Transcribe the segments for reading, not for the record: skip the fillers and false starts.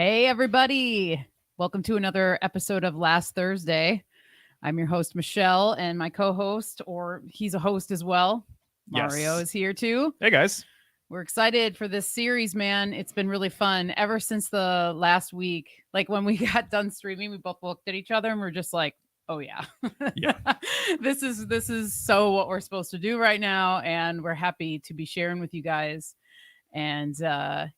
Hey, everybody. Welcome to another episode of Last Thursday. I'm your host, Michelle, and my co host, or he's a host as well, Mario, Yes. is here too. Hey guys. We're excited for this series, man. It's been really fun ever since the last week. Like when we got done streaming, we both looked at each other and we're just like, oh yeah. Yeah. This is so what we're supposed to do right now, and we're happy to be sharing with you guys. And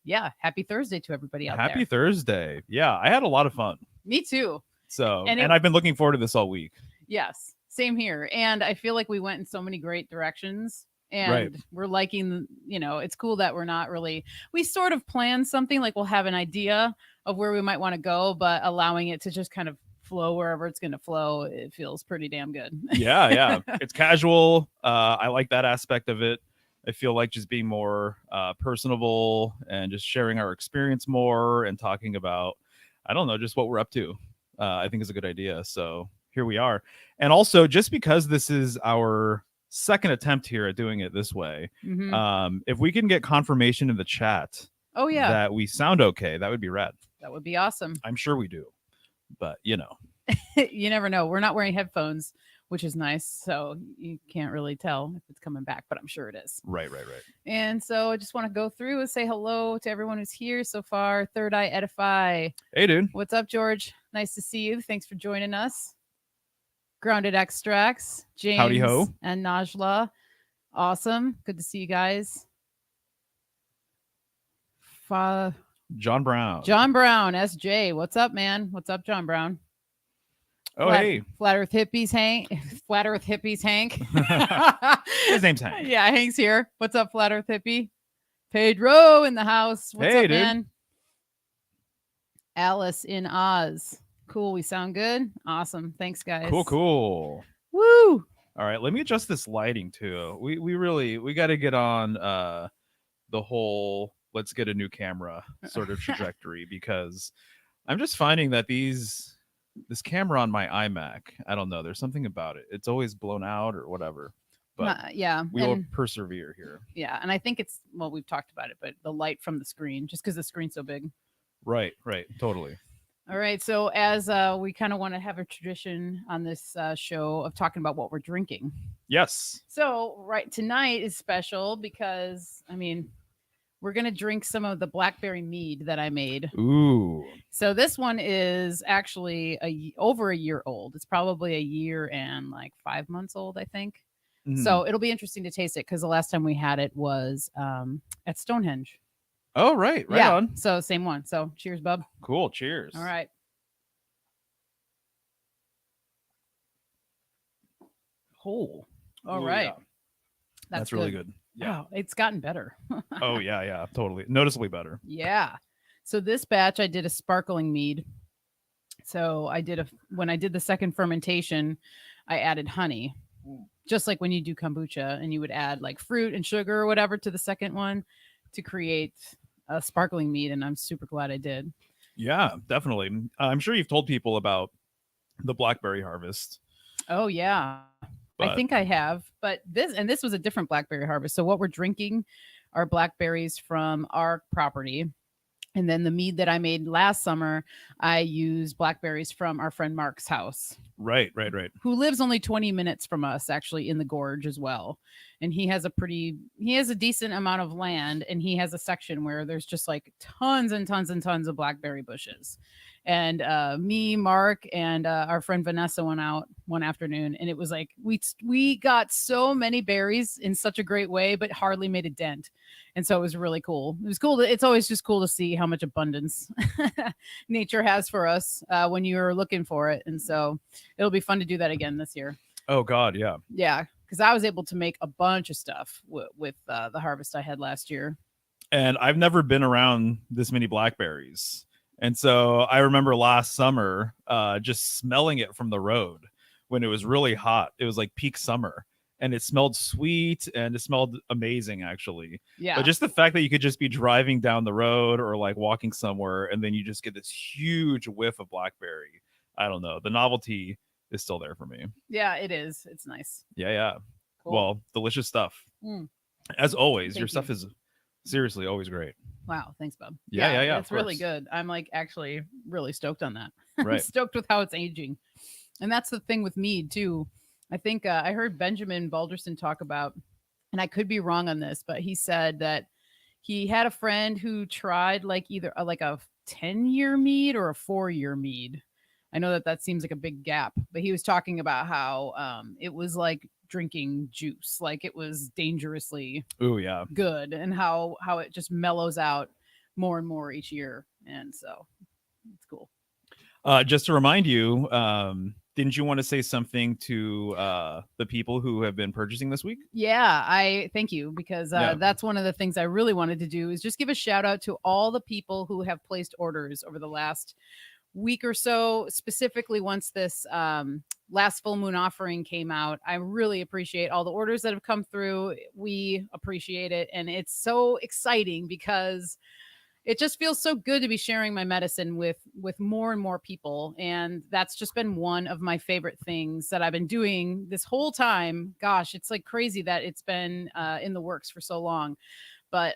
yeah, happy Thursday to everybody out Happy there. Thursday. Yeah, I had a lot of fun. Me too. So, And and I've been looking forward to this all week. yes, same here. And I feel like we went in so many great directions. Right. And we're liking, it's cool that we're not really, we sort of plan something like we'll have an idea of where we might want to go, but allowing it to just kind of flow wherever it's going to flow, it feels pretty damn good. Yeah. It's casual. I like that aspect of it. I feel like just being more personable and just sharing our experience more and talking about, I don't know, just what we're up to. I think is a good idea. So here we are. And also, just because this is our second attempt here at doing it this way, if we can get confirmation in the chat Oh, yeah. that we sound okay, that would be rad. That would be awesome. I'm sure we do. But, you never know. We're not wearing headphones, which is nice. So you can't really tell if it's coming back, but I'm sure it is. Right. And so I just want to go through and say hello to everyone who's here so far. Third Eye Edify. Hey, dude. What's up, George? Nice to see you. Thanks for joining us. Grounded Extracts, James Howdy ho. and Najla. Awesome. Good to see you guys. John Brown. John Brown, SJ. What's up, man? What's up, John Brown? Oh, hey. Flat Earth Hippies, Hank. Flat Earth Hippies, Hank. His name's Hank. Yeah, Hank's here. What's up, Flat Earth Hippie? Pedro in the house. What's Hey, up, dude. man? Alice in Oz. Cool. We sound good. Awesome. Thanks, guys. Cool. Woo. All right, let me adjust this lighting too. We got to get on the whole let's get a new camera sort of trajectory because I'm just finding that this camera on my iMac, I don't know, there's something about it. It's always blown out or whatever. But yeah, we will persevere here. Yeah, and I think it's we've talked about it, but the light from the screen, just because the screen's so big. Right, totally. All right, so as we kind of want to have a tradition on this show of talking about what we're drinking. Yes. So tonight is special because we're going to drink some of the blackberry mead that I made. Ooh. So this one is actually over a year old. It's probably a year and like 5 months old, I think. Mm-hmm. So it'll be interesting to taste it because the last time we had it was at Stonehenge. Oh, right on. So same one. So cheers, bub. Cool. Cheers. All right. Oh, all right. Yeah. That's good. really good. Yeah. Wow, it's gotten better. Oh, yeah. Totally. Noticeably better. Yeah. So this batch, I did a sparkling mead. So when I did the second fermentation, I added honey, just like when you do kombucha, and you would add like fruit and sugar or whatever to the second one to create a sparkling mead. And I'm super glad I did. Yeah, definitely. I'm sure you've told people about the blackberry harvest. Oh, yeah. I think I have, but this was a different blackberry harvest. So what we're drinking are blackberries from our property. And then the mead that I made last summer, I used blackberries from our friend Mark's house. Right. Who lives only 20 minutes from us, actually, in the gorge as well. And he has a decent amount of land, and he has a section where there's just like tons and tons and tons of blackberry bushes. And me, Mark, and our friend Vanessa went out one afternoon, and it was like we got so many berries in such a great way, but hardly made a dent. And so it was really cool. It was cool. It's always just cool to see how much abundance nature has for us when you're looking for it. And so it'll be fun to do that again this year. Oh, God. Yeah. Yeah. Because I was able to make a bunch of stuff with the harvest I had last year. And I've never been around this many blackberries. And so I remember last summer just smelling it from the road when it was really hot. It was like peak summer. And it smelled sweet and it smelled amazing, actually. Yeah. But just the fact that you could just be driving down the road or like walking somewhere and then you just get this huge whiff of blackberry. I don't know. The novelty is still there for me. Yeah, it is. It's nice. Yeah. Cool. Well, delicious stuff. As always, Thank your you. stuff is Seriously, always great. Wow, thanks, Bob. Yeah. Of It's really course. good. I'm like actually really stoked on that. I'm Right. stoked with how it's aging. And that's the thing with mead too. I think I heard Benjamin Balderson talk about, and I could be wrong on this, but he said that he had a friend who tried like either like a 10-year mead or a 4-year mead. I know that that seems like a big gap, but he was talking about how it was like drinking juice, like it was dangerously Ooh, yeah. good, and how it just mellows out more and more each year, and so it's cool. Just to remind you, didn't you want to say something to the people who have been purchasing this week? Yeah, I thank you because Yeah. that's one of the things I really wanted to do is just give a shout out to all the people who have placed orders over the last week or so, specifically once this last full moon offering came out. I really appreciate all the orders that have come through. We appreciate it, and it's so exciting because it just feels so good to be sharing my medicine with more and more people, and that's just been one of my favorite things that I've been doing this whole time. Gosh, it's like crazy that it's been in the works for so long. But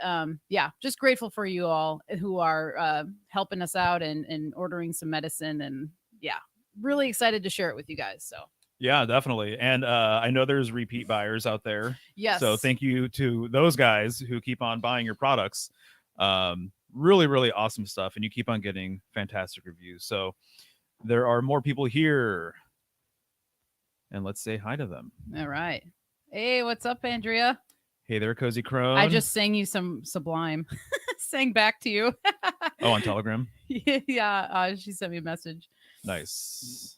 yeah, just grateful for you all who are helping us out and ordering some medicine, and yeah, really excited to share it with you guys. So Yeah, definitely. And I know there's repeat buyers out there. yes, So thank you to those guys who keep on buying your products. Really, really awesome stuff. And you keep on getting fantastic reviews. So there are more people here. And let's say hi to them. all right. Hey, what's up, Andrea? Hey there, Cozy Crone. I just sang you some Sublime. Sang back to you. Oh, on Telegram. Yeah, she sent me a message. Nice.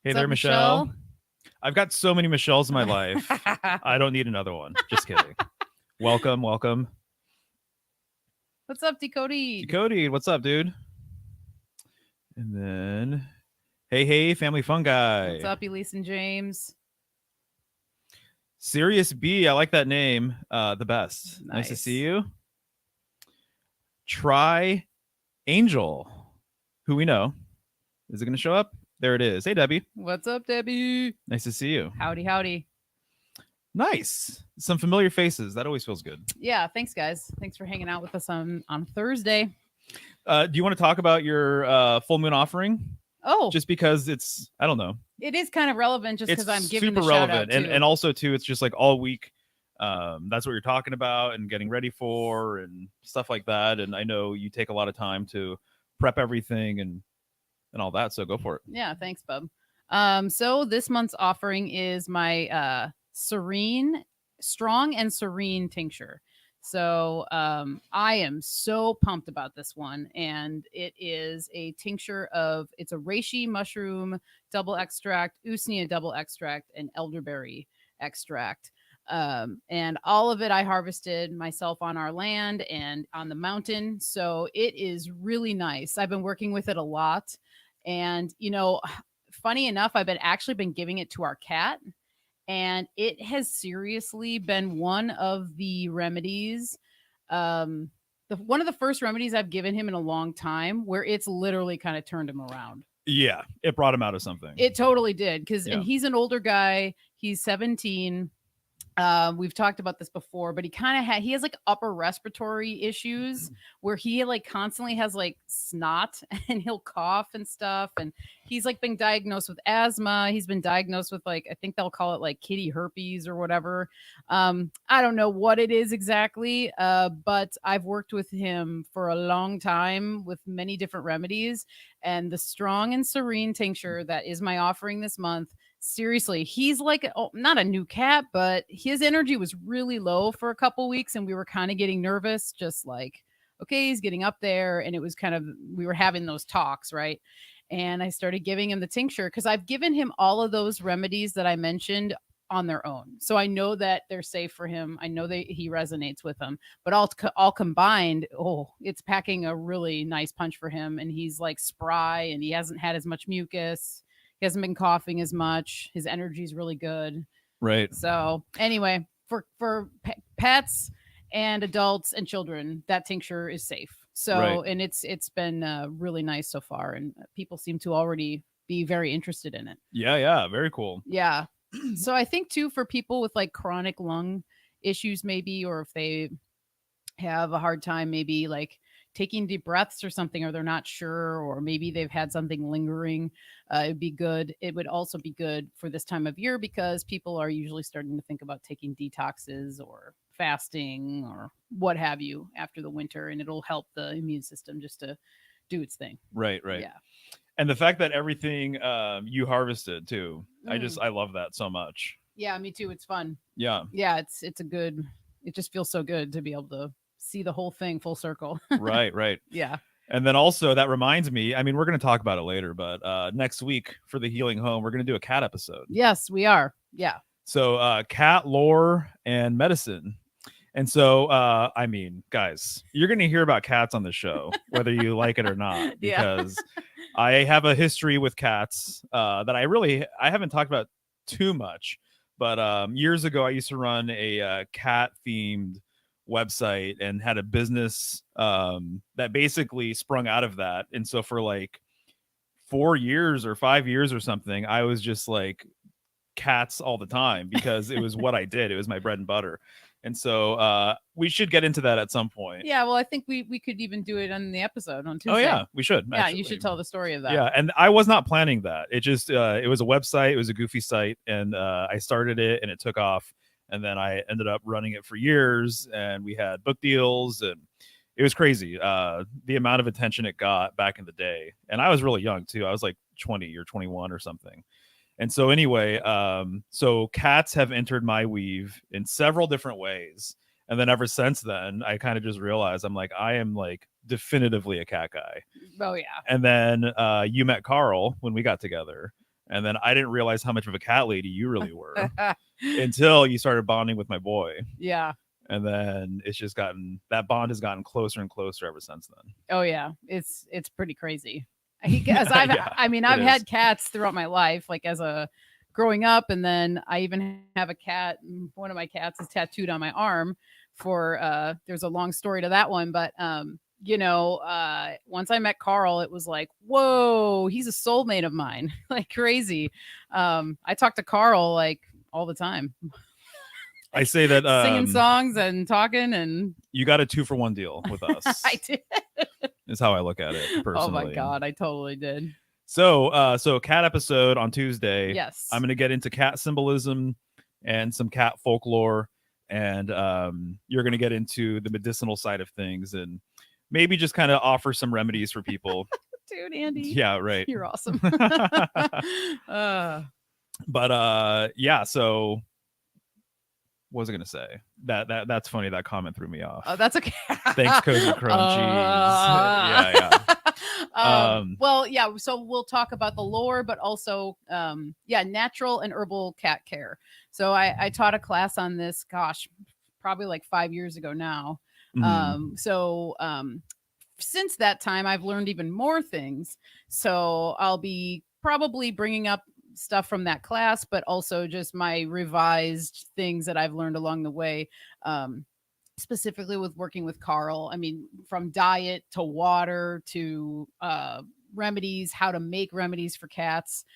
Hey What's there, up, Michelle. Michelle? I've got so many Michelles in my life. I don't need another one. Just kidding. Welcome. What's up, Decody? Cody, what's up, dude? And then, hey, family fun guy. What's up, Elise and James? Sirius B, I like that name. The best. Nice to Nice. see you. Try Angel, who we know. Is it going to show up? There it is. Hey, Debbie. What's up, Debbie? Nice to see you. Howdy, howdy. Nice. Some familiar faces. That always feels good. Yeah, thanks, guys. Thanks for hanging out with us on Thursday. Do you want to talk about your full moon offering? Oh, Just because it's, I don't know. it is kind of relevant just It's because I'm giving super the shout relevant. out too. And also, too, it's just like all week. That's what you're talking about and getting ready for and stuff like that. And I know you take a lot of time to prep everything and all that. So go for it. Yeah, thanks, bub. So this month's offering is my strong and serene tincture. So I am so pumped about this one, and it is a tincture of, it's a reishi mushroom double extract, usnea double extract, and elderberry extract. And all of it I harvested myself on our land and on the mountain. So it is really nice. I've been working with it a lot. And, funny enough, I've actually been giving it to our cat, and it has seriously been one of the remedies, one of the first remedies I've given him in a long time, where it's literally kind of turned him around. Yeah, it brought him out of something. It totally did, because Yeah. and he's an older guy. He's 17. We've talked about this before, but he has like upper respiratory issues where he like constantly has like snot and he'll cough and stuff. And he's like been diagnosed with asthma. He's been diagnosed with like, I think they'll call it like kitty herpes or whatever. I don't know what it is exactly. But I've worked with him for a long time with many different remedies, and the strong and serene tincture that is my offering this month. Seriously, he's like not a new cat, but his energy was really low for a couple weeks, and we were kind of getting nervous, just like, okay, he's getting up there. And it was kind of, we were having those talks, right? And I started giving him the tincture because I've given him all of those remedies that I mentioned on their own. So I know that they're safe for him. I know that he resonates with them, but all combined, it's packing a really nice punch for him. And he's like spry, and he hasn't had as much mucus. He hasn't been coughing as much. His energy is really good. Right. So anyway, for pets and adults and children, that tincture is safe. So, Right. and it's been really nice so far, and people seem to already be very interested in it. Yeah. Very cool. Yeah. So I think too, for people with like chronic lung issues, maybe, or if they have a hard time maybe like taking deep breaths or something, or they're not sure, or maybe they've had something lingering, it'd be good. It would also be good for this time of year because people are usually starting to think about taking detoxes or fasting or what have you after the winter, and it'll help the immune system just to do its thing. Right, right. Yeah. And the fact that everything you harvested too, Mm. I love that so much. Yeah, me too. It's fun. Yeah. Yeah, it's a good. It just feels so good to be able to see the whole thing full circle. Right, right. Yeah. And then also that reminds me, I mean, we're going to talk about it later, but next week for the Healing Home, we're going to do a cat episode. Yes, we are. Yeah. So cat lore and medicine. And so, I mean, guys, you're going to hear about cats on the show, whether you like it or not, Yeah. because I have a history with cats that I haven't talked about too much. But years ago, I used to run a cat themed website and had a business that basically sprung out of that. And so for like 4 years or 5 years or something, I was just like cats all the time because it was what I did. It was my bread and butter. And so we should get into that at some point. Yeah, well, I think we could even do it on the episode on Tuesday. Oh yeah, we should. Yeah, actually. you should tell the story of that. Yeah, and I was not planning that. It just it was a website. It was a goofy site, and I started it, and it took off. And then I ended up running it for years, and we had book deals, and it was crazy. The amount of attention it got back in the day, and I was really young too. I was like 20 or 21 or something. And so anyway, so cats have entered my weave in several different ways. And then ever since then, I kind of just realized I'm like, I am like definitively a cat guy. Oh yeah. And then you met Carl when we got together. And then I didn't realize how much of a cat lady you really were until you started bonding with my boy. Yeah. And then it's just that bond has gotten closer and closer ever since then. Oh yeah. It's pretty crazy. I've had cats throughout my life, like as a growing up, and then I even have a cat. One of my cats is tattooed on my arm. For there's a long story to that one, but once I met Carl, it was like, whoa, he's a soulmate of mine, like crazy. I talk to Carl like all the time. I say that singing songs and talking, and you got a 2-for-1 deal with us. I did. Is how I look at it personally. Oh my god, I totally did. So cat episode on Tuesday. Yes. I'm going to get into cat symbolism and some cat folklore, and you're going to get into the medicinal side of things and maybe just kind of offer some remedies for people. Dude, Andy. Yeah, right. You're awesome. But yeah, so what was I gonna say? That's funny. That comment threw me off. Oh, that's okay. Thanks, Cozy Crunchies. Yeah. Well, yeah. So we'll talk about the lore, but also, natural and herbal cat care. So I taught a class on this. Gosh, probably like 5 years ago now. Since that time, I've learned even more things. So I'll be probably bringing up stuff from that class, but also just my revised things that I've learned along the way, specifically with working with Carl. I mean, from diet to water to remedies, how to make remedies for cats.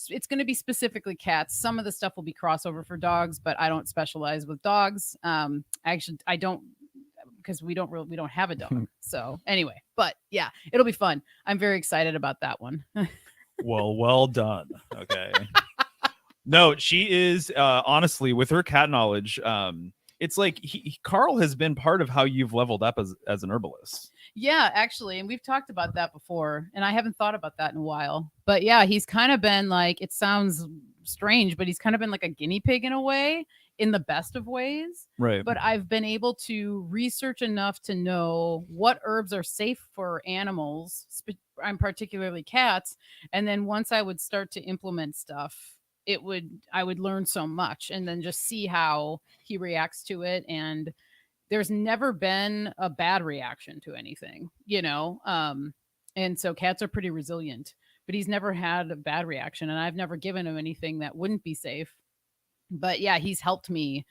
It's going to be specifically cats. Some of the stuff will be crossover for dogs, but I don't specialize with dogs. Actually, I don't, because we don't have a dog. So anyway, but yeah, it'll be fun. I'm very excited about that one. Well done. Okay. No, she is honestly, with her cat knowledge, it's like Carl has been part of how you've leveled up as an herbalist. Yeah, actually, and we've talked about that before, and I haven't thought about that in a while. But yeah, he's kind of been like, it sounds strange, but he's kind of been like a guinea pig in a way, in the best of ways. Right. But I've been able to research enough to know what herbs are safe for animals, I'm particularly cats. And then once I would start to implement stuff, I would learn so much, and then just see how he reacts to it. And there's never been a bad reaction to anything, and so cats are pretty resilient, but he's never had a bad reaction, and I've never given him anything that wouldn't be safe. But yeah, he's helped me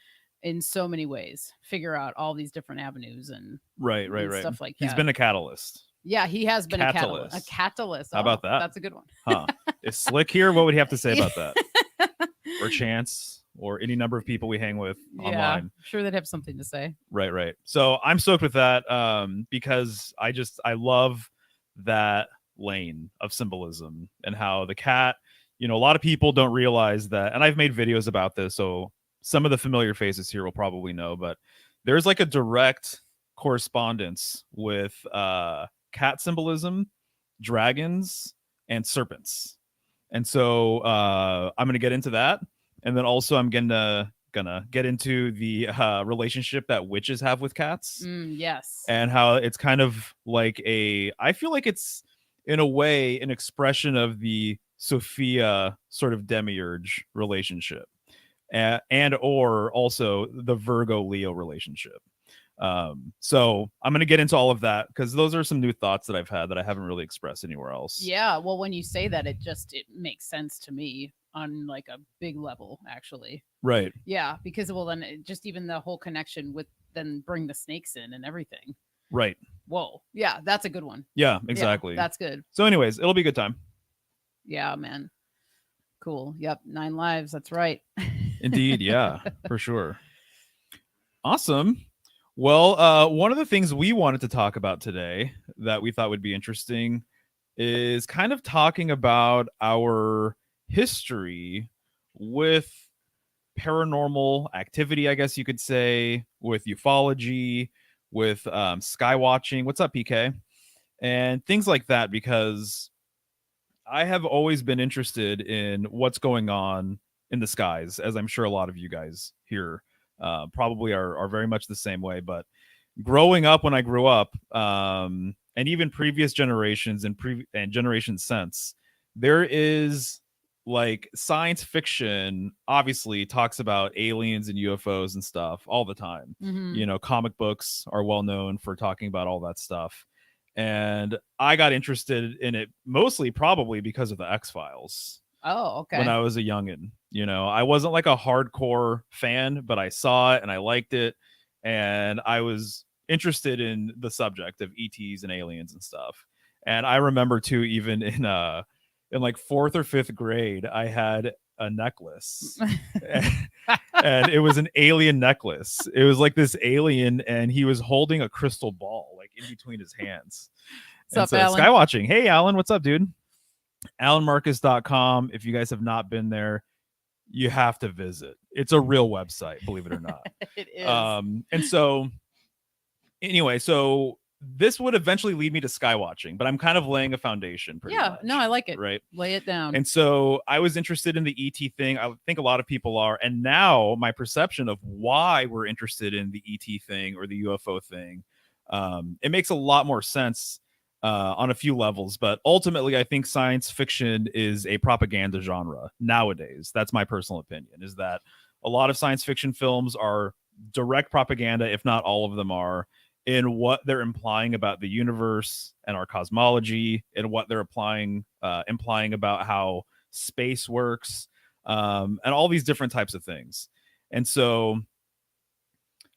in so many ways figure out all these different avenues and right stuff like that. He's been a catalyst. Yeah, he has been Catalyst. a catalyst. How about that? That's a good one. Huh. Is Slick here? What would he have to say about that? Or Chance? or any number of people we hang with Yeah, online. I'm sure they'd have something to say. Right. So I'm stoked with that because I love that lane of symbolism and how the cat, a lot of people don't realize that, and I've made videos about this, so some of the familiar faces here will probably know, but there's like a direct correspondence with cat symbolism, dragons, and serpents. And so I'm going to get into that. And then also I'm gonna get into the relationship that witches have with cats. Yes. And how it's kind of like I feel like it's in a way an expression of the Sophia sort of demiurge relationship, and or also the Virgo Leo relationship. So I'm going to get into all of that because those are some new thoughts that I've had that I haven't really expressed anywhere else. Yeah, well, when you say that, it makes sense to me on like a big level, actually. Right. Yeah, because then just even the whole connection with then bring the snakes in and everything. Right. Whoa. Yeah, that's a good one. Yeah, exactly. Yeah, that's good. So anyways, it'll be a good time. Yeah, man. Cool. Yep. 9 lives. That's right. Indeed. Yeah, for sure. Awesome. Well, one of the things we wanted to talk about today that we thought would be interesting is kind of talking about our history with paranormal activity, I guess you could say, with ufology, with sky watching. What's up, PK? And things like that, because I have always been interested in what's going on in the skies, as I'm sure a lot of you guys here probably are very much the same way. But growing up, when I grew up, and even previous generations and generations since, there is like science fiction obviously talks about aliens and UFOs and stuff all the time. Mm-hmm. Comic books are well known for talking about all that stuff. And I got interested in it mostly probably because of the X-Files. Oh, okay. When I was a youngin', I wasn't like a hardcore fan, but I saw it and I liked it, and I was interested in the subject of ETs and aliens and stuff. And I remember too, even in like 4th or 5th grade, I had a necklace, and it was an alien necklace. It was like this alien, and he was holding a crystal ball like in between his hands. What's up, Alan? Skywatching. Hey, Alan, what's up, dude? AlanMarcus.com. If you guys have not been there, you have to visit. It's a real website, believe it or not. It is. And so anyway, so this would eventually lead me to skywatching, but I'm kind of laying a foundation. No, I like it. Right. Lay it down. And so I was interested in the ET thing. I think a lot of people are. And now my perception of why we're interested in the ET thing or the UFO thing, it makes a lot more sense on a few levels. But ultimately, I think science fiction is a propaganda genre nowadays. That's my personal opinion, is that a lot of science fiction films are direct propaganda, if not all of them are, in what they're implying about the universe and our cosmology, and what they're implying about how space works, and all these different types of things. And so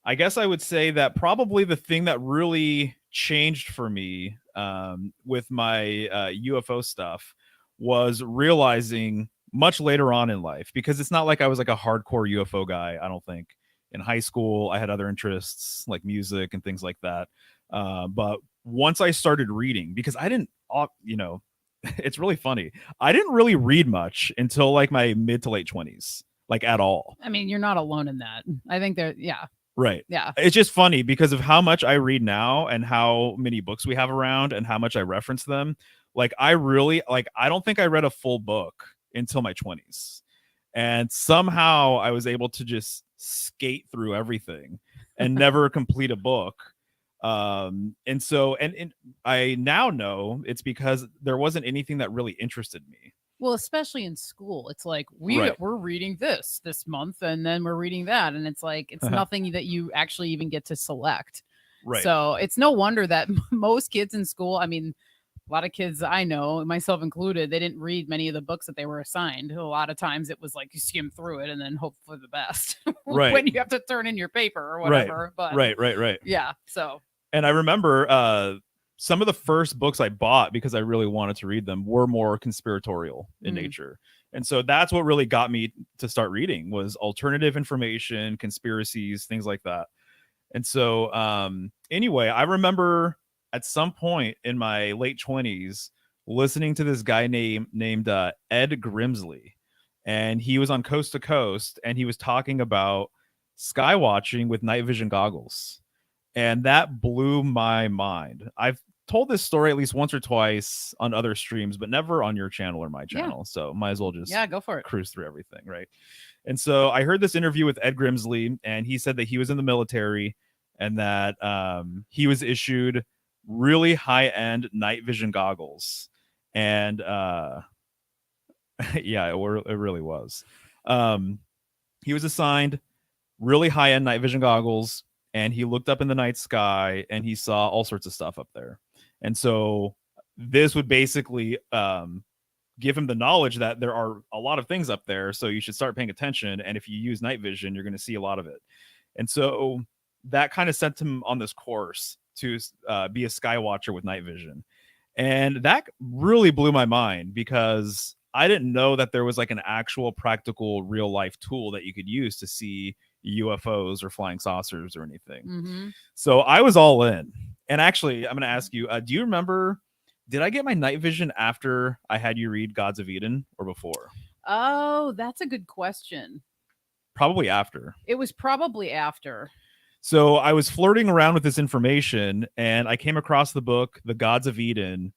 I guess I would say that probably the thing that really changed for me with my UFO stuff was realizing much later on in life, because it's not like I was like a hardcore UFO guy. I don't think. In high school, I had other interests like music and things like that. But once I started reading, because I didn't, it's really funny. I didn't really read much until like my mid to late 20s, like at all. I mean, you're not alone in that. I think yeah. Right. Yeah. It's just funny because of how much I read now and how many books we have around and how much I reference them. Like I don't think I read a full book until my 20s. And somehow I was able to just skate through everything and never complete a book. And I now know it's because there wasn't anything that really interested me. Well, especially in school, it's like we're reading this month, and then we're reading that, and it's like it's nothing that you actually even get to select. Right. So it's no wonder that most kids in school, I mean, a lot of kids I know, myself included, they didn't read many of the books that they were assigned. A lot of times it was like you skim through it and then hope for the best when you have to turn in your paper or whatever. Right. But right. yeah. So. And I remember some of the first books I bought because I really wanted to read them were more conspiratorial in nature. And so that's what really got me to start reading was alternative information, conspiracies, things like that. And so anyway, I remember at some point in my late 20s listening to this guy named Ed Grimsley, and he was on Coast to Coast, and he was talking about sky watching with night vision goggles. And that blew my mind. I've told this story at least once or twice on other streams, but never on your channel or my channel. Yeah. So might as well just go for it. Cruise through everything, right? And so I heard this interview with Ed Grimsley, and he said that he was in the military and that he was issued really high-end night vision goggles. And yeah, it really was. He was assigned really high-end night vision goggles, and he looked up in the night sky and he saw all sorts of stuff up there. And so this would basically give him the knowledge that there are a lot of things up there, so you should start paying attention. And if you use night vision, you're going to see a lot of it. And so that kind of sent him on this course to be a sky watcher with night vision. And that really blew my mind because I didn't know that there was like an actual practical real life tool that you could use to see UFOs or flying saucers or anything. So I was all in. And actually, I'm going to ask you, do you remember, did I get my night vision after I had you read Gods of Eden or before? Oh, that's a good question. Probably after. It was probably after. So I was flirting around with this information, and I came across the book, The Gods of Eden,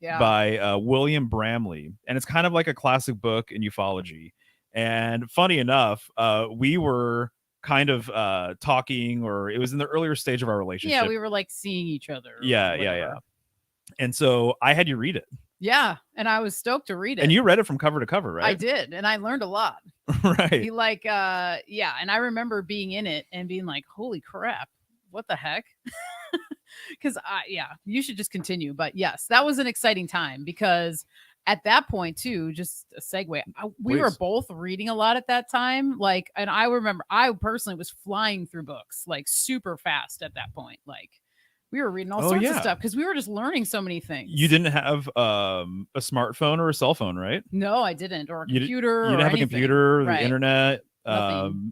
by William Bramley. And it's kind of like a classic book in ufology. And funny enough, we were kind of talking, or it was in the earlier stage of our relationship. Yeah, we were like seeing each other. Yeah. And so I had you read it. Yeah, and I was stoked to read it. And you read it from cover to cover, right? I did, and I learned a lot. Right. He and I remember being in it and being like, holy crap, what the heck? Because you should just continue. But yes, that was an exciting time because at that point too, just a segue, we were both reading a lot at that time. Like, and I remember I personally was flying through books like super fast at that point. Like we were reading all sorts of stuff because we were just learning so many things. You didn't have a smartphone or a cell phone, right? No, I didn't. Or a computer. You didn't have anything. A computer, right. The internet,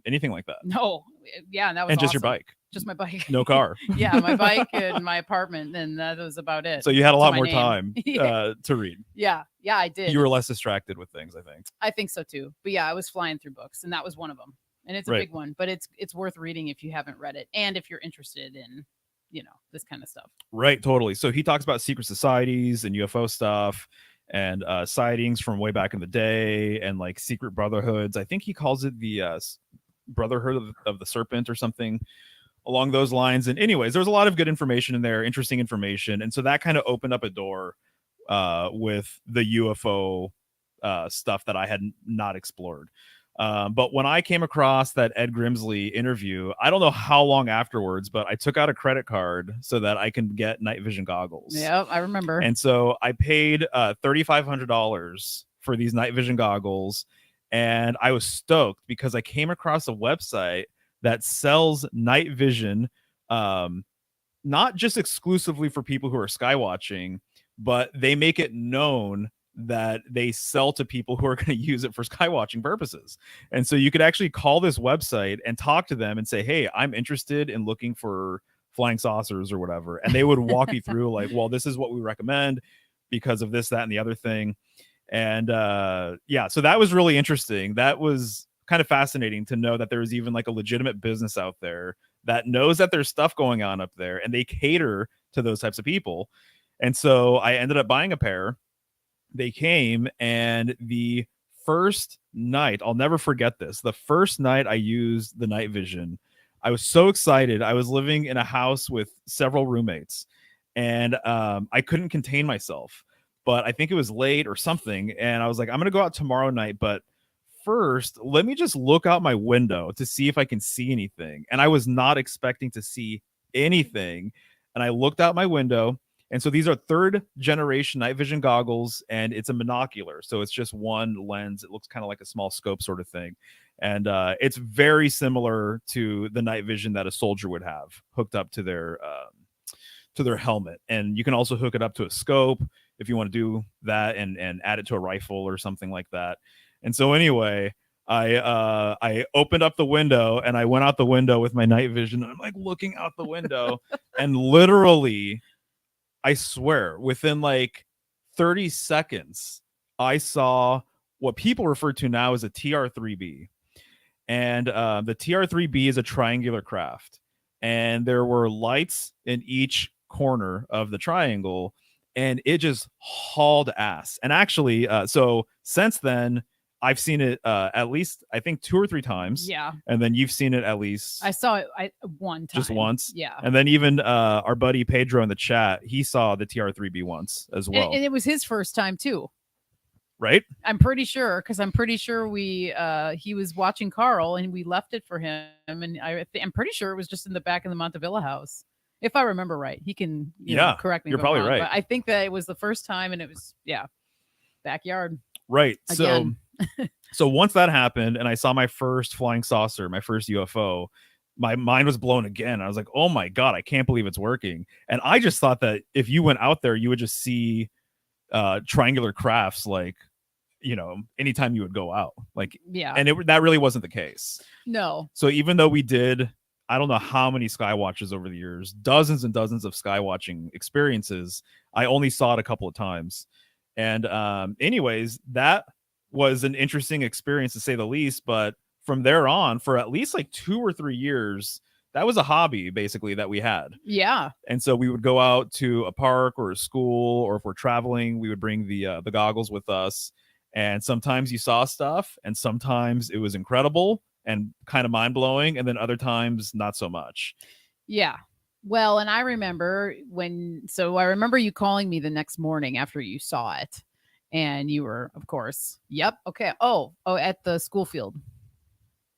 anything like that. No. Yeah, and that was just awesome. Your bike. Just my bike. No car. Yeah, my bike and my apartment, and that was about it. So you had a lot more time to read. Yeah, I did. You were less distracted with things, I think. I think so too. But yeah, I was flying through books, and that was one of them. And it's a big one, but it's worth reading if you haven't read it, and if you're interested in, this kind of stuff. Right, totally. So he talks about secret societies and UFO stuff, and sightings from way back in the day, and like secret brotherhoods. I think he calls it the Brotherhood of the Serpent or something along those lines. And anyways, there's a lot of good information in there, interesting information. And so that kind of opened up a door with the UFO stuff that I had not explored. But when I came across that Ed Grimsley interview, I don't know how long afterwards, but I took out a credit card so that I can get night vision goggles. Yeah, I remember. And so I paid $3,500 for these night vision goggles. And I was stoked because I came across a website that sells night vision, not just exclusively for people who are sky watching, but they make it known that they sell to people who are going to use it for sky watching purposes. And so you could actually call this website and talk to them and say, hey, I'm interested in looking for flying saucers or whatever. And they would walk you through like, well, this is what we recommend because of this, that, and the other thing. And so that was really interesting. That was kind of fascinating to know that there's even like a legitimate business out there that knows that there's stuff going on up there, and they cater to those types of people. And so I ended up buying a pair. They came, and the first night, I'll never forget this. The first night I used the night vision, I was so excited. I was living in a house with several roommates, and I couldn't contain myself. But I think it was late or something, and I was like, I'm going to go out tomorrow night, but first, let me just look out my window to see if I can see anything. And I was not expecting to see anything. And I looked out my window, and so these are third generation night vision goggles, and it's a monocular. So it's just one lens. It looks kind of like a small scope sort of thing. And it's very similar to the night vision that a soldier would have hooked up to to their helmet, and you can also hook it up to a scope if you want to do that, and add it to a rifle or something like that. And so anyway, I opened up the window and I went out the window with my night vision. I'm like looking out the window, and literally, I swear, within like 30 seconds, I saw what people refer to now as a TR-3B. And the TR-3B is a triangular craft, and there were lights in each corner of the triangle, and it just hauled ass. And actually, so since then, I've seen it at least, I think, 2 or 3 times. Yeah. And then you've seen it at least. I saw it one time. Just once. Yeah. And then even our buddy Pedro in the chat, he saw the TR-3B once as well. And it was his first time too. Right? I'm pretty sure, because I'm pretty sure he was watching Carl and we left it for him, and I'm pretty sure it was just in the back of the Montevilla house, if I remember right. He can correct me. You're if I'm probably wrong, right. But I think that it was the first time, and it was backyard. Right. Again. So once that happened, and I saw my first flying saucer, my first UFO, my mind was blown again. I was like, oh my God, I can't believe it's working. And I just thought that if you went out there, you would just see triangular crafts, like, anytime you would go out, like, and that really wasn't the case. No. So even though we did, I don't know how many sky watches over the years, dozens and dozens of sky watching experiences, I only saw it a couple of times. And anyways, that was an interesting experience to say the least. But from there on, for at least like 2 or 3 years, that was a hobby basically that we had. Yeah. And so we would go out to a park or a school, or if we're traveling, we would bring the goggles with us. And sometimes you saw stuff, and sometimes it was incredible and kind of mind blowing, and then other times not so much. Yeah. Well, and I remember you calling me the next morning after you saw it, and you were, of course, yep, okay. Oh, at the school field.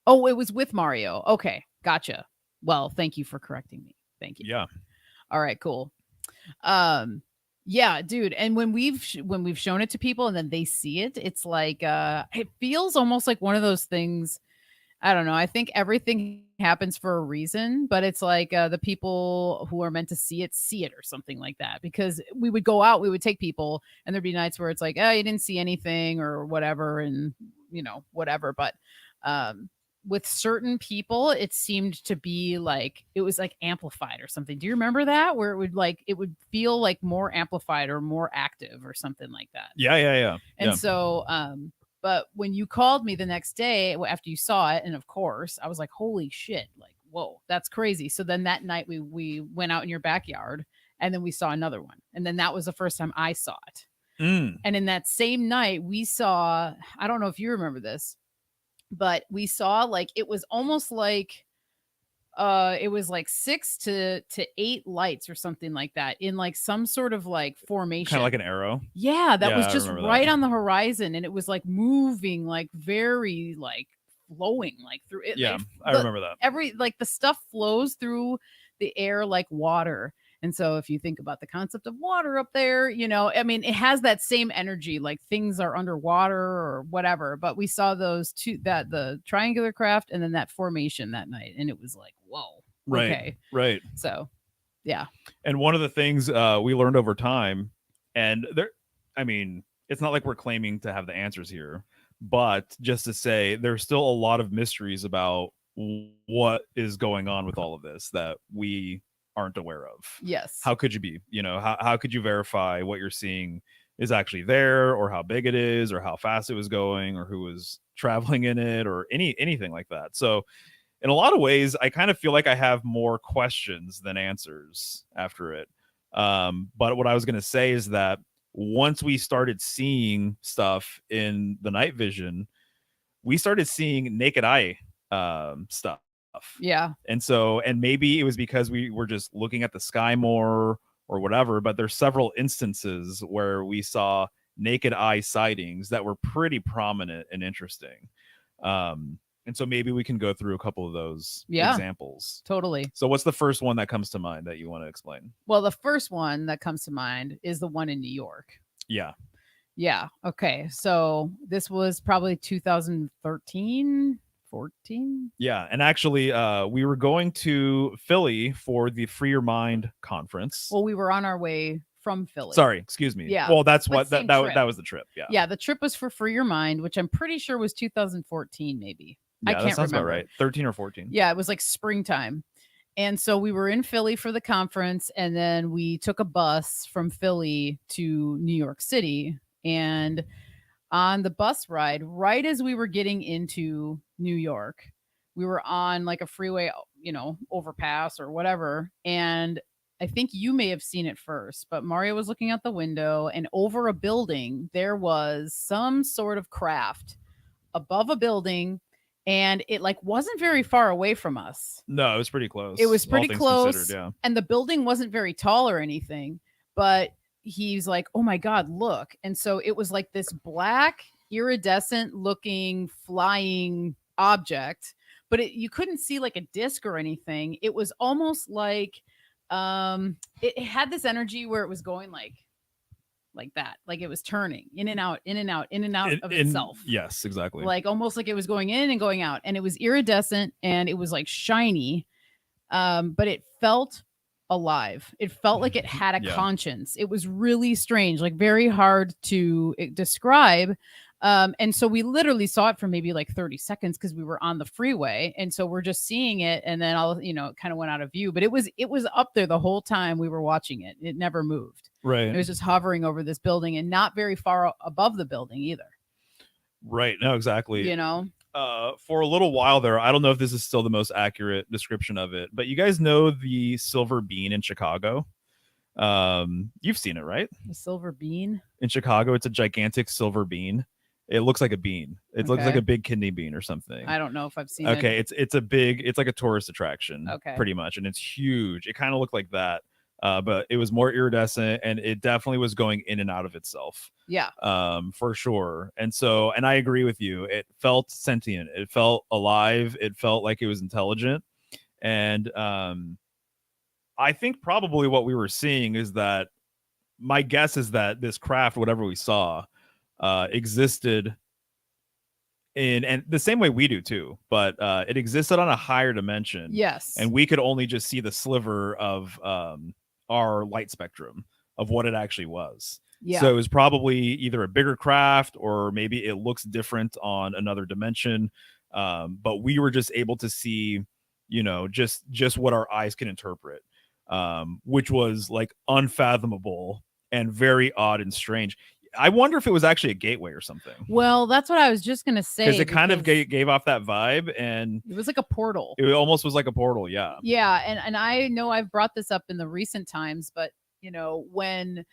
Oh, it was with Mario. Okay, gotcha. Well, thank you for correcting me. Thank you. Yeah. All right, cool. Yeah, dude. And when we've shown it to people and then they see it, it's like it feels almost like one of those things. I don't know. I think everything happens for a reason, but it's like the people who are meant to see it or something like that. Because we would go out, we would take people, and there'd be nights where it's like, oh, you didn't see anything or whatever, and whatever. But with certain people, it seemed to be like it was like amplified or something. Do you remember that, where it would feel like more amplified or more active or something like that? Yeah. And so but when you called me the next day after you saw it, and of course I was like, holy shit, like, whoa, that's crazy. So then that night we went out in your backyard, and then we saw another one, and then that was the first time I saw it. And in that same night we saw, I don't know if you remember this, but we saw, like, it was almost like it was like 6 to 8 lights or something like that in like some sort of like formation, kind of like an arrow. Yeah, that was just right on the horizon, and it was like moving, like very like flowing like through it. Yeah, I remember that. The stuff flows through the air like water. And so if you think about the concept of water up there, I mean, it has that same energy, like things are underwater or whatever. But we saw those two, the triangular craft and then that formation that night. And it was like, whoa. Right. Okay. Right. So, yeah. And one of the things we learned over time, and it's not like we're claiming to have the answers here, but just to say there's still a lot of mysteries about what is going on with all of this that we aren't aware of. Yes. How could you be? How could you verify what you're seeing is actually there, or how big it is, or how fast it was going, or who was traveling in it, or anything like that? So in a lot of ways, I kind of feel like I have more questions than answers after it. But what I was going to say is that once we started seeing stuff in the night vision, we started seeing naked eye stuff. Yeah. And maybe it was because we were just looking at the sky more or whatever, but there's several instances where we saw naked eye sightings that were pretty prominent and interesting. And so maybe we can go through a couple of those examples. Totally. So what's the first one that comes to mind that you want to explain? Well, the first one that comes to mind is the one in New York. Yeah. Yeah. Okay. So this was probably 2013, 2014. Yeah, and actually, we were going to Philly for the Free Your Mind conference. Well, we were on our way from Philly. Sorry, excuse me. Yeah, Well, that's but what same that trip. was the trip. Yeah. Yeah, the trip was for Free Your Mind, which I'm pretty sure was 2014, maybe. Yeah, I can't that sounds remember. about right. 13 or 14. Yeah, it was like springtime. And so we were in Philly for the conference, and then we took a bus from Philly to New York City. And on the bus ride, right as we were getting into New York, we were on like a freeway, overpass or whatever. And I think you may have seen it first, but Mario was looking out the window, and over a building, there was some sort of craft above a building, and it like wasn't very far away from us. No, it was pretty close. It was pretty all things close. considered, yeah. And the building wasn't very tall or anything, but he's like, oh my God, look. And so it was like this black, iridescent looking flying object, but you couldn't see like a disc or anything. It was almost like it had this energy where it was going like that, like it was turning in and out, in and out, in and out of itself. Yes, exactly. Like almost like it was going in and going out, and it was iridescent and it was like shiny, but it felt alive. It felt like it had a conscience. It was really strange, like very hard to describe. And so we literally saw it for maybe like 30 seconds because we were on the freeway. And so we're just seeing it, and then it kind of went out of view, but it was up there the whole time we were watching it. It never moved. Right. It was just hovering over this building and not very far above the building either. Right. No, exactly. For a little while there, I don't know if this is still the most accurate description of it, but you guys know the silver bean in Chicago? You've seen it, right? The silver bean? In Chicago, it's a gigantic silver bean. It looks like a bean. It looks like a big kidney bean or something. I don't know if I've seen it. Okay, it's like a tourist attraction, pretty much, and it's huge. It kind of looked like that. But it was more iridescent, and it definitely was going in and out of itself. Yeah. For sure. And I agree with you. It felt sentient. It felt alive. It felt like it was intelligent. And I think probably what we were seeing is that my guess is that this craft, whatever we saw, existed and the same way we do too, but it existed on a higher dimension. Yes. And we could only just see the sliver of our light spectrum of what it actually was. Yeah. So it was probably either a bigger craft or maybe it looks different on another dimension. But we were just able to see, just what our eyes can interpret, which was like unfathomable and very odd and strange. I wonder if it was actually a gateway or something. Well, that's what I was just going to say. Because it kind of gave off that vibe, and it was like a portal. It almost was like a portal, yeah. Yeah, and I know I've brought this up in the recent times, but when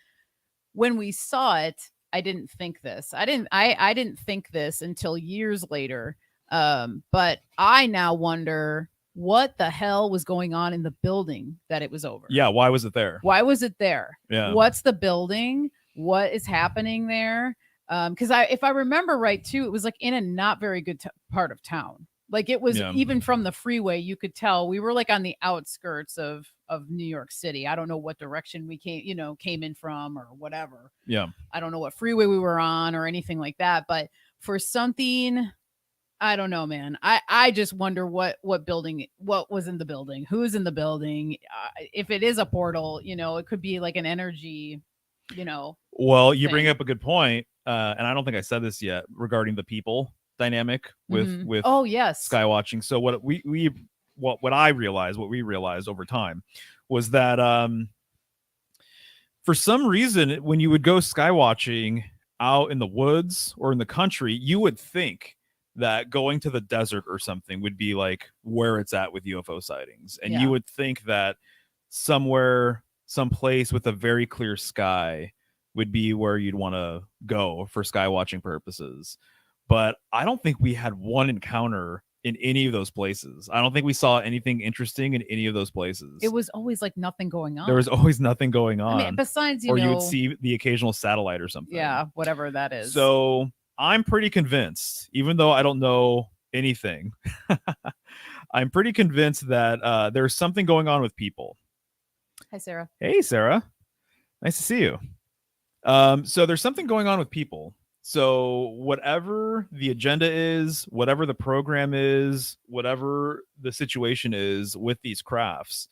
we saw it, I didn't think this. I didn't think this until years later. But I now wonder what the hell was going on in the building that it was over. Yeah, why was it there? Why was it there? Yeah. What's the building? What is happening there? Because if I remember right too, it was like in a not very good part of town. Like it was even from the freeway, you could tell we were like on the outskirts of New York City. I don't know what direction we came in from or whatever. Yeah. I don't know what freeway we were on or anything like that. But for something, I don't know, man. I just wonder what building, what was in the building, who's in the building. If it is a portal, it could be like an energy, Well, you bring up a good point, and I don't think I said this yet regarding the people dynamic with oh yes, sky watching. So what we realized over time was that for some reason when you would go sky watching out in the woods or in the country, you would think that going to the desert or something would be like where it's at with UFO sightings, and you would think that someplace with a very clear sky would be where you'd want to go for sky watching purposes. But I don't think we had one encounter in any of those places. I don't think we saw anything interesting in any of those places. It was always like nothing going on. There was always nothing going on. I mean, besides, you would see the occasional satellite or something. Yeah, whatever that is. So I'm pretty convinced, even though I don't know anything, I'm pretty convinced that there's something going on with people. Hi, Sarah. Hey, Sarah. Nice to see you. So there's something going on with people. So whatever the agenda is, whatever the program is, whatever the situation is with these crafts,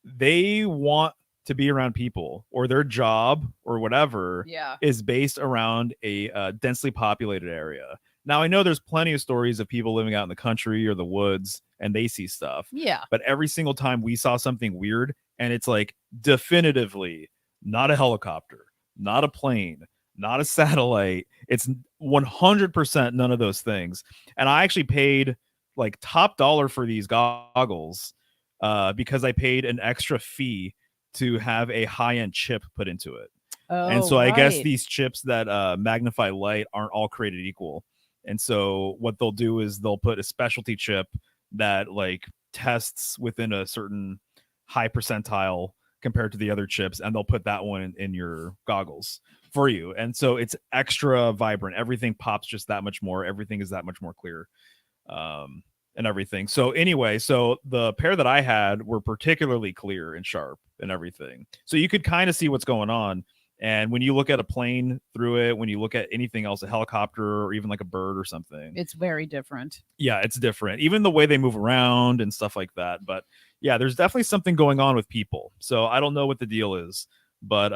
they want to be around people, or their job or whatever Yeah. is based around a densely populated area. Now, I know there's plenty of stories of people living out in the country or the woods and they see stuff. Yeah. But every single time we saw something weird, and it's like definitively not a helicopter, not a plane, not a satellite. It's 100% none of those things. And I actually paid like top dollar for these goggles because I paid an extra fee to have a high-end chip put into it. And Oh, so I guess right. these chips that magnify light aren't all created equal. And so what they'll do is they'll put a specialty chip that like tests within a certain high percentile compared to the other chips, and they'll put that one in your goggles for you. And so it's extra vibrant. Everything pops just that much more. Everything is that much more clear. And everything. So anyway, so the pair that I had were particularly clear and sharp and everything. So you could kind of see what's going on. And when you look at a plane through it, when you look at anything else, a helicopter or even like a bird or something, It's very different. yeah, it's different. Even the way they move around and stuff like that. But yeah, there's definitely something going on with people. So I don't know what the deal is, but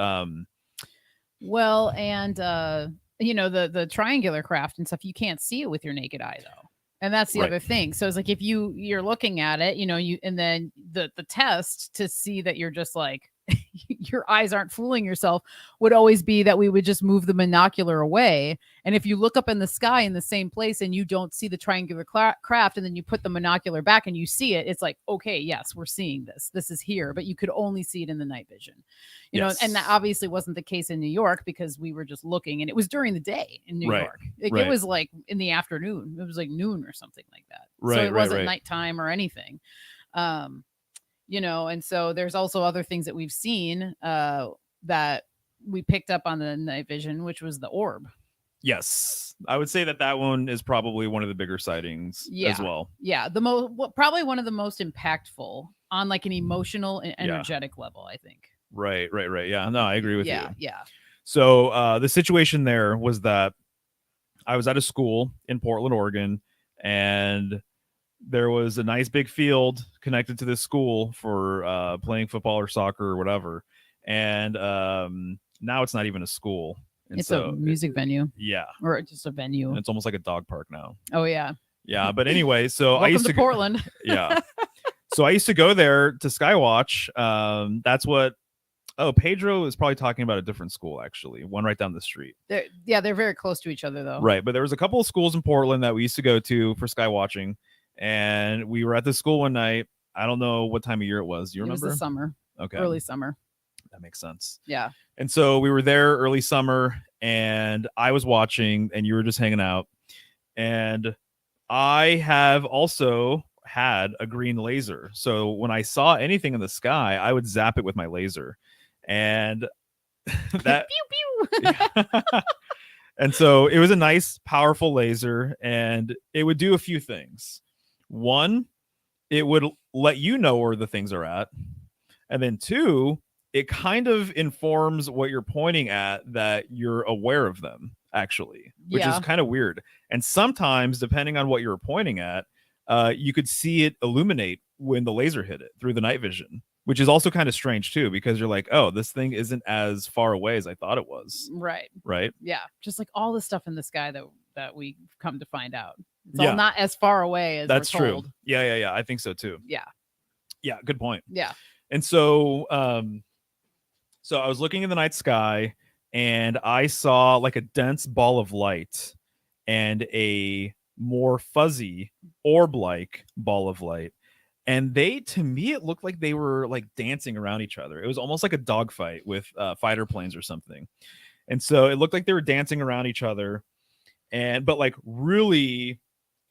Well, and the triangular craft and stuff, you can't see it with your naked eye though. And that's the Right. other thing. So it's like if you're looking at it, and then the test to see that you're just like your eyes aren't fooling yourself would always be that we would just move the monocular away. And if you look up in the sky in the same place and you don't see the triangular craft, and then you put the monocular back and you see it, it's like, okay, yes, we're seeing this. This is here, but you could only see it in the night vision. And that Yes. obviously wasn't the case in New York because we were just looking, and it was during the day in New Right. York. Like Right. it was like in the afternoon. It was like noon or something like that. So Right, it right, wasn't right. nighttime or anything. And so there's also other things that we've seen that we picked up on the night vision, which was the orb. Yes. I would say that one is probably one of the bigger sightings as well. Yeah, probably one of the most impactful on like an emotional and energetic level, I think. Right. Yeah, no, I agree with you. Yeah. So the situation there was that I was at a school in Portland, Oregon, and there was a nice big field connected to this school for playing football or soccer or whatever. And now it's not even a school. And It's a music venue. Yeah. Or just a venue. And it's almost like a dog park now. Oh, yeah. Yeah. But anyway, so Welcome I used to Portland. Yeah. So I used to go there to Skywatch. That's what. Oh, Pedro is probably talking about a different school, actually. One right down the street. They're very close to each other, though. Right. But there was a couple of schools in Portland that we used to go to for sky watching. And we were at the school one night. I don't know what time of year it was. Do you remember? It was the summer. Okay. Early summer. That makes sense. Yeah. And so we were there early summer, and I was watching, and you were just hanging out. And I have also had a green laser. So when I saw anything in the sky, I would zap it with my laser. And that pew pew. And so it was a nice, powerful laser, and it would do a few things. One, it would let you know where the things are at. And then two, it kind of informs what you're pointing at, that you're aware of them, actually, which is kind of weird. And sometimes, depending on what you're pointing at, you could see it illuminate when the laser hit it through the night vision, which is also kind of strange too, because you're like, oh, this thing isn't as far away as I thought it was. Right. Yeah. Just like all the stuff in the sky that we come to find out. It's all not as far away as that's we're told. True. Yeah. I think so too. Yeah. Good point. Yeah. And so, so I was looking in the night sky, and I saw like a dense ball of light and a more fuzzy orb-like ball of light. And to me, it looked like they were like dancing around each other. It was almost like a dogfight with fighter planes or something. And so it looked like they were dancing around each other, but like really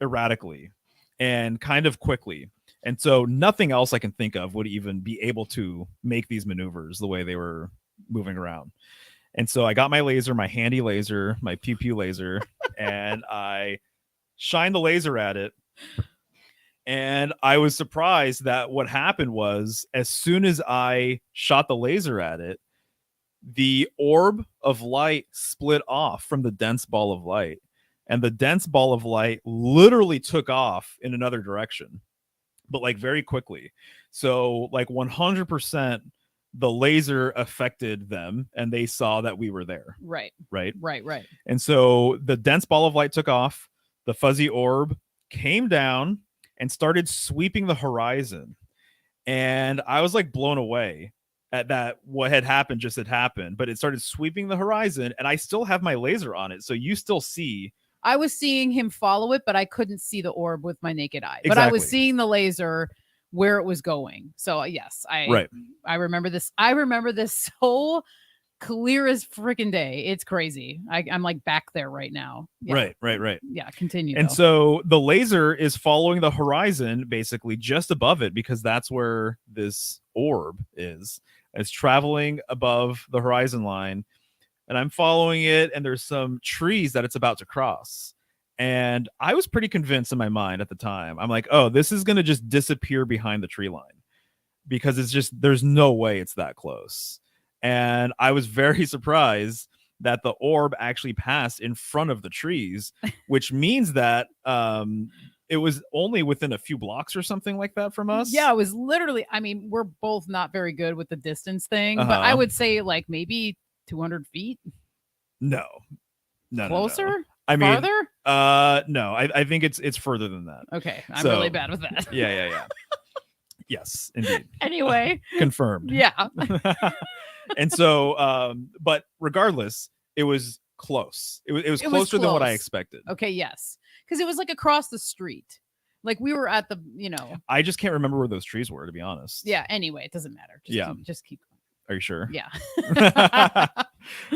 erratically and kind of quickly. And so nothing else I can think of would even be able to make these maneuvers the way they were moving around. And so I got my laser, my handy laser, my pew pew laser, and I shined the laser at it. And I was surprised that what happened was, as soon as I shot the laser at it, the orb of light split off from the dense ball of light, and the dense ball of light literally took off in another direction, but like very quickly. So like 100% the laser affected them and they saw that we were there. Right. Right. Right. And so the dense ball of light took off, the fuzzy orb came down and started sweeping the horizon. And I was like blown away at that. What had happened just had happened, but it started sweeping the horizon and I still have my laser on it. So you still see. I was seeing him follow it, but I couldn't see the orb with my naked eye. But I was seeing the laser where it was going. So yes, I remember this. I remember this so clear as freaking day. It's crazy. I'm like back there right now. Yeah. Right. Yeah, continue. And so the laser is following the horizon, basically just above it, because that's where this orb is. It's traveling above the horizon line, and I'm following it, and there's some trees that it's about to cross. And I was pretty convinced in my mind at the time. I'm like, oh, this is going to just disappear behind the tree line, because it's just, there's no way it's that close. And I was very surprised that the orb actually passed in front of the trees, which means that it was only within a few blocks or something like that from us. Yeah, it was literally, I mean, we're both not very good with the distance thing, but I would say like maybe 200 feet. No. Closer? No. I mean, farther? No, I think it's further than that. Okay, I'm really bad with that. Yeah. Yes, indeed. Anyway, confirmed. Yeah. And so, but regardless, it was close. It was closer than what I expected. Okay, yes, because it was like across the street. Like we were at the, I just can't remember where those trees were, to be honest. Yeah. Anyway, it doesn't matter. Just keep going. Are you sure? Yeah.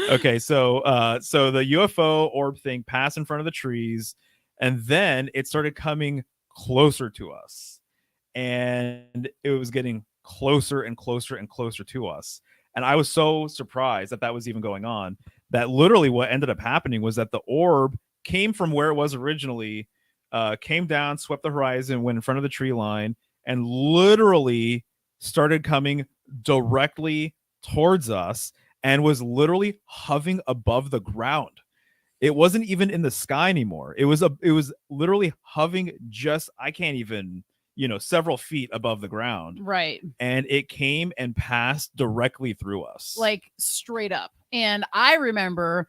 Okay, so the UFO orb thing passed in front of the trees, and then it started coming closer to us, and it was getting closer and closer and closer to us. And I was so surprised that was even going on, that literally what ended up happening was that the orb came from where it was originally, came down, swept the horizon, went in front of the tree line, and literally started coming directly towards us, and was literally hovering above the ground. It wasn't even in the sky anymore. It was literally hovering just, I can't even, several feet above the ground. Right. And it came and passed directly through us. Like straight up. And I remember,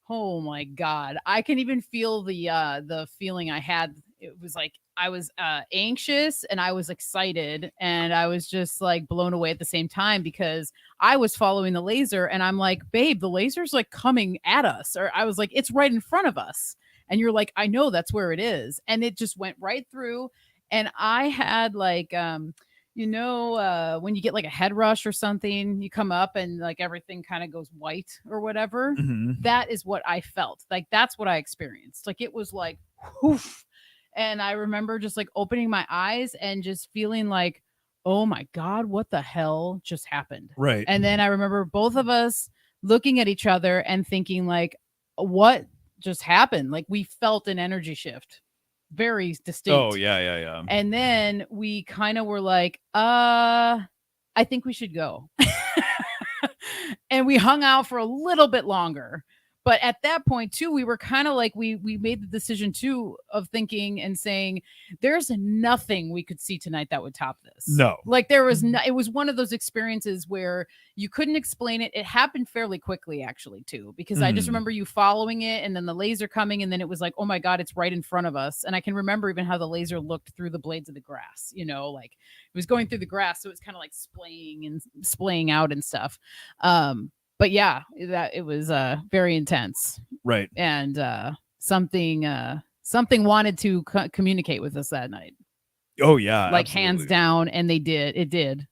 oh my God, I can even feel the feeling I had. It was like I was anxious and I was excited, and I was just like blown away at the same time, because I was following the laser and I'm like, babe, the laser's like coming at us. Or I was like, it's right in front of us. And you're like, I know that's where it is. And it just went right through. And I had like, when you get like a head rush or something, you come up and like everything kind of goes white or whatever. Mm-hmm. That is what I felt. Like that's what I experienced. Like it was like, whoosh. And I remember just like opening my eyes and just feeling like, oh my God, what the hell just happened? Right. And then I remember both of us looking at each other and thinking like, what just happened? Like we felt an energy shift. Very distinct. Oh, yeah. And then we kind of were like, I think we should go. And we hung out for a little bit longer. But at that point, too, we were kind of like, we made the decision, too, of thinking and saying, there's nothing we could see tonight that would top this. No. Like there was no, it was one of those experiences where you couldn't explain it. It happened fairly quickly, actually, too, because I just remember you following it and then the laser coming. And then it was like, oh, my God, it's right in front of us. And I can remember even how the laser looked through the blades of the grass, like it was going through the grass. So it's kind of like splaying out and stuff. But yeah, that it was very intense. Right. And something wanted to communicate with us that night. Oh yeah. Like absolutely. hands down. And they did. It did.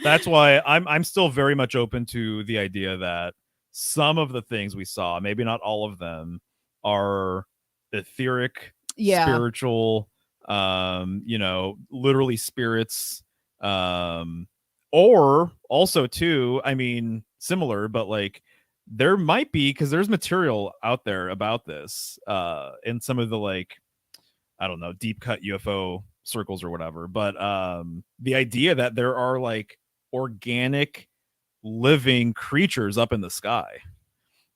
That's why I'm still very much open to the idea that some of the things we saw, maybe not all of them, are etheric, spiritual, literally spirits, or also too, I mean, similar, but like there might be, because there's material out there about this in some of the, like, I don't know, deep cut UFO circles or whatever, but the idea that there are like organic living creatures up in the sky.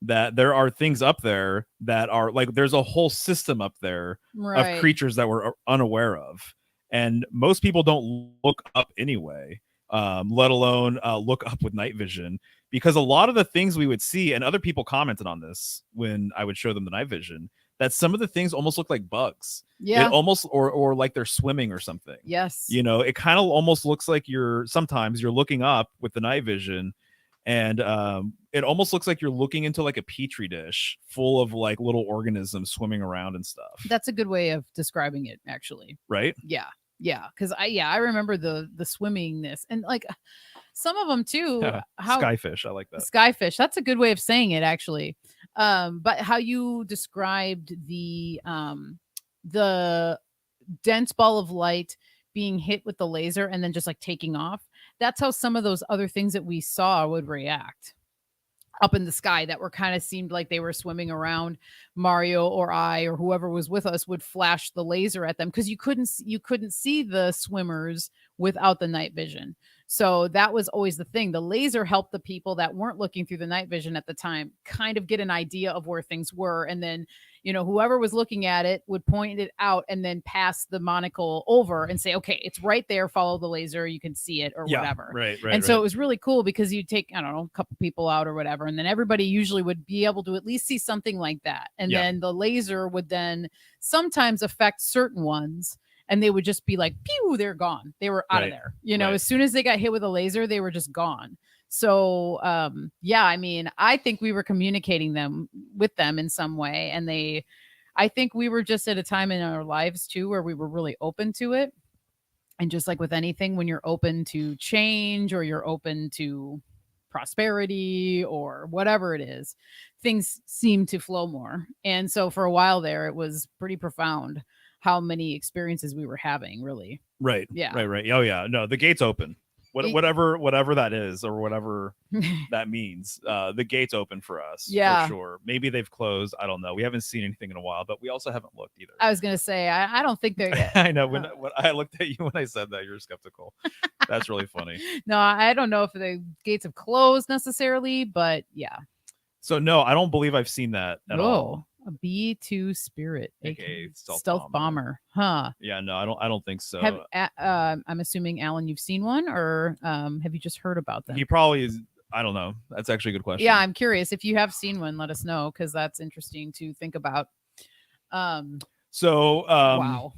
That there are things up there that are like there's a whole system up there of Right. creatures that we're unaware of, and most people don't look up anyway, let alone look up with night vision, because a lot of the things we would see, and other people commented on this when I would show them the night vision, that some of the things almost look like bugs. It Yeah. almost or like they're swimming or something. Yes. You know, it kind of almost looks like sometimes you're looking up with the night vision, and it almost looks like you're looking into like a petri dish full of like little organisms swimming around and stuff. That's a good way of describing it, actually. Right? Yeah. Yeah. Because I remember the swimmingness, and like some of them too. How Skyfish. I like that. Skyfish. That's a good way of saying it, actually. But how you described the dense ball of light being hit with the laser and then just like taking off. That's how some of those other things that we saw would react up in the sky, that were kind of seemed like they were swimming around. Mario or I or whoever was with us would flash the laser at them, because you couldn't see the swimmers without the night vision. So that was always the thing. The laser helped the people that weren't looking through the night vision at the time kind of get an idea of where things were. And then, whoever was looking at it would point it out and then pass the monocle over and say, okay, it's right there. Follow the laser. You can see it, or whatever. Right. And so it was really cool, because you take, I don't know, a couple people out or whatever, and then everybody usually would be able to at least see something like that. And then the laser would then sometimes affect certain ones, and they would just be like, pew, they're gone. They were out of there. As soon as they got hit with a laser, they were just gone. So, I mean, I think we were communicating with them in some way. And I think we were just at a time in our lives too, where we were really open to it. And just like with anything, when you're open to change, or you're open to prosperity, or whatever it is, things seem to flow more. And so for a while there, it was pretty profound how many experiences we were having, really. Right. Yeah. Right. Oh yeah. No, the gate's open. Whatever that is, or whatever that means, the gate's open for us. Yeah. For sure. Maybe they've closed. I don't know. We haven't seen anything in a while, but we also haven't looked either. I was gonna say, I don't think they're I know when I looked at you when I said that, you're skeptical. That's really funny. No, I don't know if the gates have closed necessarily, but yeah. So no, I don't believe I've seen that at all. A B2 Spirit, aka stealth bomber. Huh. Yeah, no, I don't think so. I'm assuming, Alan, you've seen one, or have you just heard about them? He probably is. I don't know. That's actually a good question. Yeah, I'm curious. If you have seen one, let us know, because that's interesting to think about. Wow.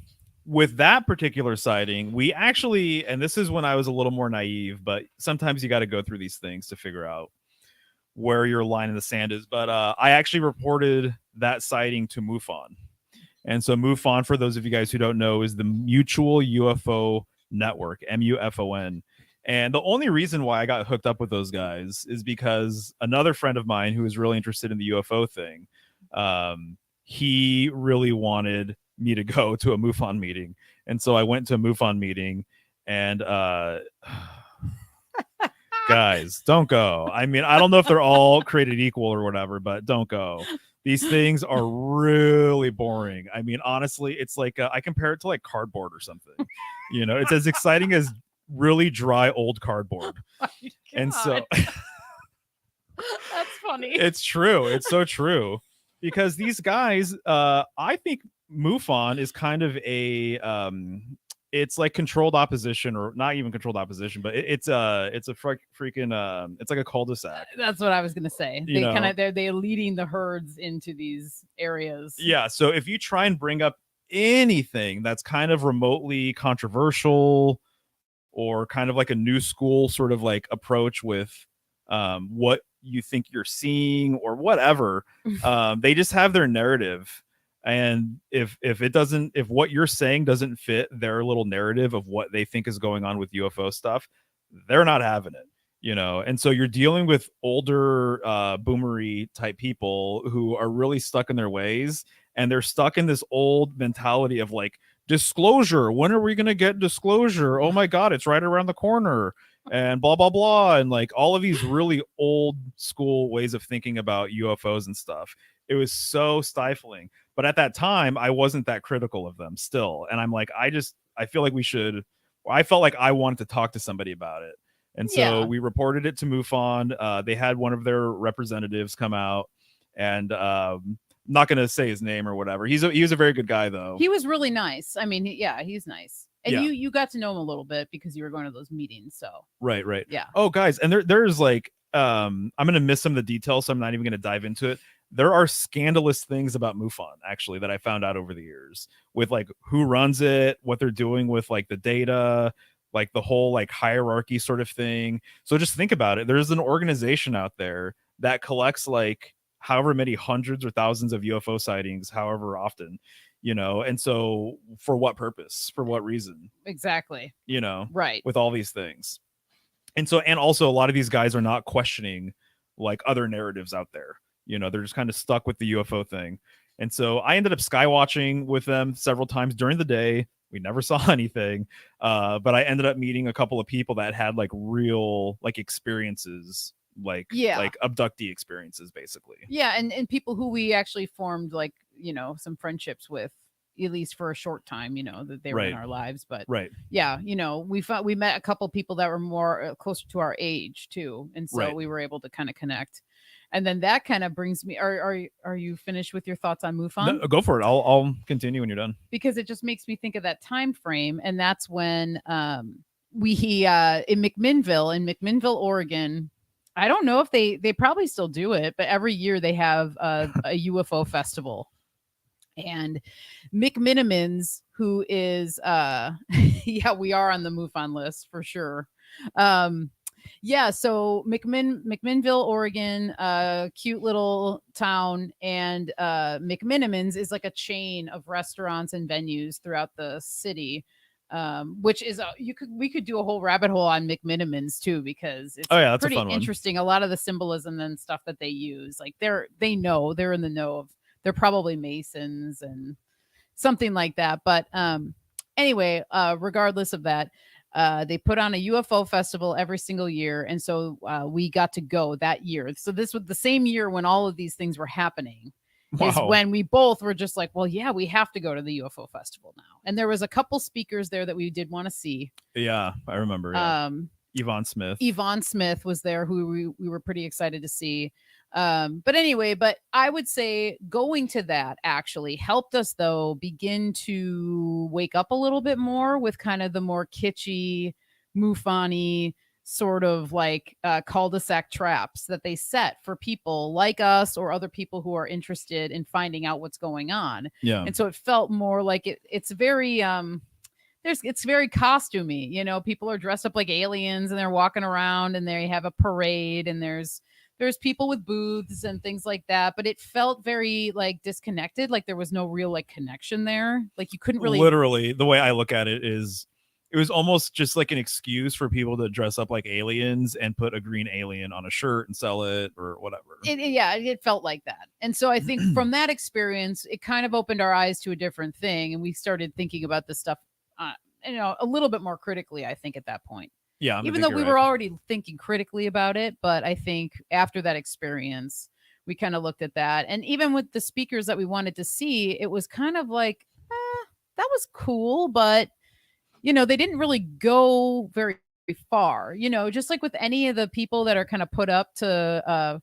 With that particular sighting, we actually, and this is when I was a little more naive, but sometimes you got to go through these things to figure out where your line in the sand is. But I actually reported that sighting to MUFON. And so MUFON, for those of you guys who don't know, is the Mutual UFO Network, MUFON. And the only reason why I got hooked up with those guys is because another friend of mine who was really interested in the UFO thing, he really wanted me to go to a MUFON meeting. And so I went to a MUFON meeting, and guys, don't go. I mean, I don't know if they're all created equal or whatever, but don't go. These things are really boring. I mean, honestly, it's like I compare it to like cardboard or something. It's as exciting as really dry old cardboard. Oh, and so that's funny. It's true. It's so true, because these guys, I think MUFON is kind of a it's like controlled opposition, or not even controlled opposition, but it's a freaking it's like a cul-de-sac. That's what I was gonna say. They're leading the herds into these areas. Yeah. So if you try and bring up anything that's kind of remotely controversial, or kind of like a new school sort of like approach with what you think you're seeing or whatever, they just have their narrative. And if what you're saying doesn't fit their little narrative of what they think is going on with UFO stuff, they're not having it, And so you're dealing with older boomery type people who are really stuck in their ways, and they're stuck in this old mentality of like, disclosure, when are we going to get disclosure? Oh my God, it's right around the corner, and blah, blah, blah. And like all of these really old school ways of thinking about UFOs and stuff. It was so stifling. But at that time, I wasn't that critical of them still. And I'm like, I feel like I felt like I wanted to talk to somebody about it. And so Yeah. we reported it to MUFON. They had one of their representatives come out, and not going to say his name or whatever. He was a very good guy, though. He was really nice. I mean, he's nice. And Yeah. you got to know him a little bit because you were going to those meetings. So Right. yeah. Oh, guys, and there's like I'm going to miss some of the details, so I'm not even going to dive into it. There are scandalous things about MUFON actually that I found out over the years, with like who runs it, what they're doing with like the data, like the whole like hierarchy sort of thing. So just think about it. There's an organization out there that collects like however many hundreds or thousands of UFO sightings, however often, and so for what purpose, for what reason, Exactly. Right. with all these things. And also a lot of these guys are not questioning like other narratives out there. They're just kind of stuck with the UFO thing. And so I ended up skywatching with them several times during the day. We never saw anything, but I ended up meeting a couple of people that had like real like experiences, like abductee experiences, basically. Yeah, and people who we actually formed like some friendships with, at least for a short time, that they were in our lives. But yeah, we met a couple people that were more closer to our age too, and so we were able to kind of connect. And then that kind of brings me. Are you finished with your thoughts on MUFON? No, go for it. I'll continue when you're done. Because it just makes me think of that time frame, and that's when we in McMinnville, Oregon. I don't know if they probably still do it, but every year they have a UFO festival. And McMinimans, who is yeah, we are on the MUFON list for sure. So McMinnville, Oregon, cute little town, and McMinimans is like a chain of restaurants and venues throughout the city. Which is we could do a whole rabbit hole on McMinimans too, because it's pretty interesting. A lot of the symbolism and stuff that they use, like they're in the know of. They're probably Masons and something like that. But anyway, regardless of that, they put on a UFO festival every single year, and so we got to go that year. So this was the same year when all of these things were happening. Wow. Is when we both were just like, well, yeah, we have to go to the UFO festival now. And there was a couple speakers there that we did want to see. Yeah, I remember. Yeah. Yvonne Smith was there, who we were pretty excited to see. But I would say going to that actually helped us, though, begin to wake up a little bit more with kind of the more kitschy, MUFON-y sort of like cul-de-sac traps that they set for people like us or other people who are interested in finding out what's going on. Yeah. And so it felt more like it's very it's very costumey. People are dressed up like aliens and they're walking around and they have a parade, and there's people with booths and things like that, but it felt very like disconnected. Like there was no real like connection there. Like you couldn't really. Literally, the way I look at it is, it was almost just like an excuse for people to dress up like aliens and put a green alien on a shirt and sell it or whatever. It felt like that. And so I think from that experience, it kind of opened our eyes to a different thing, and we started thinking about this stuff, a little bit more critically, I think, at that point. Yeah. Even though we were already thinking critically about it, but I think after that experience, we kind of looked at that. And even with the speakers that we wanted to see, it was kind of like, that was cool, but they didn't really go very far, just like with any of the people that are kind of put up to,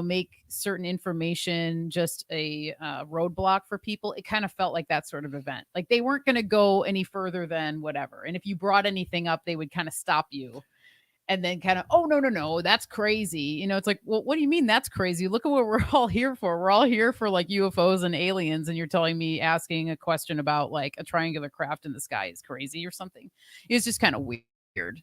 make certain information just a roadblock for people. It kind of felt like that sort of event. Like they weren't going to go any further than whatever. And if you brought anything up, they would kind of stop you and then kind of, oh, no, that's crazy. It's like, well, what do you mean that's crazy? Look at what we're all here for. We're all here for like UFOs and aliens. And you're telling me asking a question about like a triangular craft in the sky is crazy or something. It's just kind of weird.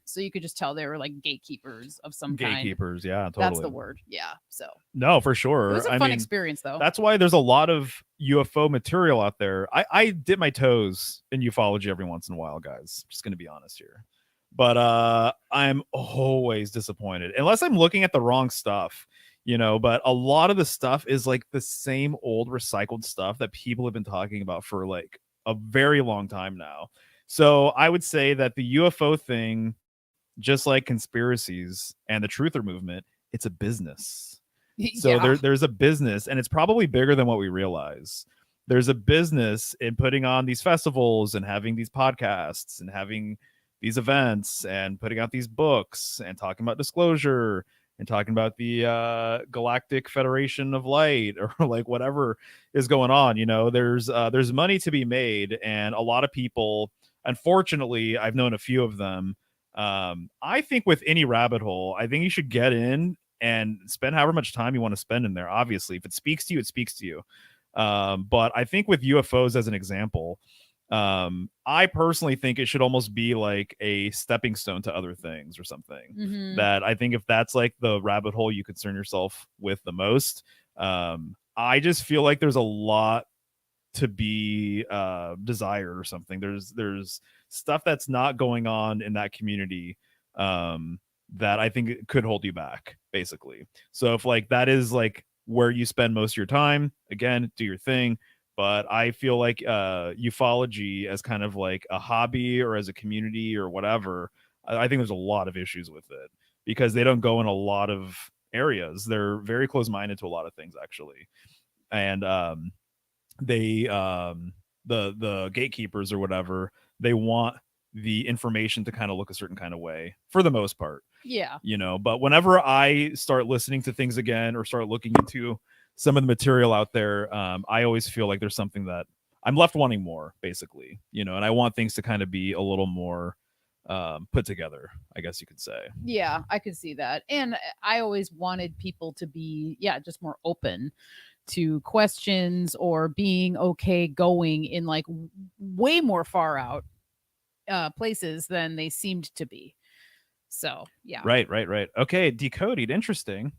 So you could just tell they were like gatekeepers of some kind. Gatekeepers, yeah, totally. That's the word. Yeah. So no, for sure. It was a fun experience, though. That's why there's a lot of UFO material out there. I dip my toes in ufology every once in a while, guys. Just gonna be honest here. But I'm always disappointed unless I'm looking at the wrong stuff, but a lot of the stuff is like the same old recycled stuff that people have been talking about for like a very long time now. So I would say that the UFO thing, just like conspiracies and the truther movement, it's a business. So there's a business, and it's probably bigger than what we realize. There's a business in putting on these festivals and having these podcasts and having these events and putting out these books and talking about disclosure and talking about the Galactic Federation of Light or like whatever is going on. There's money to be made, and a lot of people, unfortunately, I've known a few of them. I think with any rabbit hole, I think you should get in and spend however much time you want to spend in there. Obviously, if it speaks to you, it speaks to you. But I think with UFOs as an example, I personally think it should almost be like a stepping stone to other things or something. That I think if that's like the rabbit hole you concern yourself with the most, I just feel like there's a lot to be desired or something. There's stuff that's not going on in that community that I think it could hold you back, basically. So if like that is like where you spend most of your time, again, do your thing. But I feel like ufology as kind of like a hobby or as a community or whatever, I think there's a lot of issues with it because they don't go in a lot of areas. They're very close-minded to a lot of things, actually. And the gatekeepers or whatever, they want the information to kind of look a certain kind of way for the most part. Yeah. But whenever I start listening to things again or start looking into some of the material out there, I always feel like there's something that I'm left wanting more, basically, and I want things to kind of be a little more put together, I guess you could say. Yeah, I could see that. And I always wanted people to be, just more open to questions or being okay going in like way more far out places than they seemed to be. So, yeah. Right. Okay, Decoded, interesting.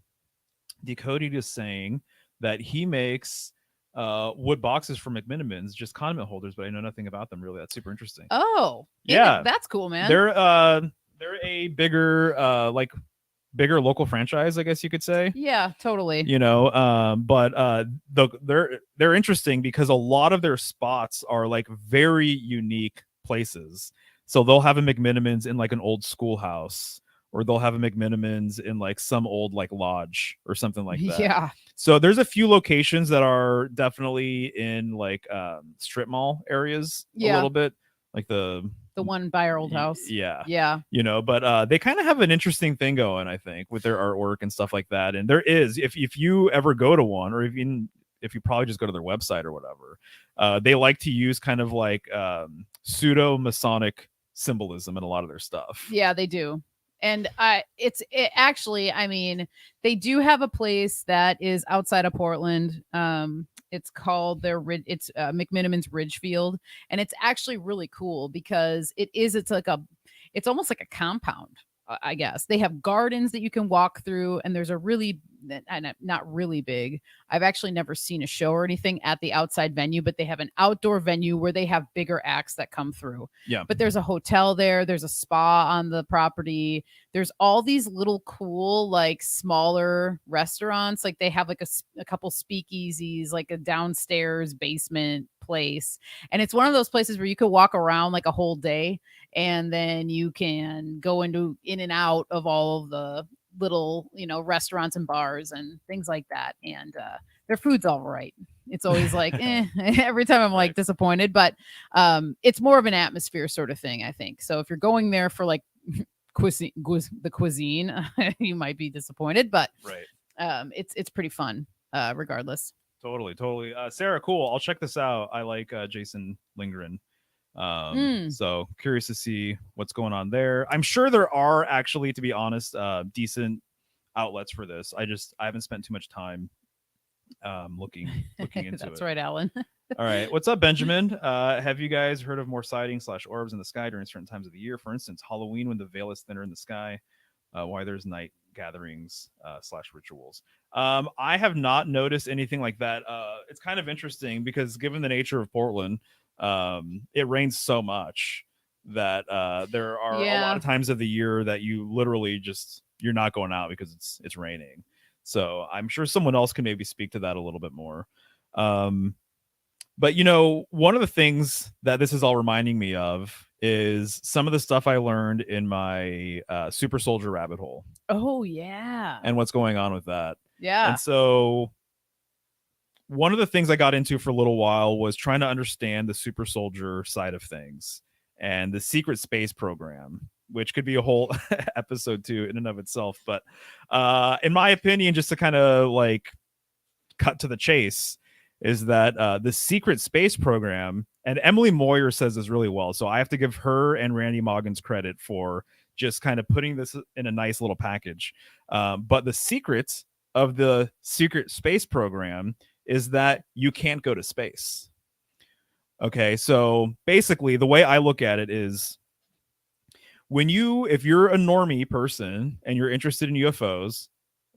Decoded is saying that he makes wood boxes for McMinimans, just condiment holders, but I know nothing about them really. That's super interesting. Oh, yeah, that's cool, man. They're a bigger local franchise, I guess you could say. Yeah, totally. But they're interesting because a lot of their spots are like very unique places. So they'll have a McMinimans in like an old schoolhouse, or they'll have a McMinimans in like some old like lodge or something like that. Yeah. So there's a few locations that are definitely in like strip mall areas a little bit, like the one by our old house. Yeah. But they kind of have an interesting thing going, I think, with their artwork and stuff like that. And there is, if you ever go to one, or even if you probably just go to their website or whatever, they like to use kind of like pseudo Masonic symbolism in a lot of their stuff. Yeah, they do. And actually, I mean, they do have a place that is outside of Portland. It's called McMinimans Ridgefield, and it's actually really cool because it's almost like a compound. I guess they have gardens that you can walk through, and there's a really, not really big. I've actually never seen a show or anything at the outside venue, but they have an outdoor venue where they have bigger acts that come through. Yeah. But there's a hotel there. There's a spa on the property. There's all these little cool, like smaller restaurants. Like they have like a couple speakeasies, like a downstairs basement place. And it's one of those places where you could walk around like a whole day, and then you can go in and out of all of the little, restaurants and bars and things like that. And their food's all right. It's always like, every time I'm like disappointed, but it's more of an atmosphere sort of thing, I think. So if you're going there for like the cuisine, you might be disappointed, but it's pretty fun regardless. Totally. Sarah, cool. I'll check this out. I like Jason Lindgren. So curious to see what's going on there. I'm sure there are actually, to be honest, decent outlets for this. I haven't spent too much time looking into That's it. right, Alan. All right. What's up, Benjamin? Have you guys heard of more sightings / orbs in the sky during certain times of the year? For instance, Halloween when the veil is thinner in the sky. Why there's night gatherings / rituals. I have not noticed anything like that. It's kind of interesting because given the nature of Portland, it rains so much that there are a lot of times of the year that you literally you're not going out because it's raining. So I'm sure someone else can maybe speak to that a little bit more. But one of the things that this is all reminding me of is some of the stuff I learned in my super soldier rabbit hole. Oh yeah. And what's going on with that. Yeah. And so one of the things I got into for a little while was trying to understand the super soldier side of things. and the secret space program, which could be a whole episode too in and of itself. But in my opinion, just to kind of like cut to the chase, is that the secret space program, and Emily Moyer says this really well, so I have to give her and Randy Moggins credit for just kind of putting this in a nice little package. But the secret of the secret space program is that you can't go to space. Okay, so basically the way I look at it is, if you're a normie person and you're interested in UFOs,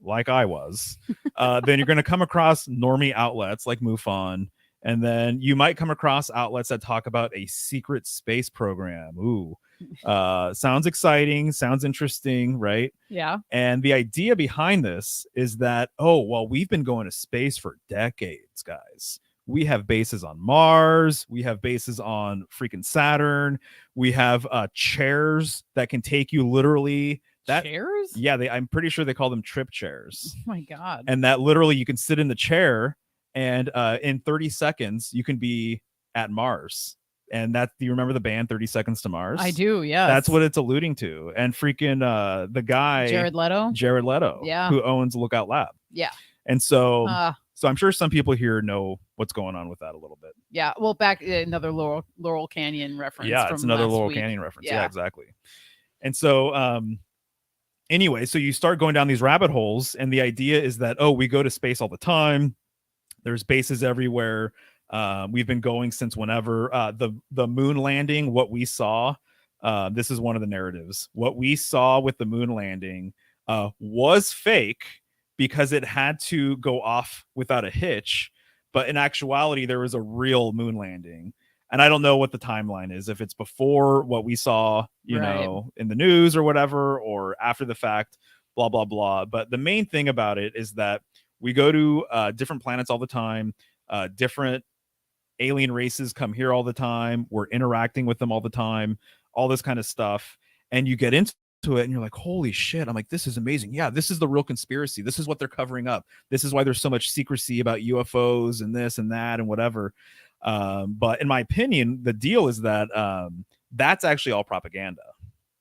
like I was, then you're going to come across normie outlets like MUFON, and then you might come across outlets that talk about a secret space program. Ooh, sounds exciting, sounds interesting, right? Yeah. And the idea behind this is that, oh, well, we've been going to space for decades, guys. We have bases on Mars. We have bases on freaking Saturn. We have chairs that can take you literally. Chairs? Yeah, I'm pretty sure they call them trip chairs. Oh my God. And that literally you can sit in the chair and in 30 seconds you can be at Mars. And do you remember the band 30 Seconds to Mars? I do, yes. That's what it's alluding to. And freaking the guy Jared Leto, yeah, who owns Lookout Lab. Yeah. And so I'm sure some people here know what's going on with that a little bit. Yeah. Well, back another Laurel Canyon reference. Yeah, it's another Laurel Canyon reference. Yeah, exactly. And so anyway, so you start going down these rabbit holes, and the idea is that, oh, we go to space all the time. There's bases everywhere. We've been going since whenever. The moon landing, what we saw, this is one of the narratives. What we saw with the moon landing was fake because it had to go off without a hitch. But in actuality, there was a real moon landing. And I don't know what the timeline is, if it's before what we saw, you know, in the news or whatever, or after the fact, blah, blah, blah. But the main thing about it is that we go to different planets all the time. Different alien races come here all the time. We're interacting with them all the time, all this kind of stuff. And you get into it and you're like, holy shit. I'm like, this is amazing. Yeah, this is the real conspiracy. This is what they're covering up. This is why there's so much secrecy about UFOs and this and that and whatever. But in my opinion, the deal is that that's actually all propaganda.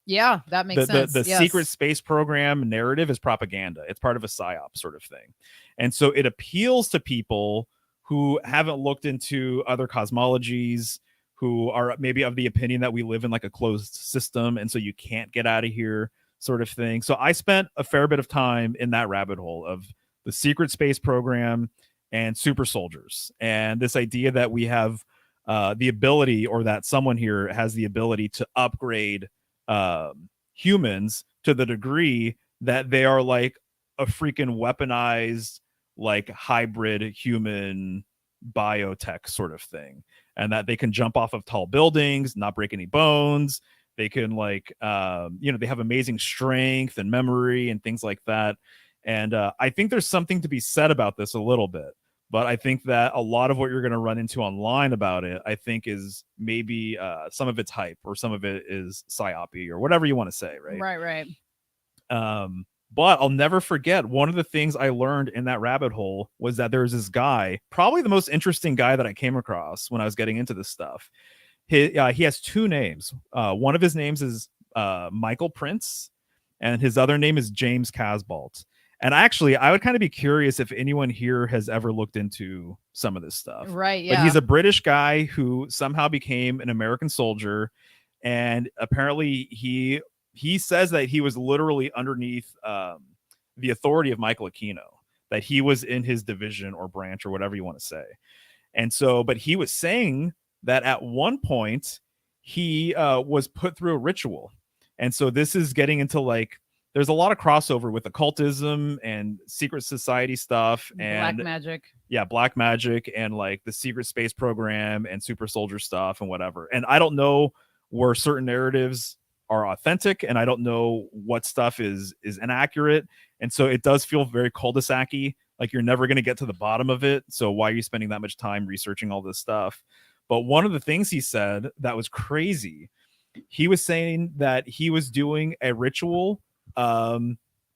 Yeah, that makes sense. The secret space program narrative is propaganda. It's part of a psyop sort of thing. And so it appeals to people who haven't looked into other cosmologies, who are maybe of the opinion that we live in like a closed system, and so you can't get out of here sort of thing. So I spent a fair bit of time in that rabbit hole of the secret space program and super soldiers, and this idea that we have the ability, or that someone here has the ability to upgrade humans to the degree that they are like a freaking weaponized, like hybrid human biotech sort of thing, and that they can jump off of tall buildings, not break any bones. They can like, they have amazing strength and memory and things like that. And I think there's something to be said about this a little bit. But I think that a lot of what you're going to run into online about it, I think, is maybe some of it's hype, or some of it is psyopy, or whatever you want to say, right? Right. But I'll never forget, one of the things I learned in that rabbit hole was that there's this guy, probably the most interesting guy that I came across when I was getting into this stuff. He has two names. One of his names is Michael Prince, and his other name is James Casbolt. And actually, I would kind of be curious if anyone here has ever looked into some of this stuff. Right, yeah. But he's a British guy who somehow became an American soldier. And apparently he says that he was literally underneath the authority of Michael Aquino, that he was in his division or branch or whatever you want to say. And so, but he was saying that at one point he was put through a ritual. And so this is getting into like, there's a lot of crossover with occultism and secret society stuff and black magic. Yeah, black magic and like the secret space program and super soldier stuff and whatever. And I don't know where certain narratives are authentic, and I don't know what stuff is inaccurate. And so it does feel very cul-de-sac-y, like you're never going to get to the bottom of it. So why are you spending that much time researching all this stuff? But one of the things he said that was crazy, he was saying that he was doing a ritual,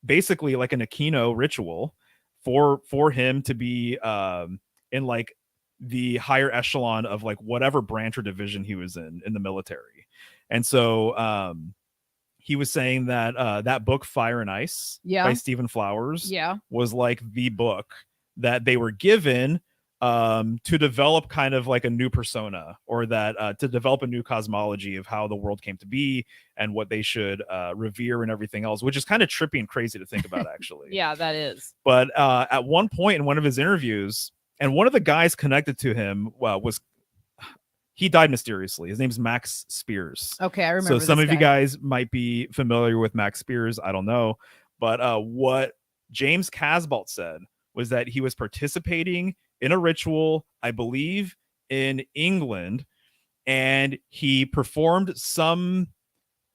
basically like an Aquino ritual for him to be in like the higher echelon of like whatever branch or division he was in the military. And so he was saying that that book Fire and Ice by Yeah. Stephen Flowers Yeah. was like the book that they were given to develop kind of like a new persona, or that to develop a new cosmology of how the world came to be and what they should revere and everything else, which is kind of trippy and crazy to think about, actually. Yeah, that is. But at one point in one of his interviews, and one of the guys connected to him was, he died mysteriously. His name's Max Spears. Okay, I remember. So some this of you guy. guys might be familiar with Max Spears. I don't know. But what James Casbolt said was that he was participating in a ritual, I believe, in England, and he performed some,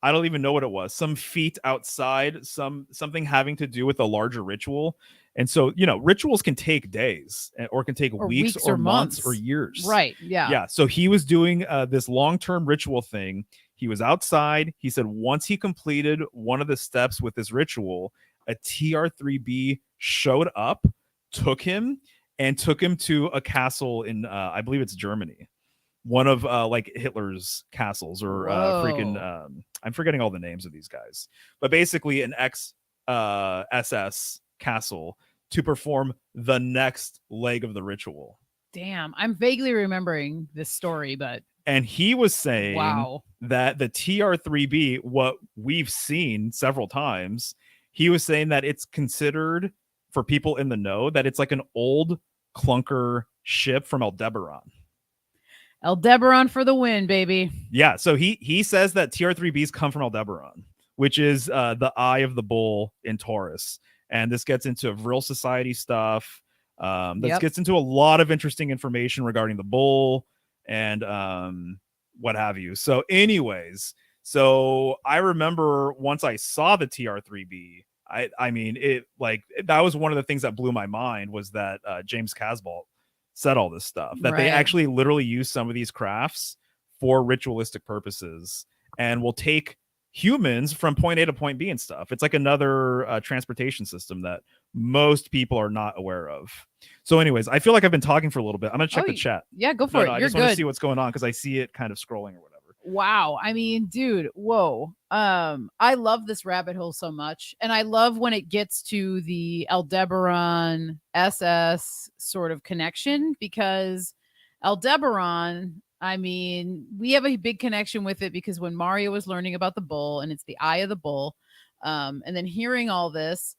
I don't even know what it was, some feat outside, something having to do with a larger ritual. And so, you know, rituals can take days, or can take weeks or months or years. Right. Yeah. Yeah. So he was doing this long-term ritual thing. He was outside. He said once he completed one of the steps with this ritual, a TR3B showed up, took him to a castle in, I believe it's Germany. One of like Hitler's castles, or freaking I'm forgetting all the names of these guys, but basically an ex SS castle, to perform the next leg of the ritual. Damn, I'm vaguely remembering this story, but and he was saying wow, that the TR3B, what we've seen several times, he was saying that it's considered, for people in the know, that it's like an old clunker ship from Aldebaran. Aldebaran for the win, baby. Yeah, so he says that TR3Bs come from Aldebaran, which is the eye of the bull in Taurus. And this gets into Vril Society stuff. This gets into a lot of interesting information regarding the bull and what have you. So anyways, so I remember once I saw the TR3B, I mean, it, like, that was one of the things that blew my mind, was that James Casbolt said all this stuff, that they actually literally use some of these crafts for ritualistic purposes, and will take humans from point A to point B and stuff. It's like another transportation system that most people are not aware of. So anyways, I feel like I've been talking for a little bit. I'm gonna check the chat. Yeah, go for it. I You're just good. want to see what's going on, because I see it kind of scrolling or whatever. Wow. I mean, dude, whoa. I love this rabbit hole so much. And I love when it gets to the Aldebaran SS sort of connection, because Aldebaran, I mean, we have a big connection with it because when Mario was learning about the bull, and it's the eye of the bull, and then hearing all this,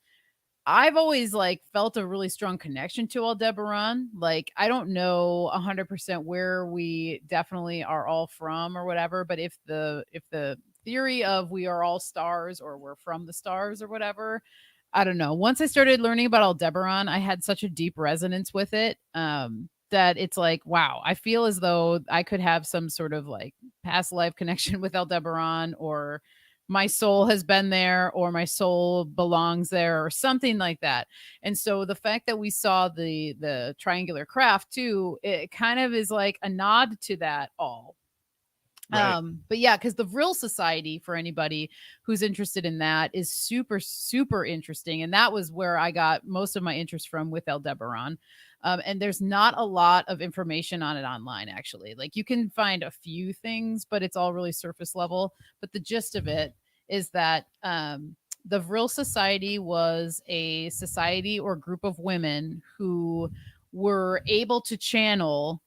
I've always like felt a really strong connection to Aldebaran. Like, I don't know 100% where we definitely are all from or whatever, but if the theory of we are all stars, or we're from the stars or whatever, I don't know. Once I started learning about Aldebaran, I had such a deep resonance with it, that it's like, wow, I feel as though I could have some sort of like past life connection with Aldebaran, or my soul has been there, or my soul belongs there, or something like that. And so the fact that we saw the triangular craft too, it kind of is like a nod to that all. Right. But yeah, because the Vril Society, for anybody who's interested in that, is super, super interesting. And that was where I got most of my interest from with Aldebaran. And there's not a lot of information on it online, actually. Like, you can find a few things, but it's all really surface level. But the gist of it is that the Vril Society was a society or group of women who were able to channel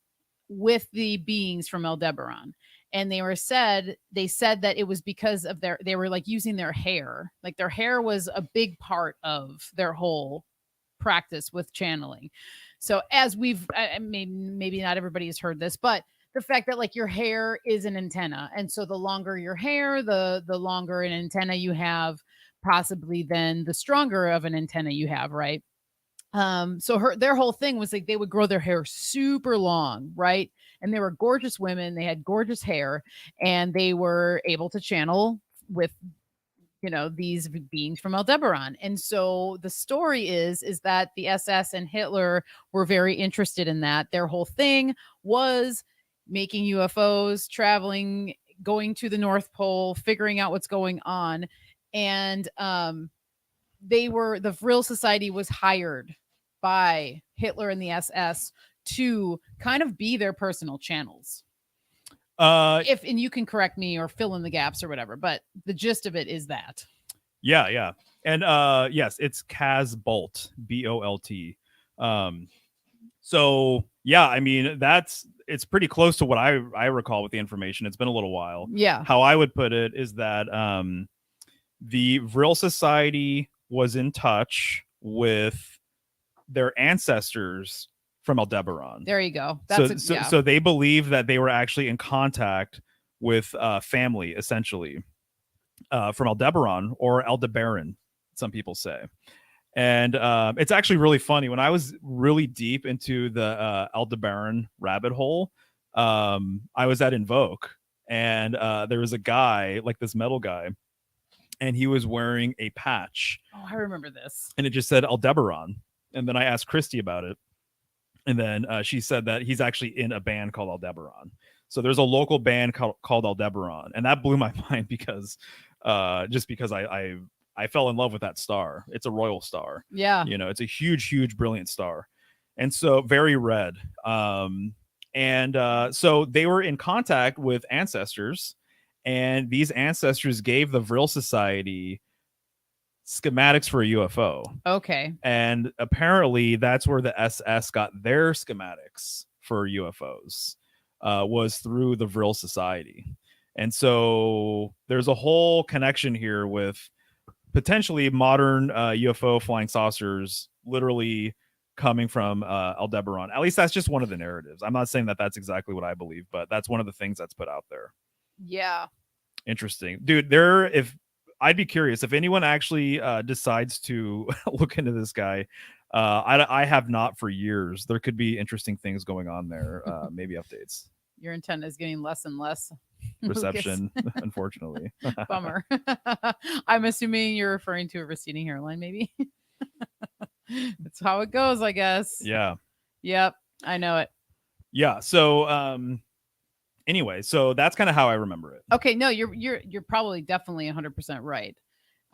with the beings from Aldebaran. And they said that it was because of they were like using their hair. Like, their hair was a big part of their whole practice with channeling. So as maybe not everybody has heard this, but the fact that like your hair is an antenna, and so the longer your hair, the longer an antenna you have, possibly then the stronger of an antenna you have, right? So their whole thing was like they would grow their hair super long, right? And they were gorgeous women, they had gorgeous hair, and they were able to channel with these beings from Aldebaran. And so the story is that the SS and Hitler were very interested in that. Their whole thing was making UFOs, traveling, going to the North Pole, figuring out what's going on. And the Vril Society was hired by Hitler and the SS to kind of be their personal channels. If and you can correct me or fill in the gaps or whatever, but the gist of it is that. Yeah. And yes, it's Kaz Bolt, Bolt. So yeah, I mean it's pretty close to what I recall with the information. It's been a little while. Yeah. How I would put it is that the Vril Society was in touch with their ancestors from Aldebaran. There you go. So they believe that they were actually in contact with family, essentially, from Aldebaran or Aldebaran, some people say. And it's actually really funny. When I was really deep into the Aldebaran rabbit hole, I was at Invoke, and there was a guy, like this metal guy, and he was wearing a patch. Oh, I remember this. And it just said Aldebaran. And then I asked Christy about it. And then she said that he's actually in a band called Aldebaran. So there's a local band called Aldebaran. And that blew my mind because just because I fell in love with that star. It's a royal star. Yeah. You know, it's a huge, brilliant star. And so very red. So they were in contact with ancestors, and these ancestors gave the Vril Society schematics for a UFO. Okay. And apparently that's where the SS got their schematics for UFOs, was through the Vril Society. And so there's a whole connection here with potentially modern UFO flying saucers literally coming from Aldebaran. At least that's just one of the narratives. I'm not saying that that's exactly what I believe, but that's one of the things that's put out there. Yeah. Interesting. Dude, I'd be curious if anyone actually decides to look into this guy. I have not for years. There could be interesting things going on there. Maybe updates. Your antenna is getting less and less Reception, unfortunately. Bummer. I'm assuming you're referring to a receding hairline, maybe. That's how it goes, I guess. Yeah. Yep. I know it. Yeah. So anyway, so that's kind of how I remember it. Okay, no, you're probably definitely 100% right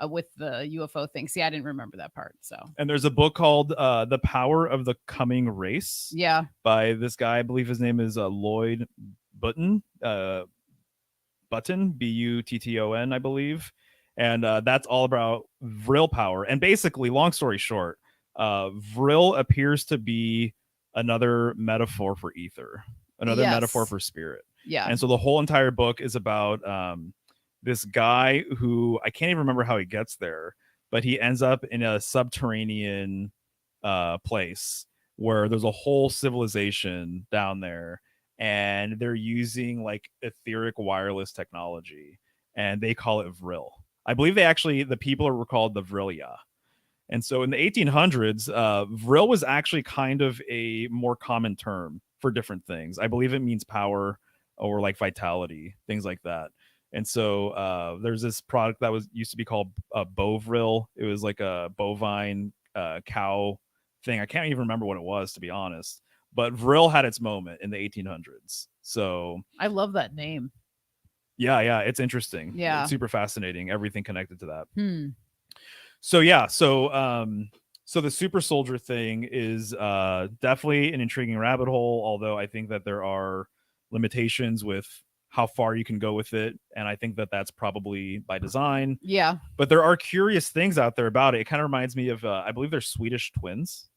with the UFO thing. See, I didn't remember that part. So, and there's a book called The Power of the Coming Race. Yeah. By this guy, I believe his name is Lloyd Button. Button, Button, I believe. And that's all about Vril power. And basically, long story short, Vril appears to be another metaphor for ether, another metaphor for spirit. Yeah. And so the whole entire book is about this guy who, I can't even remember how he gets there, but he ends up in a subterranean place where there's a whole civilization down there, and they're using like etheric wireless technology, and they call it Vril. I believe the people were called the Vrilia. And so in the 1800s, Vril was actually kind of a more common term for different things. I believe it means power or like vitality, things like that. And so there's this product that used to be called Bovril. It was like a bovine cow thing. I can't even remember what it was, to be honest. But Vril had its moment in the 1800s. So I love that name. Yeah, it's interesting. Yeah. It's super fascinating. Everything connected to that. So So the super soldier thing is definitely an intriguing rabbit hole, although I think that there are limitations with how far you can go with it, and I think that that's probably by design. Yeah. But there are curious things out there about it. It kind of reminds me of I believe they're Swedish twins.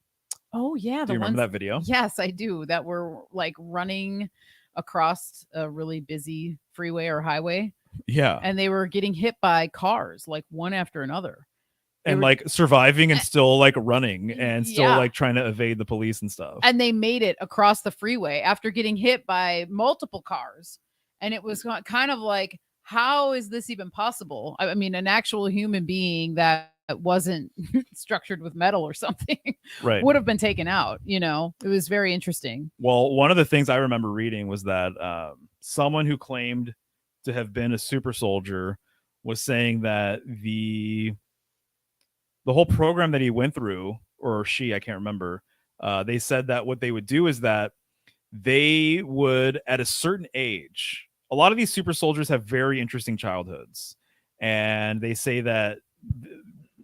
Oh yeah, do you remember that video? Yes, I do. That were like running across a really busy freeway or highway. Yeah. And they were getting hit by cars, like one after another. And like surviving and still like running and still Yeah. like trying to evade the police and stuff. And they made it across the freeway after getting hit by multiple cars. And it was kind of like, how is this even possible? I mean, an actual human being that wasn't structured with metal or something Right. would have been taken out. You know, it was very interesting. Well, one of the things I remember reading was that someone who claimed to have been a super soldier was saying that the whole program that he went through, or she, I can't remember, they said that what they would do is that they would, at a certain age, a lot of these super soldiers have very interesting childhoods. And they say that,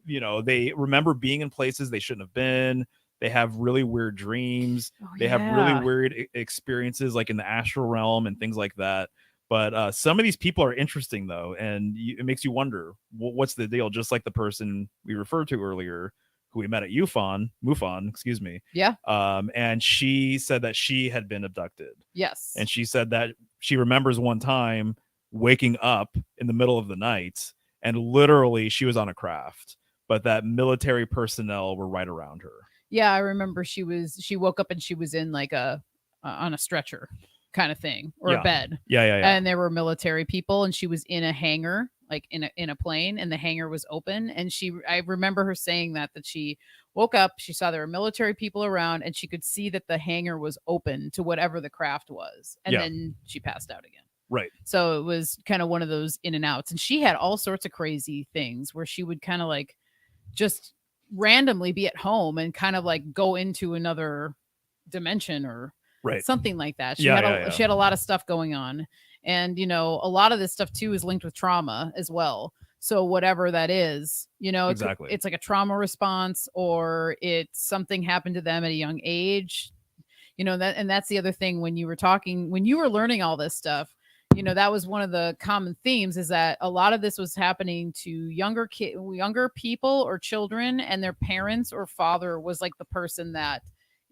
you know, they remember being in places they shouldn't have been. They have really weird dreams. They have really weird experiences like in the astral realm and things like that. But some of these people are interesting though, and it makes you wonder what's the deal. Just like the person we referred to earlier, who we met at MUFON, excuse me. Yeah. And she said that she had been abducted. Yes. And she said that she remembers one time waking up in the middle of the night, and literally she was on a craft, but that military personnel were right around her. Yeah, I remember she woke up and she was in like on a stretcher kind of thing, or a bed. Yeah. And there were military people, and she was in a hangar, like in a plane, and the hangar was open. And I remember her saying that she woke up, she saw there were military people around, and she could see that the hangar was open to whatever the craft was. And then she passed out again. Right. So it was kind of one of those in and outs. And she had all sorts of crazy things where she would kind of like just randomly be at home and kind of like go into another dimension or something like that. She had a lot of stuff going on. And, a lot of this stuff too is linked with trauma as well. So whatever that is, exactly. It's like a trauma response, or it's something happened to them at a young age, and that's the other thing when you were learning all this stuff, that was one of the common themes, is that a lot of this was happening to younger people or children, and their parents or father was like the person that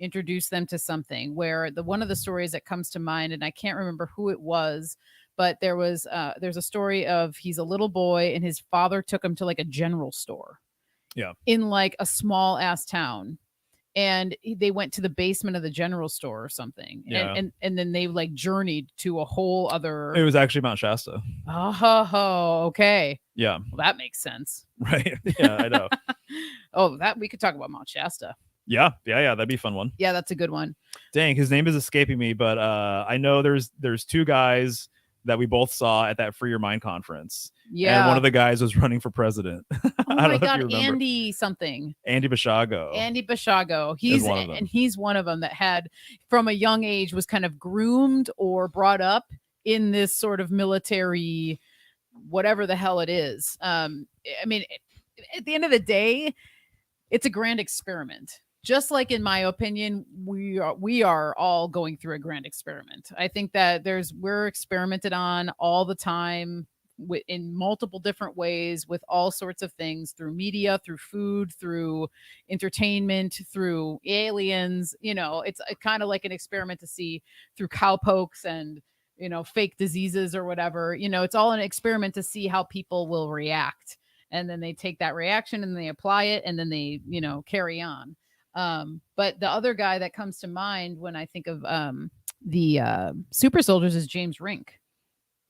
introduced them to something. Where one of the stories that comes to mind, and I can't remember who it was, but there's a story of, he's a little boy and his father took him to like a general store in like a small ass town. And they went to the basement of the general store or something. And then they like journeyed to a whole other. It was actually Mount Shasta. Oh, okay. Yeah. Well, that makes sense. Right. Yeah, I know. We could talk about Mount Shasta. Yeah. That'd be a fun one. Yeah, that's a good one. Dang, his name is escaping me, but I know there's two guys that we both saw at that Free Your Mind conference. Yeah. And one of the guys was running for president. Oh my God, Andy something. Andy Bashago. He's one of them that had, from a young age, was kind of groomed or brought up in this sort of military, whatever the hell it is. I mean, at the end of the day, it's a grand experiment. Just like, in my opinion, we are all going through a grand experiment. I think that we're experimented on all the time, in multiple different ways, with all sorts of things, through media, through food, through entertainment, through aliens. It's kind of like an experiment to see through cowpokes and fake diseases or whatever. It's all an experiment to see how people will react, and then they take that reaction and they apply it, and then they carry on. But the other guy that comes to mind when I think of the super soldiers is James Rink.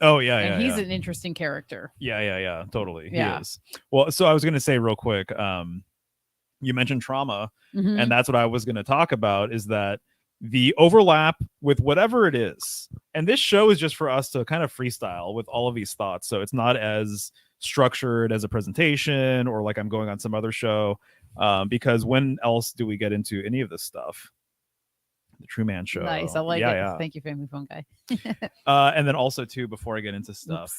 Oh, yeah. And he's an interesting character. Yeah. Totally. Yeah. He is. Well, so I was going to say real quick, you mentioned trauma, Mm-hmm. and that's what I was going to talk about, is that the overlap with whatever it is. And this show is just for us to kind of freestyle with all of these thoughts. So it's not as structured as a presentation, or like I'm going on some other show, because when else do we get into any of this stuff? The True Man Show. Nice. I like it. Yeah. Thank you, Family Phone Guy. And then also too, before I get into stuff,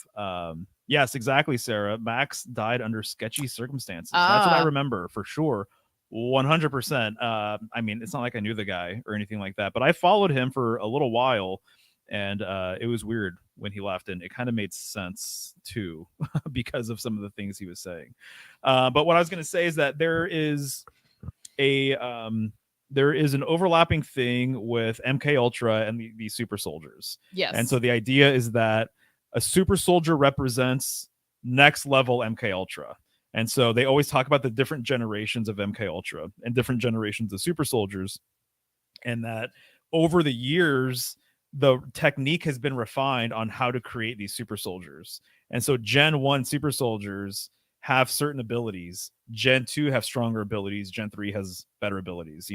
yes, exactly, Sarah. Max died under sketchy circumstances. That's what I remember for sure. 100%. I mean, it's not like I knew the guy or anything like that, but I followed him for a little while, and it was weird when he left, and it kind of made sense too because of some of the things he was saying. But what I was going to say is that there is an overlapping thing with MK Ultra and the super soldiers. Yes. And so the idea is that a super soldier represents next level MK Ultra. And so they always talk about the different generations of MK Ultra and different generations of super soldiers. And that over the years, the technique has been refined on how to create these super soldiers. And so Gen 1 super soldiers have certain abilities. Gen 2 have stronger abilities. Gen 3 has better abilities,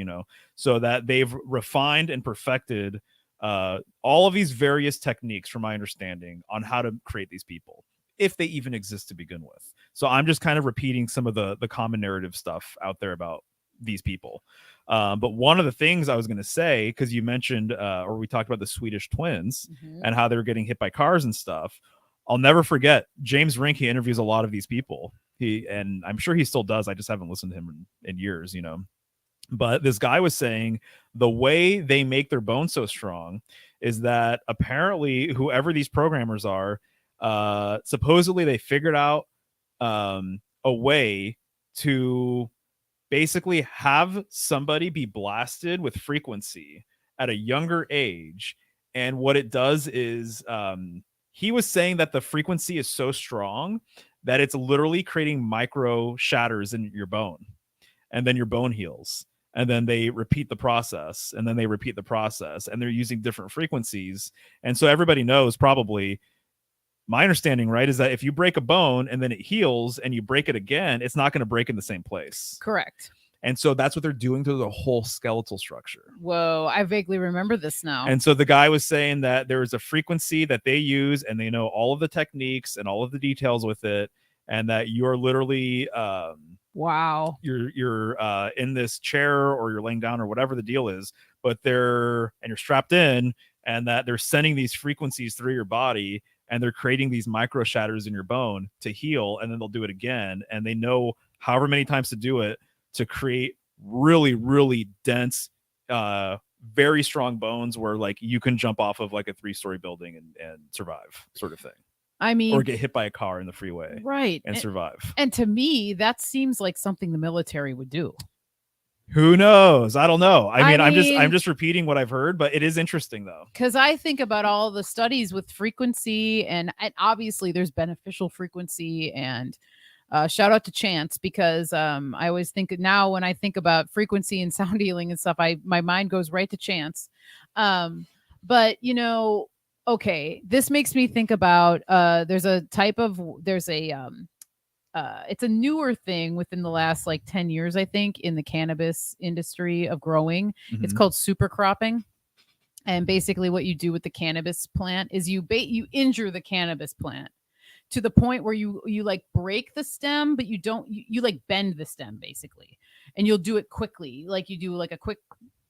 so that they've refined and perfected all of these various techniques, from my understanding, on how to create these people, if they even exist to begin with. So I'm just kind of repeating some of the common narrative stuff out there about these people. But one of the things I was going to say, because you mentioned, or we talked about the Swedish twins, Mm-hmm. and how they were getting hit by cars and stuff. I'll never forget James Rink. He interviews a lot of these people. And I'm sure he still does. I just haven't listened to him in years, But this guy was saying the way they make their bones so strong is that apparently whoever these programmers are, supposedly they figured out a way to basically have somebody be blasted with frequency at a younger age. And what it does is, he was saying that the frequency is so strong that it's literally creating micro shatters in your bone, and then your bone heals, and then they repeat the process, and then they repeat the process, and they're using different frequencies. And so everybody knows, probably, my understanding, right, is that if you break a bone and then it heals and you break it again, it's not going to break in the same place. Correct. And so that's what they're doing to the whole skeletal structure. Whoa, I vaguely remember this now. And so the guy was saying that there is a frequency that they use, and they know all of the techniques and all of the details with it, and that you're literally wow, you're in this chair, or you're laying down, or whatever the deal is, but you're strapped in, and that they're sending these frequencies through your body, and they're creating these micro shatters in your bone to heal, and then they'll do it again, and they know however many times to do it to create really, really dense, very strong bones where like you can jump off of like a 3-story building and survive, sort of thing. I mean, or get hit by a car in the freeway, right, and survive. And to me, that seems like something the military would do. Who knows? I don't know. I mean, I I'm just repeating what I've heard, but it is interesting though. Because I think about all the studies with frequency, and obviously there's beneficial frequency, and shout out to Chance, because I always think now when I think about frequency and sound healing and stuff, my mind goes right to Chance. But okay, this makes me think about it's a newer thing within the last like 10 years, I think, in the cannabis industry of growing. Mm-hmm. It's called super cropping. And basically what you do with the cannabis plant is you injure the cannabis plant to the point where you like break the stem, but you like bend the stem basically. And you'll do it quickly. Like you do like a quick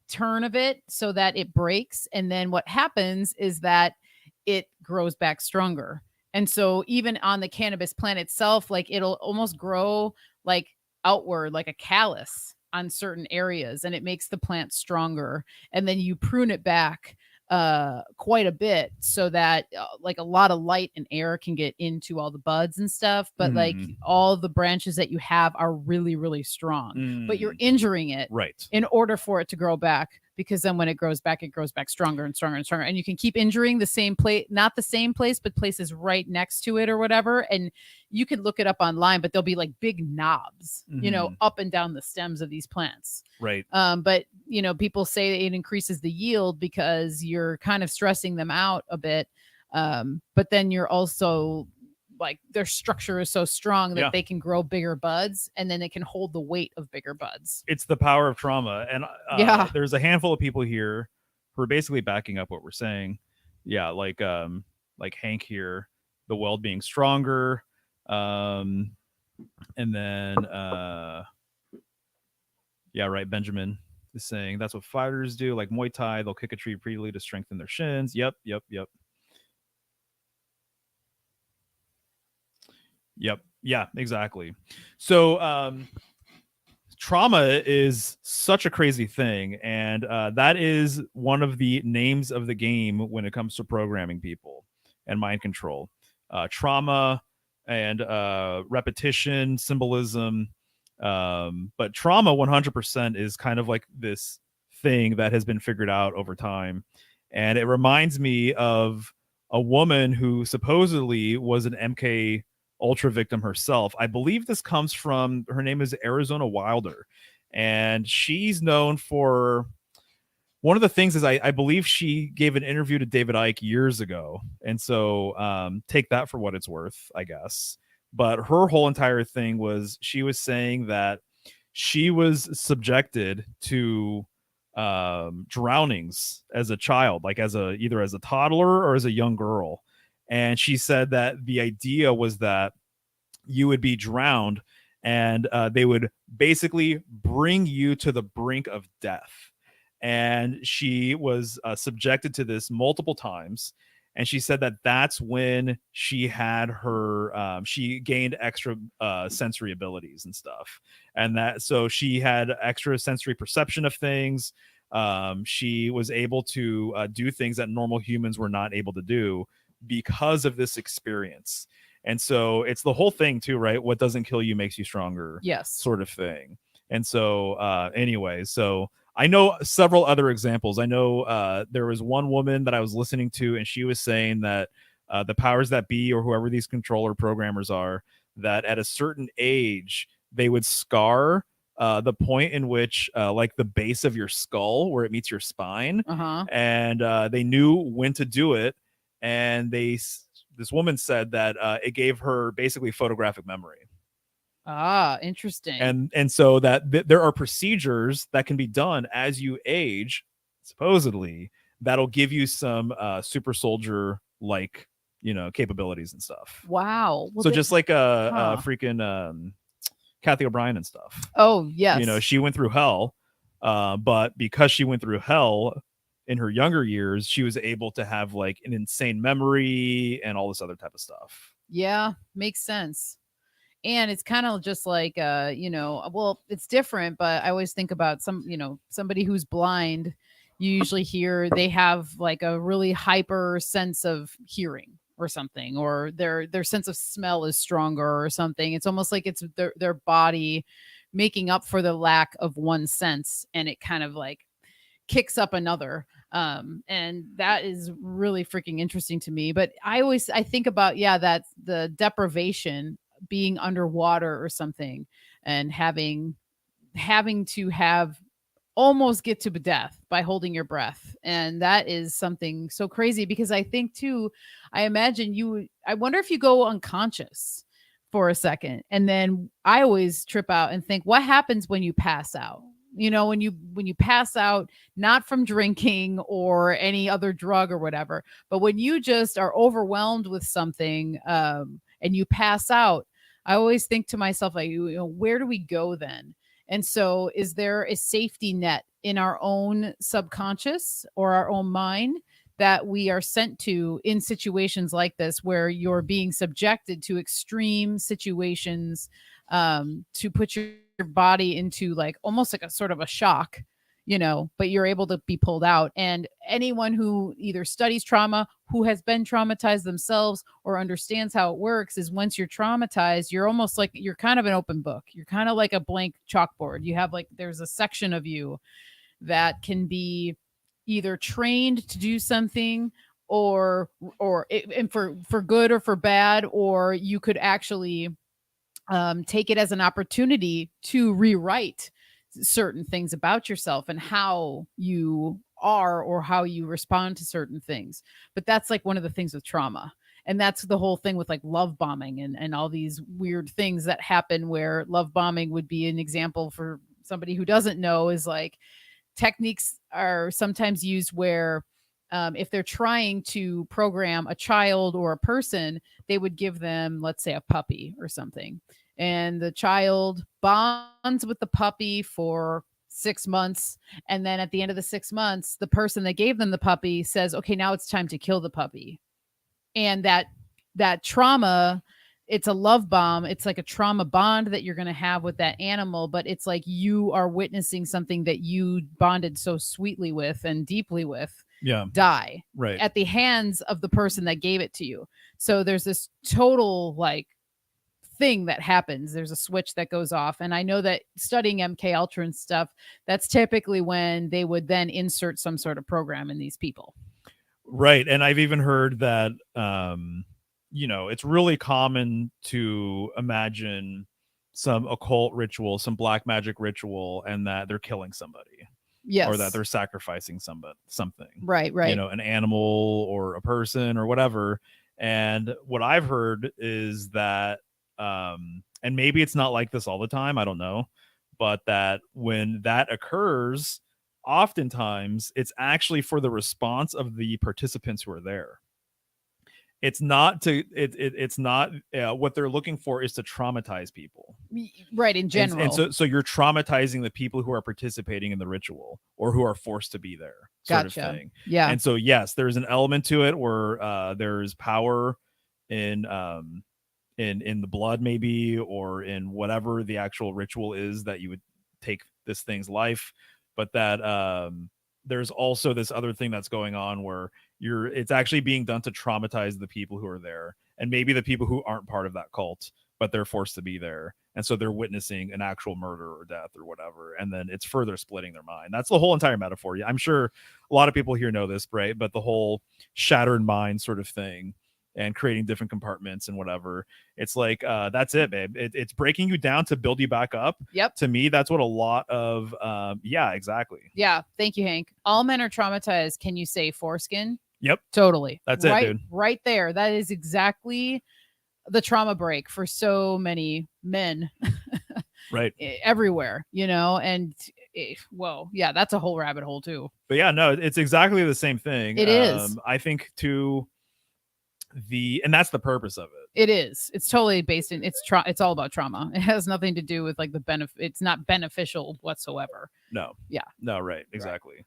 turn of it so that it breaks. And then what happens is that it grows back stronger. And so even on the cannabis plant itself, like it'll almost grow like outward, like a callus on certain areas, and it makes the plant stronger. And then you prune it back quite a bit so that like a lot of light and air can get into all the buds and stuff. But like all the branches that you have are really, really strong, but you're injuring it right in order for it to grow back. Because then when it grows back stronger and stronger and stronger. And you can keep injuring the same place, not the same place, but places right next to it or whatever. And you can look it up online, but there'll be like big knobs, up and down the stems of these plants. Right. But, people say it increases the yield because you're kind of stressing them out a bit. But then you're also like their structure is so strong that they can grow bigger buds, and then they can hold the weight of bigger buds. It's the power of trauma. And there's a handful of people here who are basically backing up what we're saying. Yeah, like Hank here, the weld being stronger. And then Benjamin is saying that's what fighters do, like Muay Thai, they'll kick a tree repeatedly to strengthen their shins. Yep. Yeah, exactly. So trauma is such a crazy thing, and that is one of the names of the game when it comes to programming people and mind control. Trauma and repetition, symbolism, but trauma 100% is kind of like this thing that has been figured out over time. And it reminds me of a woman who supposedly was an MK Ultra victim herself. I believe this comes from, her name is Arizona Wilder, and she's known for, one of the things is I believe she gave an interview to David Icke years ago, and so take that for what it's worth, I guess. But her whole entire thing was, she was saying that she was subjected to drownings as a child, like either as a toddler or as a young girl. And she said that the idea was that you would be drowned, and they would basically bring you to the brink of death. And she was subjected to this multiple times. And she said that that's when she had her, she gained extra sensory abilities and stuff. And that, so she had extra sensory perception of things. she was able to do things that normal humans were not able to do because of this experience. And so it's the whole thing too, right? What doesn't kill you makes you stronger, Yes. sort of thing. And so anyway, so I know several other examples. I know there was one woman that I was listening to, and she was saying that the powers that be, or whoever these controller programmers are, that at a certain age they would scar the point in which like the base of your skull where it meets your spine, and they knew when to do it. And this woman said that it gave her basically photographic memory. Interesting. And so that there are procedures that can be done as you age, supposedly, that'll give you some super soldier like, you know, capabilities and stuff. Wow. Well, so just like a freaking Kathy O'Brien and stuff. Oh, yes. You know, she went through hell, but because she went through hell in her younger years, she was able to have like an insane memory and all this other type of stuff. Yeah, makes sense. And it's kind of just like you know, well, it's different, but I always think about somebody who's blind. You usually hear they have like a really hyper sense of hearing or something, or their sense of smell is stronger or something. It's almost like it's their body making up for the lack of one sense, and it kind of like kicks up another. And that is really freaking interesting to me. But I think about, that the deprivation, being underwater or something, and having to have almost get to death by holding your breath. And that is something so crazy, because I think too, I imagine I wonder if you go unconscious for a second, and then I always trip out and think, what happens when you pass out? You know, when you pass out, not from drinking or any other drug or whatever, but when you just are overwhelmed with something, and you pass out, I always think to myself, like, where do we go then? And so, is there a safety net in our own subconscious or our own mind that we are sent to in situations like this, where you're being subjected to extreme situations, to put your body into like almost like a sort of a shock, but you're able to be pulled out? And anyone who either studies trauma, who has been traumatized themselves, or understands how it works, is once you're traumatized, you're almost like you're kind of an open book. You're kind of like a blank chalkboard. You have like, there's a section of you that can be either trained to do something, and for good or for bad, or you could actually take it as an opportunity to rewrite certain things about yourself and how you are or how you respond to certain things. But that's like one of the things with trauma. And that's the whole thing with like love bombing and all these weird things that happen, where love bombing would be an example. For somebody who doesn't know, is like, techniques are sometimes used where if they're trying to program a child or a person, they would give them, let's say, a puppy or something. And the child bonds with the puppy for 6 months. And then at the end of the 6 months, the person that gave them the puppy says, okay, now it's time to kill the puppy. And that trauma, it's a love bomb. It's like a trauma bond that you're going to have with that animal, but it's like you are witnessing something that you bonded so sweetly with and deeply with die right at the hands of the person that gave it to you. So there's this total like thing that happens. There's a switch that goes off. And I know that studying MK Ultra and stuff, that's typically when they would then insert some sort of program in these people. Right. And I've even heard that it's really common to imagine some occult ritual, some black magic ritual, and that they're killing somebody. Yes. Or that they're sacrificing something. Right. An animal or a person or whatever. And what I've heard is that, and maybe it's not like this all the time, I don't know, but that when that occurs, oftentimes it's actually for the response of the participants who are there. It's not what they're looking for is to traumatize people, right? In general. And so you're traumatizing the people who are participating in the ritual or who are forced to be there, sort of thing. Yeah. And so yes, there's an element to it where there's power in the blood, maybe, or in whatever the actual ritual is that you would take this thing's life, but that there's also this other thing that's going on where it's actually being done to traumatize the people who are there, and maybe the people who aren't part of that cult, but they're forced to be there, and so they're witnessing an actual murder or death or whatever, and then it's further splitting their mind. That's the whole entire metaphor. I'm sure a lot of people here know this, right? But the whole shattered mind sort of thing, and creating different compartments and whatever, it's like that's it, babe. It's breaking you down to build you back up. Yep. To me, that's what a lot of yeah, exactly. Yeah, thank you, Hank. All men are traumatized. Can you say foreskin? Yep, totally. That's right, it, dude. Right there. That is exactly the trauma break for so many men. Right. Everywhere, and whoa, yeah, that's a whole rabbit hole too. But yeah, no, it's exactly the same thing. It is. I think too. And that's the purpose of it. It is. It's totally based in it's all about trauma. It has nothing to do with like the benefit. It's not beneficial whatsoever. No. Yeah. No, right. Exactly. Right.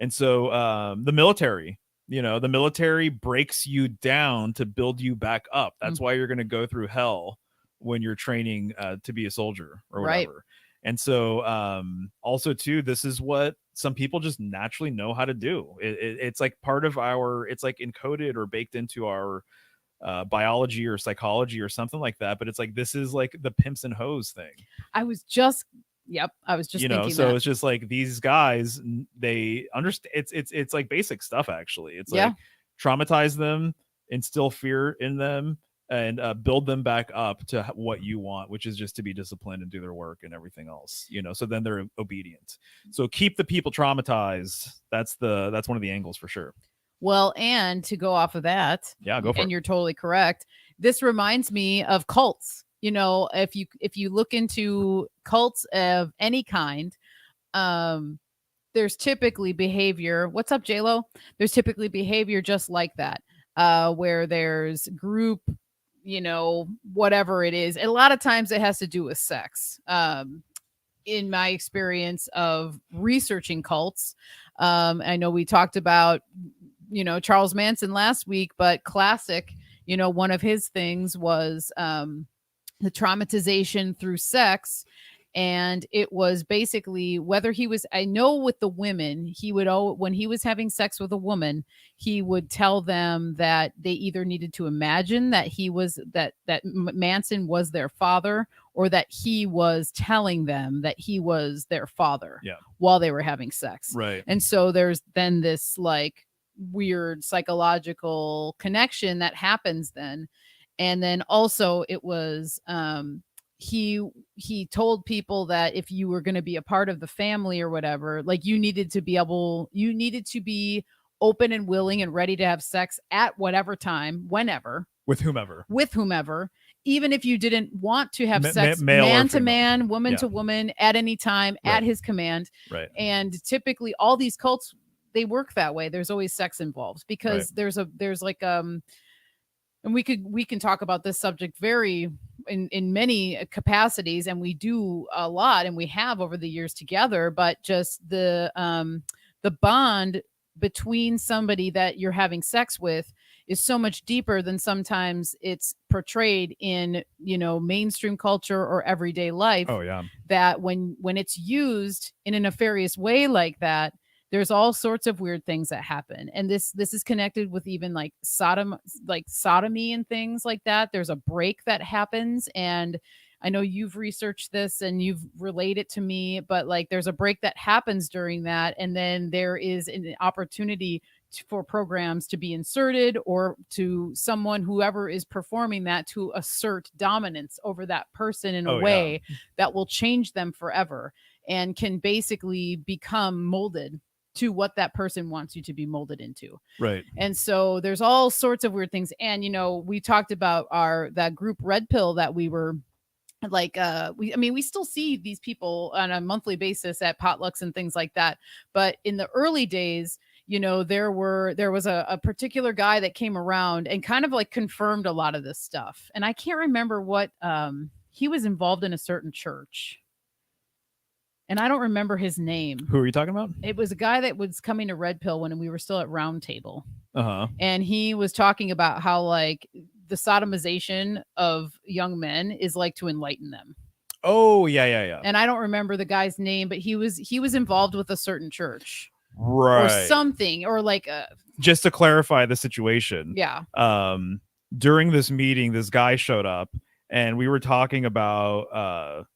And so the military, the military breaks you down to build you back up. That's why you're going to go through hell when you're training to be a soldier or whatever. Right. And so also too, this is what some people just naturally know how to do. It's like part of it's like encoded or baked into our biology or psychology or something like that. But it's like, this is like the pimps and hoes thing. I was just thinking so that. It's just like these guys, they understand. It's like basic stuff. Actually, it's like traumatize them, instill fear in them, and build them back up to what you want, which is just to be disciplined and do their work and everything else, so then they're obedient. So keep the people traumatized. That's one of the angles for sure. Well, and to go off of that, go for it. And you're totally correct. This reminds me of cults. If you look into cults of any kind, there's typically behavior. What's up, JLo? There's typically behavior just like that, where there's group, whatever it is. A lot of times it has to do with sex. In my experience of researching cults, I know we talked about, Charles Manson last week, but classic, one of his things was the traumatization through sex. And it was basically whether he was, I know with the women, he would, when he was having sex with a woman, he would tell them that they either needed to imagine that he was, that Manson was their father, or that he was telling them that he was their father while they were having sex. Right. And so there's then this like weird psychological connection that happens then. And then also it was, he told people that if you were going to be a part of the family or whatever, like you needed to be open and willing and ready to have sex at whatever time, whenever, with whomever, even if you didn't want to have sex, man to man, woman to woman, at any time, at his command. Right. And typically all these cults, they work that way. There's always sex involved because there's like and we can talk about this subject very in many capacities, and we do a lot, and we have over the years together. But just the bond between somebody that you're having sex with is so much deeper than sometimes it's portrayed in mainstream culture or everyday life. Oh yeah. That when it's used in a nefarious way like that, there's all sorts of weird things that happen. And this is connected with even like sodomy and things like that. There's a break that happens. And I know you've researched this and you've relayed it to me, but like there's a break that happens during that. And then there is an opportunity for programs to be inserted, or to someone, whoever is performing that, to assert dominance over that person in a way that will change them forever and can basically become molded to what that person wants you to be molded into. Right. And so there's all sorts of weird things. And, we talked about that group Red Pill that we were like, we still see these people on a monthly basis at potlucks and things like that. But in the early days, there was a particular guy that came around and kind of like confirmed a lot of this stuff. And I can't remember what, he was involved in a certain church. And I don't remember his name. Who are you talking about? It was a guy that was coming to Red Pill when we were still at Round Table. Uh-huh. And he was talking about how like the sodomization of young men is like to enlighten them. Oh, yeah. And I don't remember the guy's name, but he was involved with a certain church. or Right. something, or like Just to clarify the situation, yeah. during this meeting, this guy showed up and we were talking about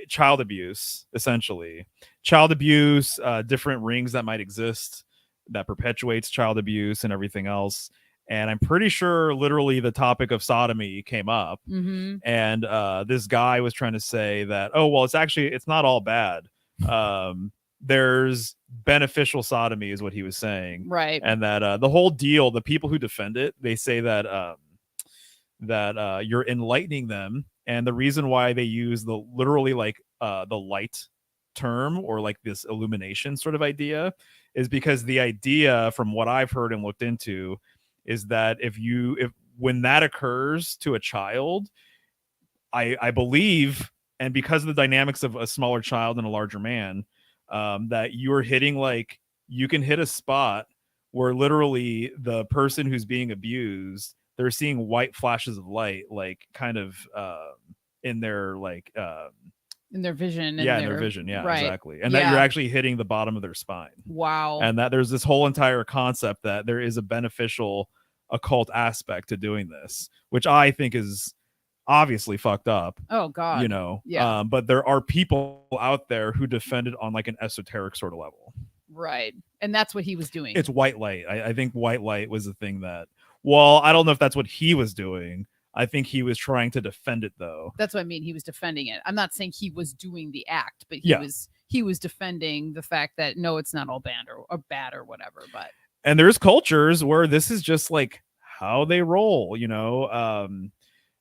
child abuse, essentially. Child abuse, different rings that might exist that perpetuates child abuse and everything else. And I'm pretty sure literally the topic of sodomy came up. Mm-hmm. And this guy was trying to say that, oh, well, it's not all bad. There's beneficial sodomy is what he was saying. Right. And that the whole deal, the people who defend it, they say that you're enlightening them, and the reason why they use the literally like the light term or like this illumination sort of idea is because the idea, from what I've heard and looked into, is that if when that occurs to a child, I believe, and because of the dynamics of a smaller child and a larger man, that you're hitting, like, you can hit a spot where literally the person who's being abused, they're seeing white flashes of light, like kind of in their like in their vision. in their vision, yeah, right. exactly, and that you're actually hitting the bottom of their spine. Wow. And that there's this whole entire concept that there is a beneficial occult aspect to doing this, which I think is obviously fucked up. Oh God. You know, yeah. But there are people out there who defend it on like an esoteric sort of level. Right. And that's what he was doing. It's white light. I think white light was the thing that, well, I don't know if that's what he was doing. I think he was trying to defend it, though. That's what I mean. He was defending it. I'm not saying he was doing the act, but he was defending the fact that no, it's not all bad or whatever. But and there's cultures where this is just like how they roll, you know.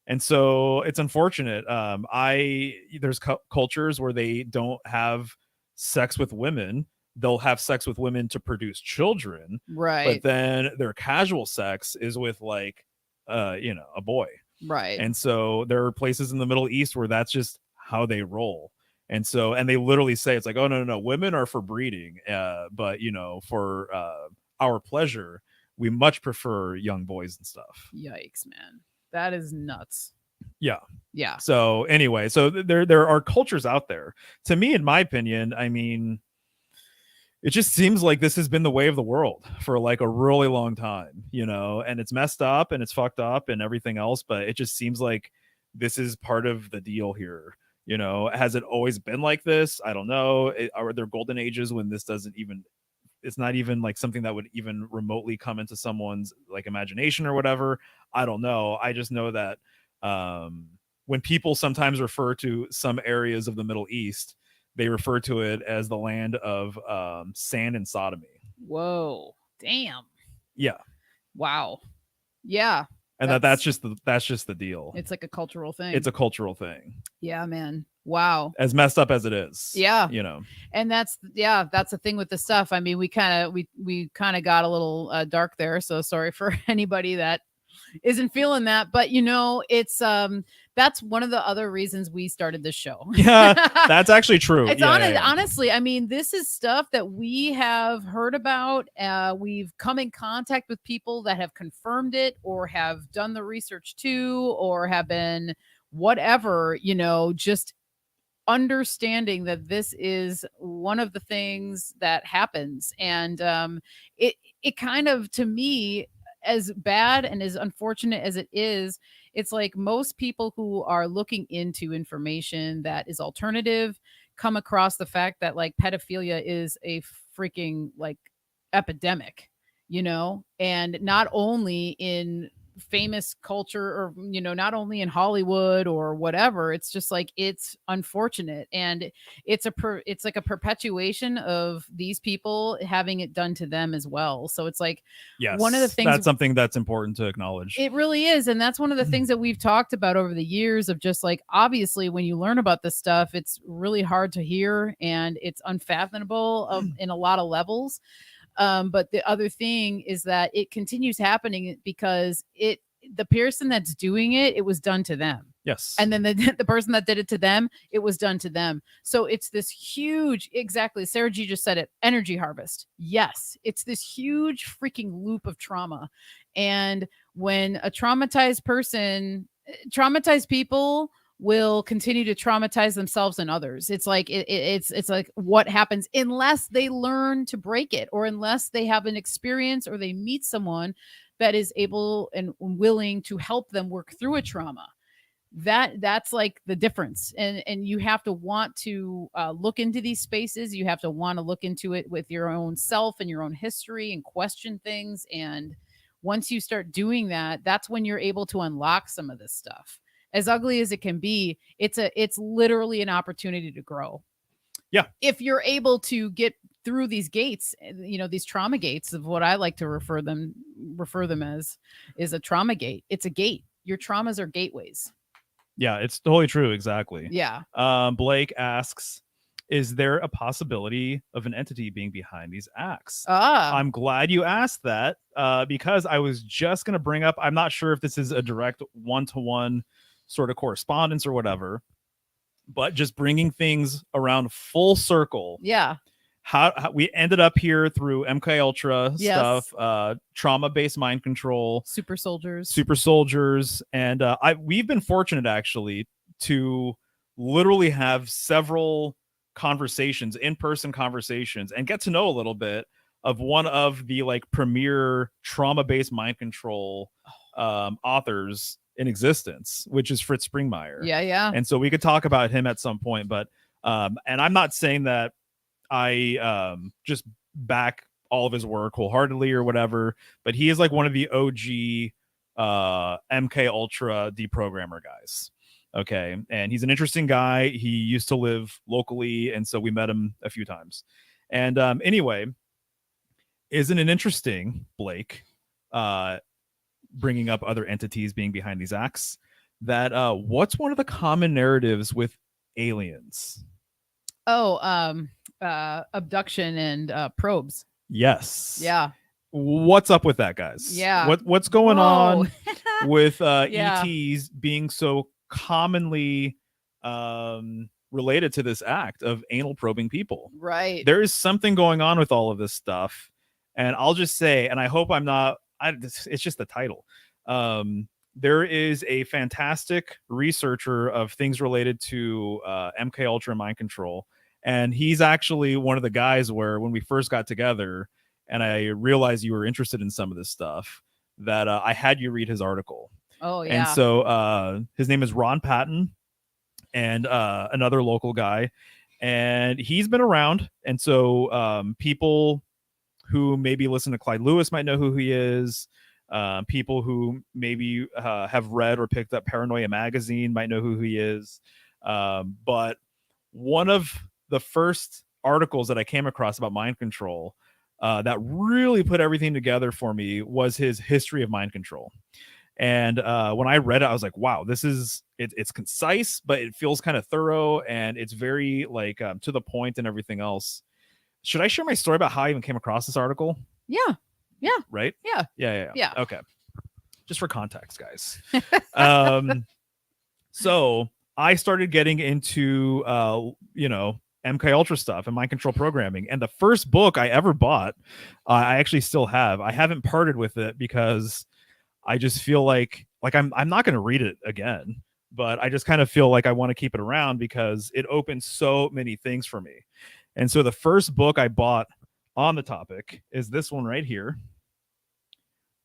And so it's unfortunate. There's cultures where they don't have sex with women. They'll have sex with women to produce children, right? But then their casual sex is with like, you know, a boy, right? And so there are places in the Middle East where that's just how they roll. And so, and they literally say it's like, oh no, women are for breeding, but you know, for our pleasure, we much prefer young boys and stuff. Yikes, man. That is nuts. Yeah. Yeah. So anyway, so there are cultures out there. To me, in my opinion, I mean, it just seems like this has been the way of the world for like a really long time, you know, and it's messed up and it's fucked up and everything else. But it just seems like this is part of the deal here. You know, has it always been like this? I don't know. Are there golden ages when this doesn't even, it's not even like something that would even remotely come into someone's like imagination or whatever? I don't know. I just know that when people sometimes refer to some areas of the Middle East, they refer to it as the land of sand and sodomy. Whoa. Damn. Yeah. Wow. Yeah. And that's just the deal. It's like a cultural thing. It's a cultural thing. Yeah, man. Wow. As messed up as it is. Yeah. You know. And that's the thing with the stuff. I mean, we kind of got a little dark there. So sorry for anybody that isn't feeling that, but you know, it's that's one of the other reasons we started this show. Yeah, that's actually true. It's honestly, I mean, this is stuff that we have heard about. We've come in contact with people that have confirmed it or have done the research too, or have been whatever, you know, just understanding that this is one of the things that happens. And it kind of, to me, as bad and as unfortunate as it is, it's like most people who are looking into information that is alternative come across the fact that like pedophilia is a freaking like epidemic, you know, and not only in famous culture or, you know, not only in Hollywood or whatever. It's just like, it's unfortunate, and it's like a perpetuation of these people having it done to them as well. So it's like, yes, one of the things that's something that's important to acknowledge. It really is. And that's one of the things that we've talked about over the years of just like, obviously when you learn about this stuff, it's really hard to hear and it's unfathomable in a lot of levels. But the other thing is that it continues happening because the person that's doing it, it was done to them. Yes. And then the person that did it to them, it was done to them. So it's this huge, exactly. Sarah G just said it, energy harvest. Yes. It's this huge freaking loop of trauma. And when a traumatized people will continue to traumatize themselves and others. It's like it's like what happens unless they learn to break it, or unless they have an experience or they meet someone that is able and willing to help them work through a trauma. That's like the difference. And you have to want to look into these spaces. You have to want to look into it with your own self and your own history and question things. And once you start doing that, that's when you're able to unlock some of this stuff. As ugly as it can be, it's literally an opportunity to grow. Yeah. If you're able to get through these gates, these trauma gates of what I like to refer them as is a trauma gate. It's a gate. Your traumas are gateways. Yeah, it's totally true. Exactly. Yeah. Blake asks, is there a possibility of an entity being behind these acts? Ah. I'm glad you asked that, because I was just going to bring up, I'm not sure if this is a direct one-to-one sort of correspondence or whatever, but just bringing things around full circle. Yeah. How we ended up here through MK Ultra Yes. stuff, trauma-based mind control, super soldiers, and we've been fortunate actually to literally have several conversations, in-person conversations, and get to know a little bit of one of the like premier trauma-based mind control authors in existence, which is Fritz Springmeier. Yeah. And so we could talk about him at some point, but and I'm not saying that I just back all of his work wholeheartedly or whatever, but he is like one of the OG MK Ultra deprogrammer guys. Okay. And he's an interesting guy. He used to live locally, and so we met him a few times. And anyway, isn't it interesting, Blake, bringing up other entities being behind these acts, that what's one of the common narratives with aliens? Abduction and probes. Yes. Yeah. What's up with that, guys? Yeah. What's going on with Yeah. ETs being so commonly related to this act of anal probing people? Right. There is something going on with all of this stuff, and I'll just say, and I hope I'm not. It's just the title. There is a fantastic researcher of things related to MK Ultra mind control, and he's actually one of the guys where when we first got together and I realized you were interested in some of this stuff, that I had you read his article. Oh, yeah. And so his name is Ron Patton, and another local guy, and he's been around. And so people who maybe listen to Clyde Lewis might know who he is. People who maybe have read or picked up Paranoia magazine might know who he is. But one of the first articles that I came across about mind control that really put everything together for me was his history of mind control. And when I read it, I was like, wow, this is it's concise, but it feels kind of thorough, and it's very like to the point and everything else. Should I share my story about how I even came across this article? Yeah. Right? Yeah. Okay. Just for context, guys. So I started getting into MK Ultra stuff and mind control programming, and the first book I ever bought, I actually still have. I haven't parted with it because I just feel like I'm not going to read it again, but I just kind of feel like I want to keep it around because it opens so many things for me. And so the first book I bought on the topic is this one right here.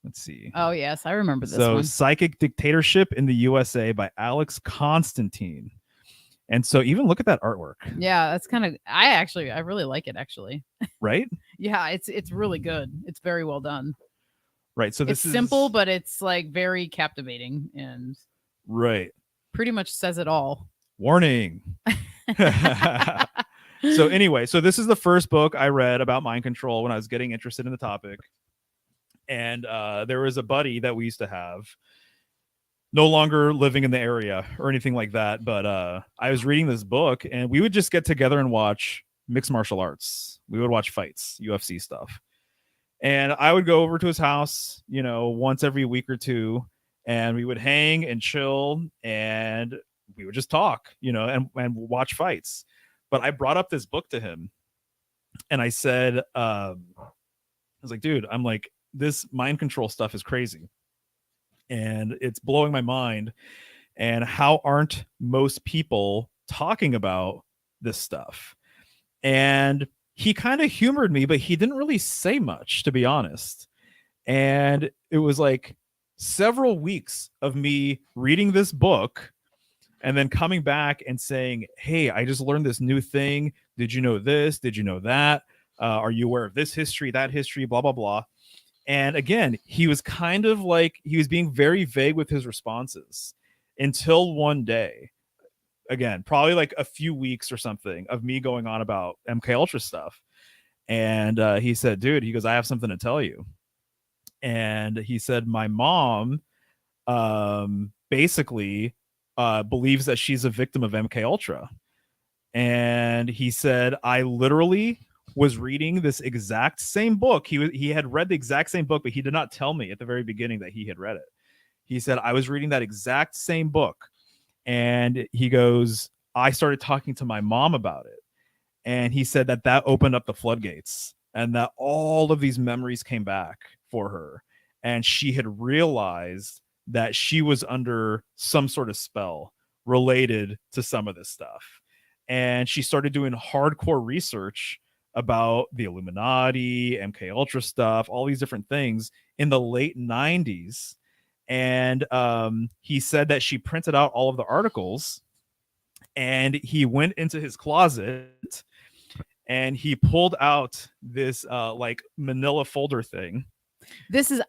Let's see. Oh, yes. I remember this one. Psychic Dictatorship in the USA by Alex Constantine. And so even look at that artwork. Yeah, that's kind of, I really like it, actually. Right? Yeah, it's really good. It's very well done. Right. So it's simple, but it's like very captivating and right. Pretty much says it all. Warning. So anyway, so this is the first book I read about mind control when I was getting interested in the topic. And there was a buddy that we used to have, no longer living in the area or anything like that. But I was reading this book, and we would just get together and watch mixed martial arts. We would watch fights, UFC stuff. And I would go over to his house, once every week or two, and we would hang and chill, and we would just talk, and watch fights. But I brought up this book to him, and I said, I was like, dude, I'm like, this mind control stuff is crazy, and it's blowing my mind. And how aren't most people talking about this stuff? And he kind of humored me, but he didn't really say much, to be honest. And it was like several weeks of me reading this book and then coming back and saying, hey, I just learned this new thing. Did you know this? Did you know that? Are you aware of this history, that history, blah, blah, blah. And again, he was kind of like, he was being very vague with his responses until one day, again, probably like a few weeks or something of me going on about MK Ultra stuff. And he said, dude, he goes, I have something to tell you. And he said, my mom basically believes that she's a victim of MK Ultra. And he said, I literally was reading this exact same book. He had read the exact same book, but he did not tell me at the very beginning that he had read it. He said, I was reading that exact same book. And he goes, I started talking to my mom about it. And he said that opened up the floodgates and that all of these memories came back for her. And she had realized that she was under some sort of spell related to some of this stuff. And she started doing hardcore research about the Illuminati, MK Ultra stuff, all these different things in the late 90s. And he said that she printed out all of the articles and he went into his closet and he pulled out this like manila folder thing.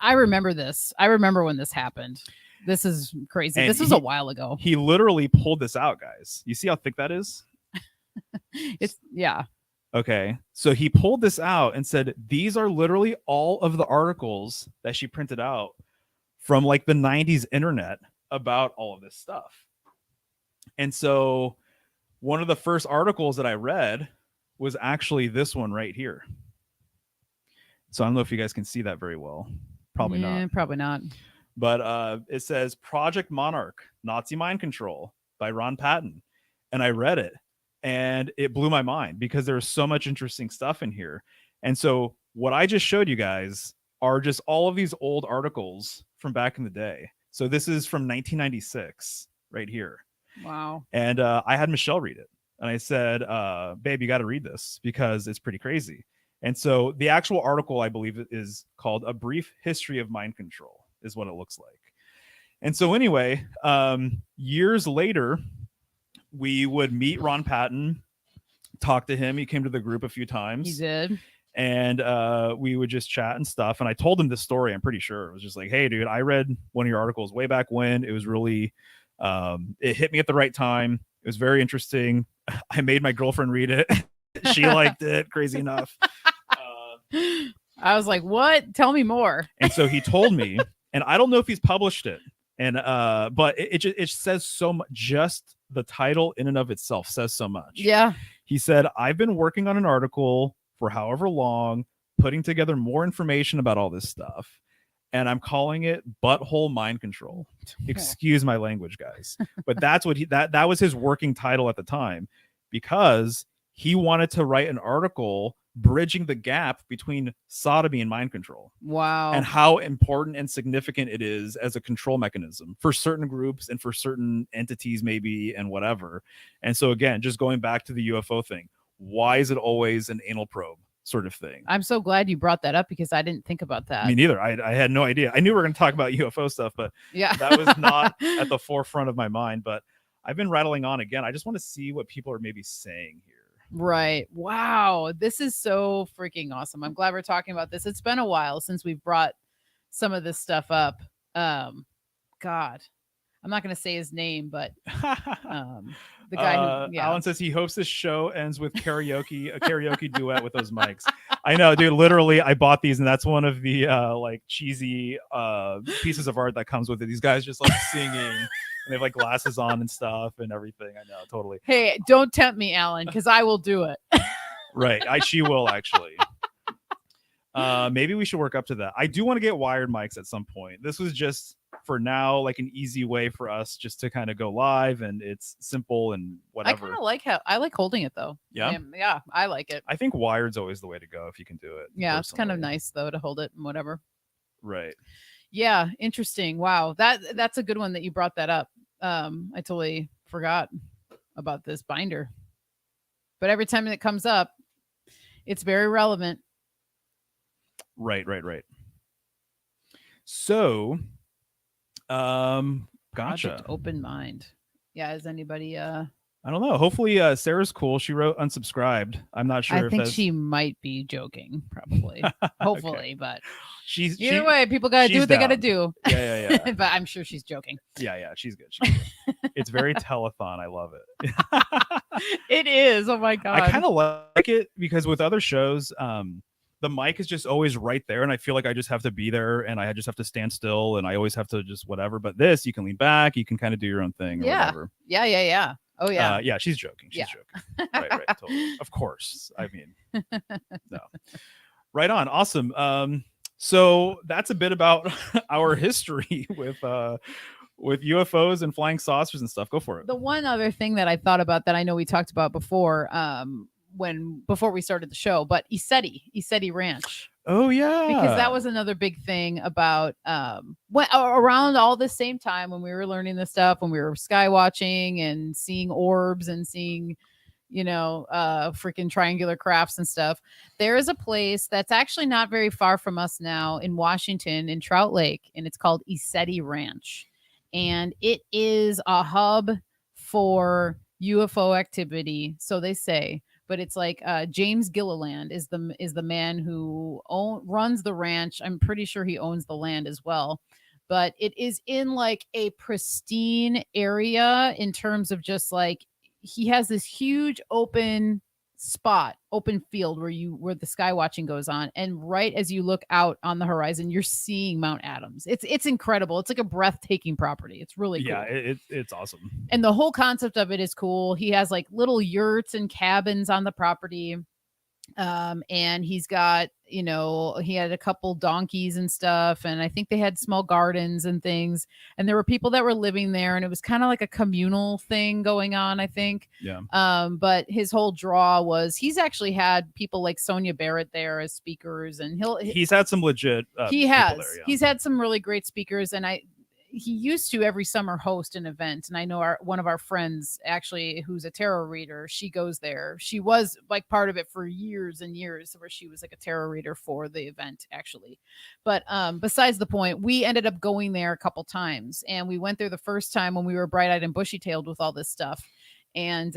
I remember this. I remember when this happened. This is crazy. And this was a while ago. He literally pulled this out, guys. You see how thick that is? Yeah. Okay. So he pulled this out and said, these are literally all of the articles that she printed out from like the 90s internet about all of this stuff. And so one of the first articles that I read was actually this one right here. So I don't know if you guys can see that very well. Probably not. Probably not. But it says Project Monarch, Nazi Mind Control by Ron Patton. And I read it and it blew my mind because there's so much interesting stuff in here. And so what I just showed you guys are just all of these old articles from back in the day. So this is from 1996 right here. Wow. And I had Michelle read it. And I said, babe, you got to read this because it's pretty crazy. And so the actual article, I believe, is called A Brief History of Mind Control is what it looks like. And so anyway, years later, we would meet Ron Patton, talk to him. He came to the group a few times. He did. And we would just chat and stuff. And I told him this story. I'm pretty sure it was just like, hey, dude, I read one of your articles way back when. It was really, it hit me at the right time. It was very interesting. I made my girlfriend read it. She liked it. Crazy enough. I was like, what? Tell me more. And so he told me, and I don't know if he's published it. And but it says so much. Just the title in and of itself says so much. Yeah. He said, I've been working on an article for however long, putting together more information about all this stuff. And I'm calling it Butthole Mind Control. Excuse my language, guys. But that's what that was his working title at the time, because he wanted to write an article bridging the gap between sodomy and mind control. Wow. And how important and significant it is as a control mechanism for certain groups and for certain entities, maybe, and whatever. And so again, just going back to the UFO thing, why is it always an anal probe sort of thing? I'm so glad you brought that up because I didn't think about that. Me neither. I had no idea. I knew we were going to talk about UFO stuff, but yeah, that was not at the forefront of my mind. But I've been rattling on again. I just want to see what people are maybe saying here. Right. Wow. This is so freaking awesome. I'm glad we're talking about this. It's been a while since we've brought some of this stuff up. God, I'm not going to say his name, but the guy who, Alan says he hopes this show ends with a karaoke duet with those mics. I know, dude, literally I bought these and that's one of the like cheesy pieces of art that comes with it. These guys just like singing and they have like glasses on and stuff and everything. I know, totally. Hey, don't tempt me, Alan, because I will do it. Right. She will actually. Maybe we should work up to that. I do want to get wired mics at some point. This was just for now like an easy way for us just to kind of go live, and it's simple and whatever. I kind of like I like holding it though. Yeah. Yeah, I like it. I think wired's always the way to go if you can do it. Yeah, it's kind of nice though to hold it and whatever. Right. Yeah, interesting. Wow. That's a good one that you brought that up. I totally forgot about this binder, but every time it comes up, it's very relevant. Right. So, Project gotcha. Open Mind. Yeah, is anybody I don't know. Hopefully, Sarah's cool. She wrote unsubscribed. I'm not I sure if think that's she might be joking, probably. okay. Hopefully, but She's either way, people gotta do she's what they gotta down. do. Yeah. But I'm sure she's joking. Yeah. She's good. It's very telethon. I love it. It is. Oh my god. I kind of like it because with other shows, the mic is just always right there, and I feel like I just have to be there, and I just have to stand still, and I always have to just whatever. But this, you can lean back, you can kind of do your own thing or whatever. Yeah. Oh yeah. Yeah, she's joking. She's joking. Right. Totally. Of course. I mean, no. Right on. Awesome. So that's a bit about our history with UFOs and flying saucers and stuff. Go for it. The one other thing that I thought about that I know we talked about before, before we started the show, but Isetti Ranch. Oh yeah, because that was another big thing about around all the same time when we were learning this stuff, when we were sky watching and seeing orbs and seeing freaking triangular crafts and stuff. There is a place that's actually not very far from us now in Washington, in Trout Lake, and it's called Isetti Ranch, and it is a hub for UFO activity, so they say. But it's like James Gilliland is the man who runs the ranch. I'm pretty sure he owns the land as well. But it is in like a pristine area in terms of just like he has this huge open field where the sky watching goes on, and right as you look out on the horizon, you're seeing Mount Adams. It's incredible. It's like a breathtaking property. It's really cool. Yeah, it's awesome. And the whole concept of it is cool. He has like little yurts and cabins on the property. And he's got, he had a couple donkeys and stuff, and I think they had small gardens and things, and there were people that were living there, and it was kind of like a communal thing going on, I think. Yeah. But his whole draw was he's actually had people like Sonia Barrett there as speakers, and he's had some legit he's had some really great speakers, and he used to every summer host an event, and I know one of our friends actually who's a tarot reader, she goes there. She was like part of it for years and years, where she was like a tarot reader for the event actually. But besides the point, we ended up going there a couple times, and we went there the first time when we were bright-eyed and bushy-tailed with all this stuff, and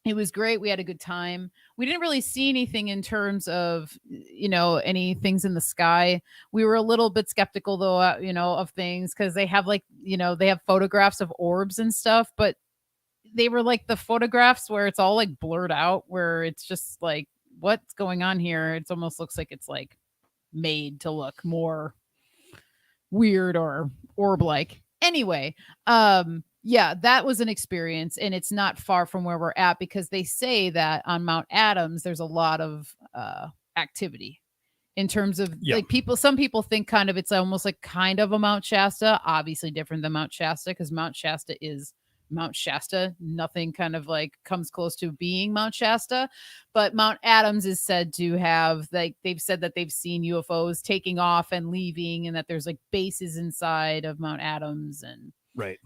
it was great. We had a good time. We didn't really see anything in terms of, any things in the sky. We were a little bit skeptical though, of things, because they have they have photographs of orbs and stuff, but they were like the photographs where it's all like blurred out, where it's just like, what's going on here? It almost looks like it's like made to look more weird or orb-like. Anyway, yeah, that was an experience, and it's not far from where we're at, because they say that on Mount Adams there's a lot of activity in terms of like some people think kind of it's almost like kind of a Mount Shasta, obviously different than Mount Shasta, because Mount Shasta is Mount Shasta. Nothing kind of like comes close to being Mount Shasta, but Mount Adams is said to have, like, they've said that they've seen UFOs taking off and leaving, and that there's like bases inside of Mount Adams and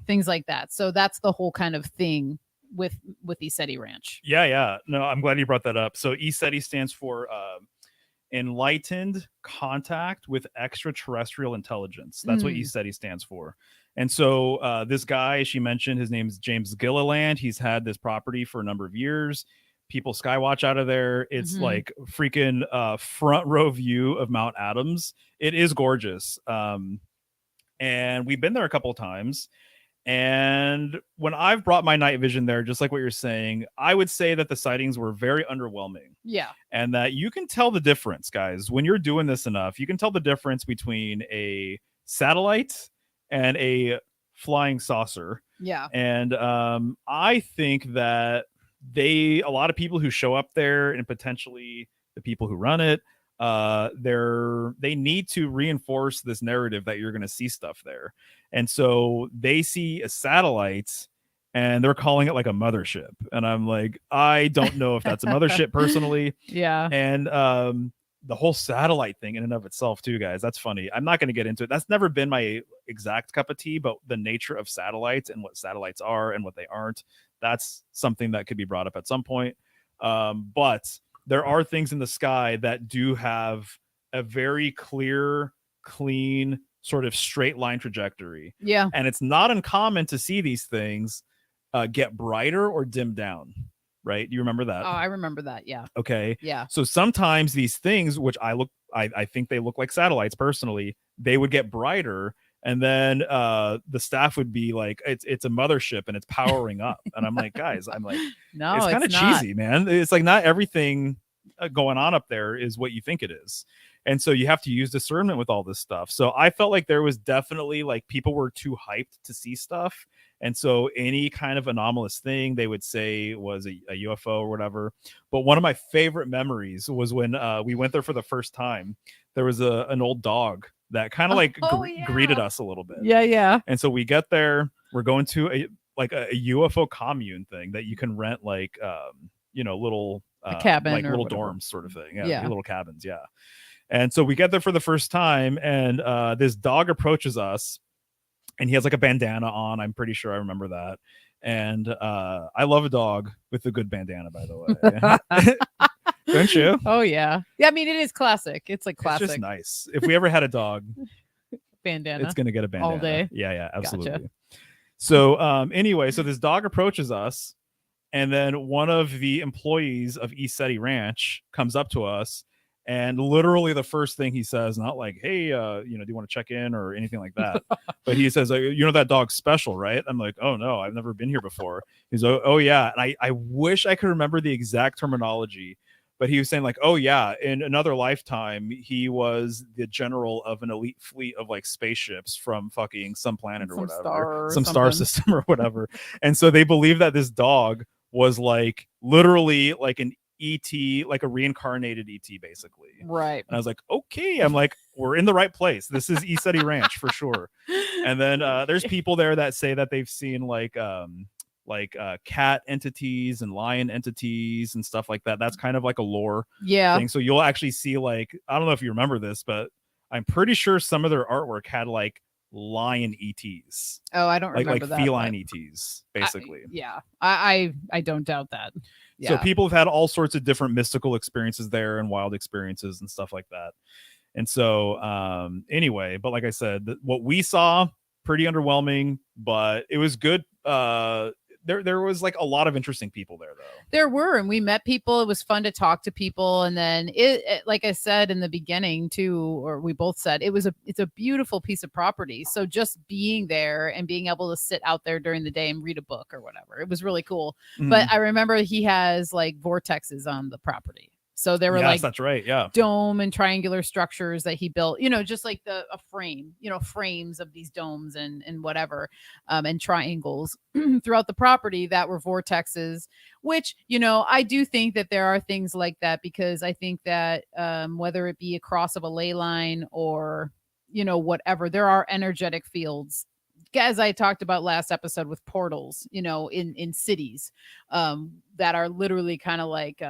things like that. So that's the whole kind of thing with Isetti Ranch. Yeah. No, I'm glad you brought that up. So Isetti stands for enlightened contact with extraterrestrial intelligence. That's what Isetti stands for. And so this guy, she mentioned, his name is James Gilliland. He's had this property for a number of years. People skywatch out of there. It's like freaking front row view of Mount Adams. It is gorgeous. And we've been there a couple of times. And when I've brought my night vision there, just like what you're saying, I would say that the sightings were very underwhelming. Yeah. And that you can tell the difference, guys. When you're doing this enough, you can tell the difference between a satellite and a flying saucer. Yeah. And I think that a lot of people who show up there, and potentially the people who run it, they need to reinforce this narrative that you're going to see stuff there. And so they see a satellite and they're calling it like a mothership. And I'm like, I don't know if that's a mothership personally. Yeah. And the whole satellite thing in and of itself too, guys, that's funny. I'm not going to get into it. That's never been my exact cup of tea, but the nature of satellites and what satellites are and what they aren't, that's something that could be brought up at some point. But there are things in the sky that do have a very clear, clean, sort of straight line trajectory. Yeah. And it's not uncommon to see these things get brighter or dim down. Right? You remember that? Oh, I remember that. Yeah. Okay. Yeah. So sometimes these things, which I think they look like satellites personally, they would get brighter, and then the staff would be like, it's a mothership and it's powering up. And I'm like, guys, No, it's kind of cheesy, man. It's like not everything going on up there is what you think it is. And so you have to use discernment with all this stuff. So I felt like there was definitely like people were too hyped to see stuff. And so any kind of anomalous thing they would say was a UFO or whatever. But one of my favorite memories was when we went there for the first time. There was an old dog that kind of like greeted us a little bit. Yeah, yeah. And so we get there. We're going to a UFO commune thing that you can rent like little a cabin like or little whatever. dorms sort of thing. Yeah. Little cabins. Yeah. And so we get there for the first time, and this dog approaches us. And he has like a bandana on. I'm pretty sure I remember that. And I love a dog with a good bandana, by the way. Don't you? Oh, yeah. Yeah, I mean, it is classic. It's like classic. It's just nice. If we ever had a dog, bandana. it's going to get a bandana. All day. Yeah, absolutely. Gotcha. So anyway, so this dog approaches us. And then one of the employees of EastSeti Ranch comes up to us. And literally the first thing he says, not like, hey, do you want to check in or anything like that? But he says, that dog's special, right? I'm like, oh, no, I've never been here before. He's, oh yeah. And I wish I could remember the exact terminology, but he was saying like, oh, yeah, in another lifetime, he was the general of an elite fleet of like spaceships from fucking some planet or whatever, some star system or whatever. And so they believe that this dog was like literally like an ET, like a reincarnated ET, basically. Right. And I was like, okay, I'm like, we're in the right place. This is EastSeti Ranch for sure. And then there's people there that say that they've seen like cat entities and lion entities and stuff like that. That's kind of like a lore thing. So you'll actually see like, I don't know if you remember this, but I'm pretty sure some of their artwork had like lion ETs. Oh, I don't remember like that. Feline ETs, basically. I don't doubt that. So people have had all sorts of different mystical experiences there and wild experiences and stuff like that. And so anyway, but like I said, what we saw, pretty underwhelming, but it was good. There was like a lot of interesting people there, though. There were, and we met people. It was fun to talk to people. And then it like I said in the beginning too, or we both said, it's a beautiful piece of property. So just being there and being able to sit out there during the day and read a book or whatever, it was really cool. Mm-hmm. But I remember he has like vortexes on the property. So there were that's right. Yeah. Dome and triangular structures that he built, just like a frame, frames of these domes and whatever, and triangles throughout the property that were vortexes, which, I do think that there are things like that, because I think that whether it be across of a ley line or, whatever, there are energetic fields, as I talked about last episode with portals, in cities that are literally kind of like,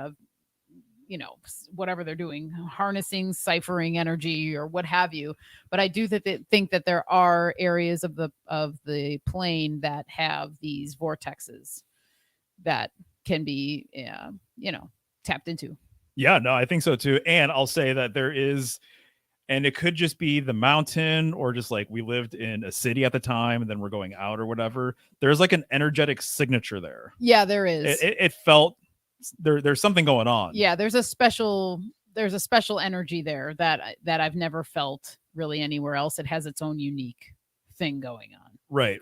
whatever they're doing, harnessing, ciphering energy or what have you. But I do think that there are areas of the plane that have these vortexes that can be, tapped into. Yeah, no, I think so too. And I'll say that there is, and it could just be the mountain or just like we lived in a city at the time and then we're going out or whatever. There's like an energetic signature there. Yeah, there is. It felt there's something going on. Yeah, there's a special energy there that I've never felt really anywhere else. It has its own unique thing going on. Right.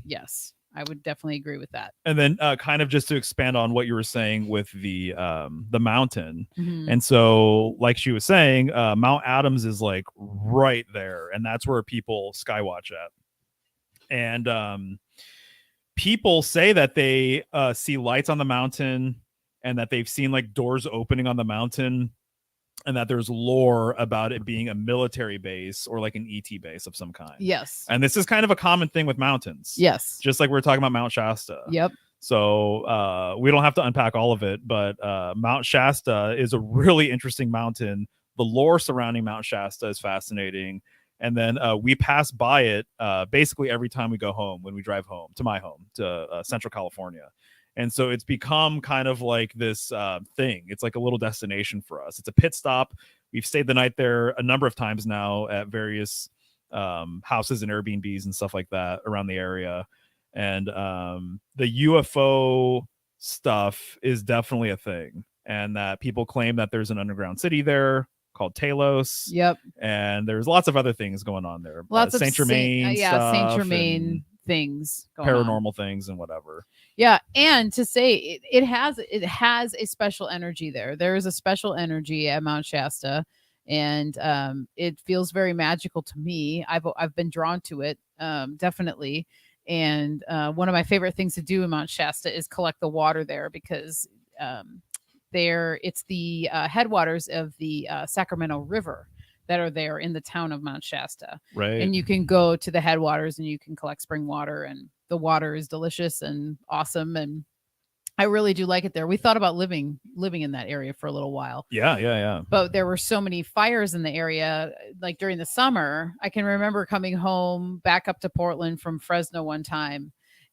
Yes, I would definitely agree with that. And then kind of just to expand on what you were saying with the mountain. Mm-hmm. And so like she was saying, Mount Adams is like right there. And that's where people skywatch at. And people say that they see lights on the mountain, and that they've seen like doors opening on the mountain, and that there's lore about it being a military base or like an ET base of some kind. Yes. And this is kind of a common thing with mountains. Yes. Just like we were talking about Mount Shasta. Yep. So we don't have to unpack all of it, but Mount Shasta is a really interesting mountain The lore surrounding Mount Shasta is fascinating. And then we pass by it basically every time we go home, when we drive home to my home, to Central California. And so it's become kind of like this thing. It's like a little destination for us. It's a pit stop. We've stayed the night there a number of times now at various houses and Airbnbs and stuff like that around the area. And the UFO stuff is definitely a thing. And that people claim that there's an underground city there called Talos. Yep. And there's lots of other things going on there. Lots of Saint Germain Saint Germain things going paranormal on. Things and whatever. Yeah, and to say it has a special energy there. There is a special energy at Mount Shasta, and it feels very magical to me. I've been drawn to it, definitely. And one of my favorite things to do in Mount Shasta is collect the water there, because it's the headwaters of the Sacramento River that are there in the town of Mount Shasta. Right. And you can go to the headwaters and you can collect spring water, and the water is delicious and awesome. And I really do like it there. We thought about living in that area for a little while. Yeah. But there were so many fires in the area, like during the summer. I can remember coming home back up to Portland from Fresno one time.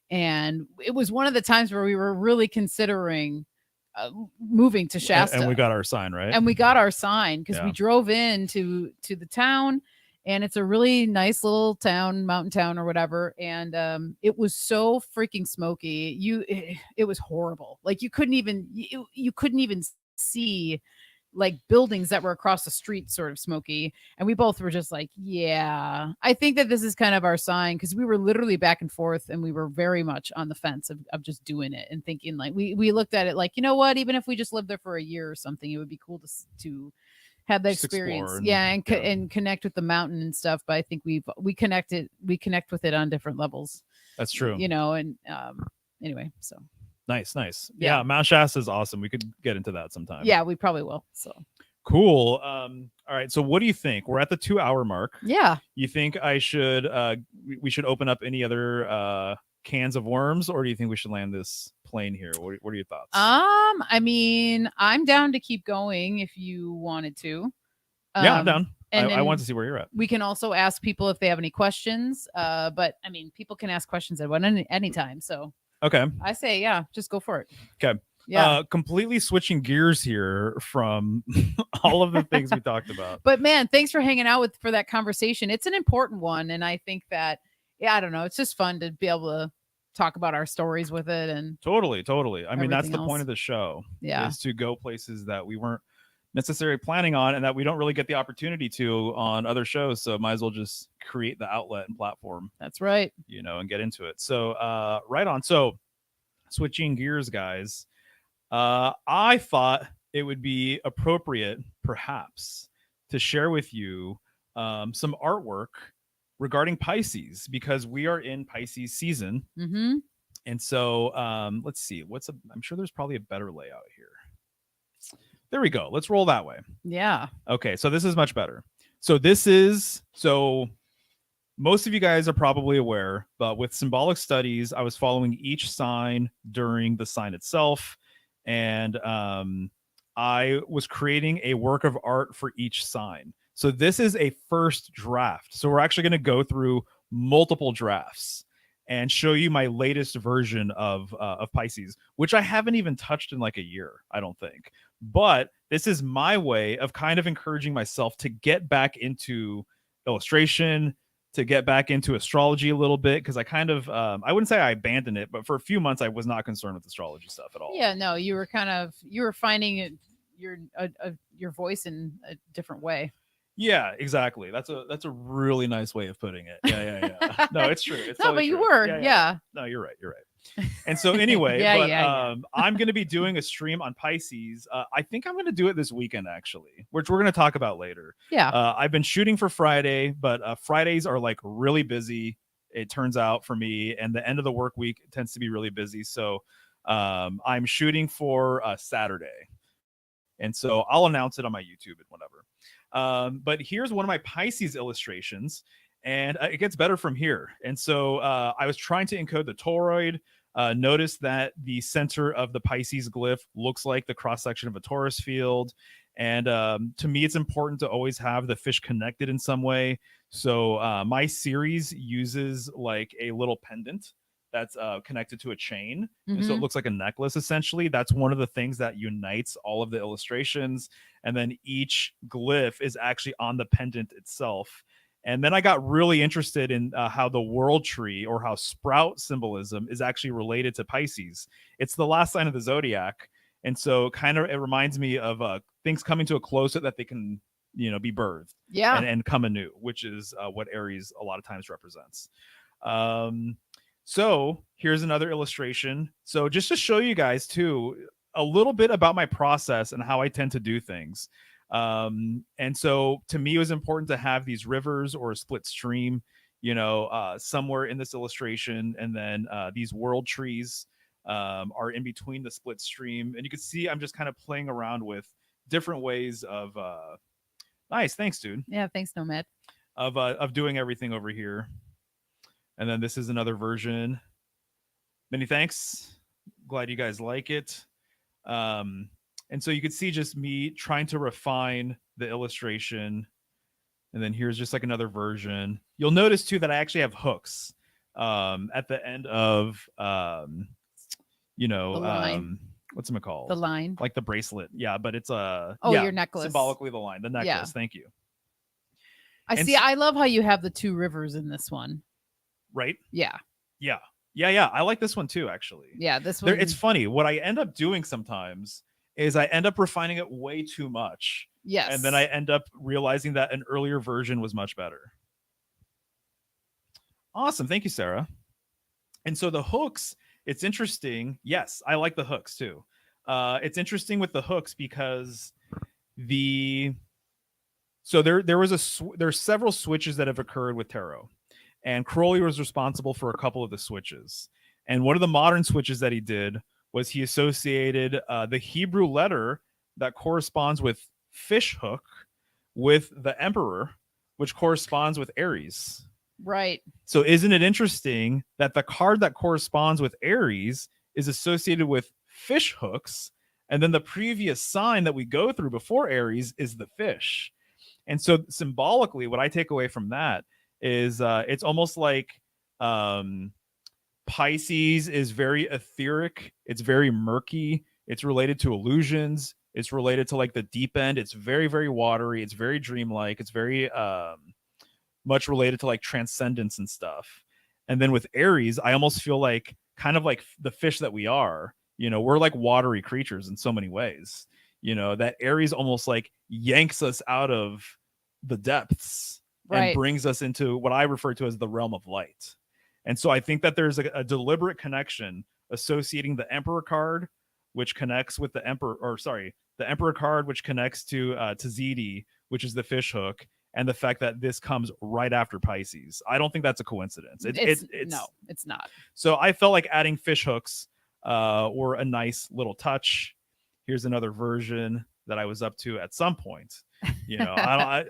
And it was one of the times where we were really considering moving to Shasta. And we got our sign, right? And we got our sign because Yeah. we drove into the town, and it's a really nice little town, mountain town or whatever. And it was so freaking smoky. It was horrible. Like you couldn't even see like buildings that were across the street, sort of smoky. And we both were just like, yeah, I think that this is kind of our sign, because we were literally back and forth, and we were very much on the fence of just doing it, and thinking like we looked at it like, you know what, even if we just lived there for a year or something, it would be cool to have the Just experience. explore And connect with the mountain and stuff. But I think we connect with it on different levels. That's true. You know, and anyway, so Nice. Yeah. Yeah, Mount Shasta is awesome. We could get into that sometime. yeah, we probably will. So Cool. All right. So what do you think? We're at the 2-hour mark. yeah. You think I should we should open up any other cans of worms, or do you think we should land this plane here? What are your thoughts? I mean, I'm down to keep going if you wanted to. Yeah, I'm down. And I then want to see where you're at. we can also ask people if they have any questions. But I mean, people can ask questions at any time. So Okay. I say, yeah, just go for it. Okay. Yeah. Completely switching gears here from all of the things we talked about. But man, thanks for hanging out for that conversation. It's an important one. And I think that, I don't know, it's just fun to be able to talk about our stories with it. And Totally. I mean, that's everything the else. point of the show. Yeah. Is to go places that we weren't necessarily planning on, and that we don't really get the opportunity to on other shows. So might as well just create the outlet and platform, That's right. and get into it. So right on. So switching gears, guys, I thought it would be appropriate perhaps to share with you some artwork regarding Pisces, because we are in Pisces season. Mm-hmm. And so let's see, I'm sure there's probably a better layout here. There we go. Let's roll that way. Yeah. Okay, so this is much better. So most of you guys are probably aware, but with Symbolic Studies, I was following each sign during the sign itself. And I was creating a work of art for each sign. So this is a first draft. So we're actually going to go through multiple drafts and show you my latest version of Pisces, which I haven't even touched in like a year, I don't think. But this is my way of kind of encouraging myself to get back into illustration, to get back into astrology a little bit, because I kind of I wouldn't say I abandoned it, but for a few months I was not concerned with astrology stuff at all. Yeah, no, you were finding your voice in a different way. Yeah, exactly. That's a really nice way of putting it. Yeah. No, it's true. It's no, totally but you true. were. Yeah. No, you're right. And so anyway, I'm going to be doing a stream on Pisces. I think I'm going to do it this weekend, actually, which we're going to talk about later. Yeah. I've been shooting for Friday, but Fridays are like really busy, it turns out, for me, and the end of the work week tends to be really busy. So I'm shooting for Saturday. And so I'll announce it on my YouTube and whatever. But here's one of my Pisces illustrations, and it gets better from here. And so I was trying to encode the toroid. Notice that the center of the Pisces glyph looks like the cross section of a torus field. And to me, it's important to always have the fish connected in some way. So my series uses like a little pendant that's connected to a chain. And so it Mm-hmm. looks like a necklace, essentially. That's one of the things that unites all of the illustrations. And then each glyph is actually on the pendant itself. And then I got really interested in how the world tree or how sprout symbolism is actually related to Pisces. It's the last sign of the zodiac. And so kind of it reminds me of things coming to a close so that they can, be birthed Yeah. and come anew, which is what Aries a lot of times represents. So here's another illustration. So just to show you guys too, a little bit about my process and how I tend to do things. And so to me, it was important to have these rivers or a split stream, somewhere in this illustration. And then these world trees are in between the split stream. And you can see I'm just kind of playing around with different ways of nice. Thanks, dude. Yeah. Thanks, Nomad. Of doing everything over here. And then this is another version. Many thanks. Glad you guys like it. And so you can see just me trying to refine the illustration. And then here's just like another version. You'll notice too that I actually have hooks at the end of The line. what's it called? The line. Like the bracelet. Yeah, but it's your necklace. Symbolically the line. The necklace. Yeah. Thank you. I And see. I love how you have the two rivers in this one. Right? Yeah. Yeah. Yeah. I like this one too, actually. Yeah. This one. It's funny. What I end up doing sometimes is I end up refining it way too much. Yes. And then I end up realizing that an earlier version was much better. Awesome. Thank you, Sarah. And so the hooks, it's interesting. Yes, I like the hooks too. It's interesting with the hooks because there's several switches that have occurred with tarot. And Crowley was responsible for a couple of the switches. And one of the modern switches that he did was he associated the Hebrew letter that corresponds with fish hook with the emperor, which corresponds with Aries. Right. So isn't it interesting that the card that corresponds with Aries is associated with fish hooks, and then the previous sign that we go through before Aries is the fish. And so symbolically, what I take away from that is it's almost like Pisces is very etheric. It's very murky. It's related to illusions. It's related to like the deep end. It's very, very watery. It's very dreamlike. It's very much related to like transcendence and stuff. And then with Aries, I almost feel like kind of like the fish that we are, we're like watery creatures in so many ways, that Aries almost like yanks us out of the depths and brings us into what I refer to as the realm of light. And so I think that there's a deliberate connection associating the Emperor card, which connects with the Emperor card, which connects to Tzidi, which is the fish hook, and the fact that this comes right after Pisces. I don't think that's a coincidence. No, it's not. So I felt like adding fish hooks were a nice little touch. Here's another version that I was up to at some point.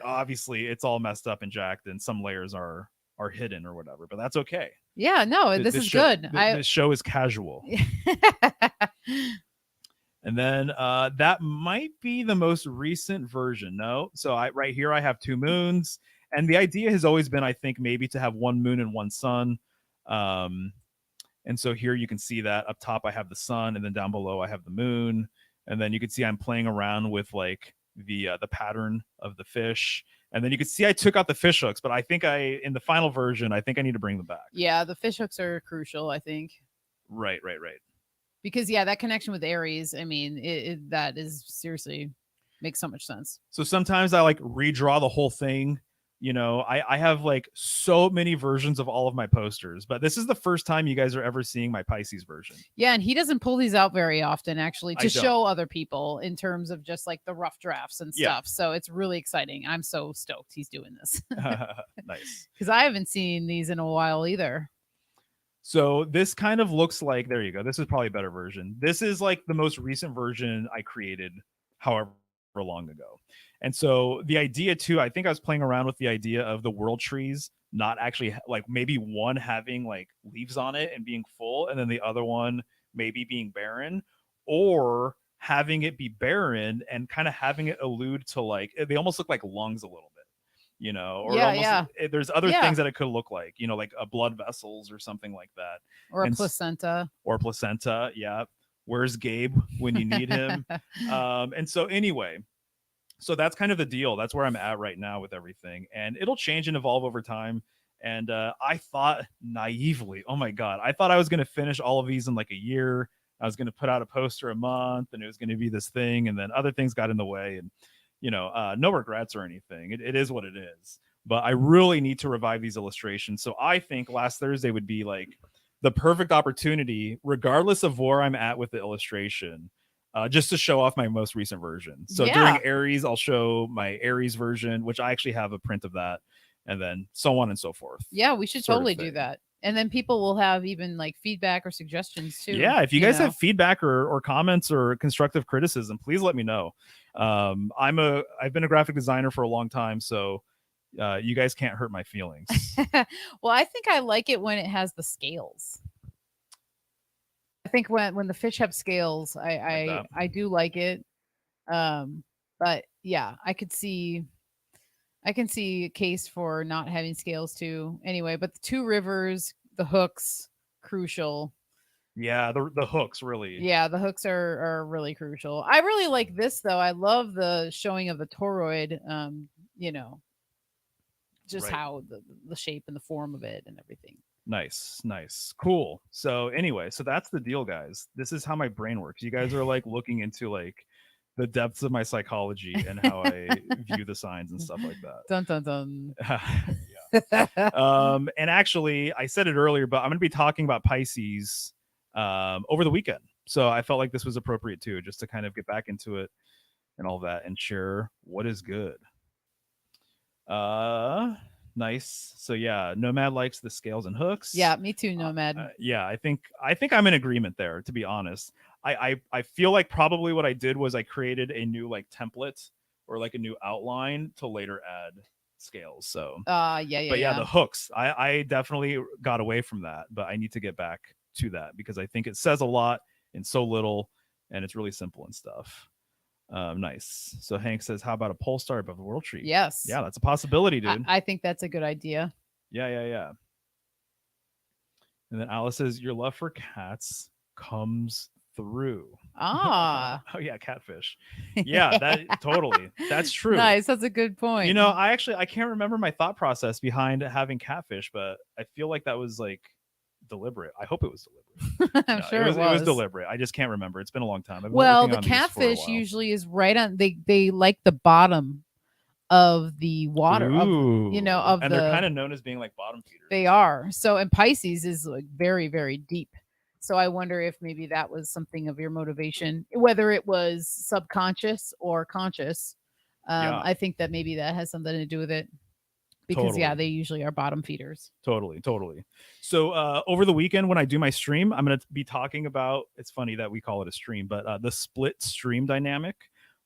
Obviously it's all messed up and jacked, and some layers are hidden or whatever, but that's okay. Yeah, no, this is good. This show is casual. And then that might be the most recent version. No, so right here I have two moons, and the idea has always been, I think, maybe to have one moon and one sun. And so here you can see that up top I have the sun, and then down below I have the moon, and then you can see I'm playing around with like the pattern of the fish. And then you can see I took out the fish hooks, but I think in the final version, I think I need to bring them back. Yeah, the fish hooks are crucial, I think. Right. Because that connection with Aries, I mean, that is seriously makes so much sense. So sometimes I like redraw the whole thing. I have like so many versions of all of my posters, but this is the first time you guys are ever seeing my Pisces version. Yeah, and he doesn't pull these out very often, actually, to show other people in terms of just like the rough drafts and stuff. So it's really exciting. I'm so stoked he's doing this. Nice. Because I haven't seen these in a while either. So this kind of looks like, there you go. This is probably a better version. This is like the most recent version I created, however long ago. And so the idea too, I think I was playing around with the idea of the world trees not actually like maybe one having like leaves on it and being full, and then the other one maybe being barren, or having it be barren and kind of having it allude to like they almost look like lungs a little bit, you know, or it Yeah, almost yeah, there's other yeah. things that it could look like, you know, like a blood vessels or something like that. Or a And placenta. or placenta, yeah. Where's Gabe when you need him? And so anyway, so that's kind of the deal. That's where I'm at right now with everything, and it'll change and evolve over time. And I thought naively, oh my god, I thought I was going to finish all of these in like a year. I was going to put out a poster a month, and it was going to be this thing, and then other things got in the way, and you know, no regrets or anything. It is what it is. But I really need to revive these illustrations. So I think last Thursday would be like the perfect opportunity, regardless of where I'm at with the illustration, just to show off my most recent version. So during Yeah. Aries, I'll show my Aries version, which I actually have a print of that, and then so on and so forth. Yeah, we should sort of totally do thing. that. And then people will have even like feedback or suggestions too. Yeah, if you guys know? have feedback or comments or constructive criticism, please let me know. I've been a graphic designer for a long time, so you guys can't hurt my feelings. Well, I think I like it when it has the scales. I think when the fish have scales, that. I do like it. But yeah, I can see a case for not having scales too. Anyway, but the two rivers, the hooks, crucial. Yeah, the hooks really. Yeah, the hooks are really crucial. I really like this though. I love the showing of the toroid. You know, just Right. how the shape and the form of it and everything. Nice, cool. So anyway, so that's the deal, guys. This is how my brain works. You guys are like looking into like the depths of my psychology and how I view the signs and stuff like that. Dun dun dun. And actually, I said it earlier, but I'm going to be talking about Pisces over the weekend. So I felt like this was appropriate too, just to kind of get back into it and all that and share what is good. Nice. So yeah, Nomad likes the scales and hooks. Yeah, me too, Nomad. Yeah, I think I'm in agreement there, to be honest. I feel like probably what I did was I created a new like template or like a new outline to later add scales. So Yeah. but yeah, the hooks. I definitely got away from that, but I need to get back to that because I think it says a lot in so little and it's really simple and stuff. Nice. So Hank says, how about a pole star above the world tree? Yes. Yeah, that's a possibility, dude. I think that's a good idea. Yeah. And then Alice says, your love for cats comes through. Ah. Oh yeah, catfish. Yeah, that totally. That's true. Nice. That's a good point. You know, I can't remember my thought process behind having catfish, but I feel like that was like deliberate. I hope it was deliberate. I'm sure it was deliberate. I just can't remember. It's been a long time. Well, the catfish usually is right on. They like the bottom of the water. Ooh. And they're kind of known as being like bottom feeders. They are. So, and Pisces is like very, very deep. So I wonder if maybe that was something of your motivation, whether it was subconscious or conscious. I think that maybe that has something to do with it. Because yeah, they usually are bottom feeders. Totally. So over the weekend when I do my stream, I'm going to be talking about, it's funny that we call it a stream, but the split stream dynamic,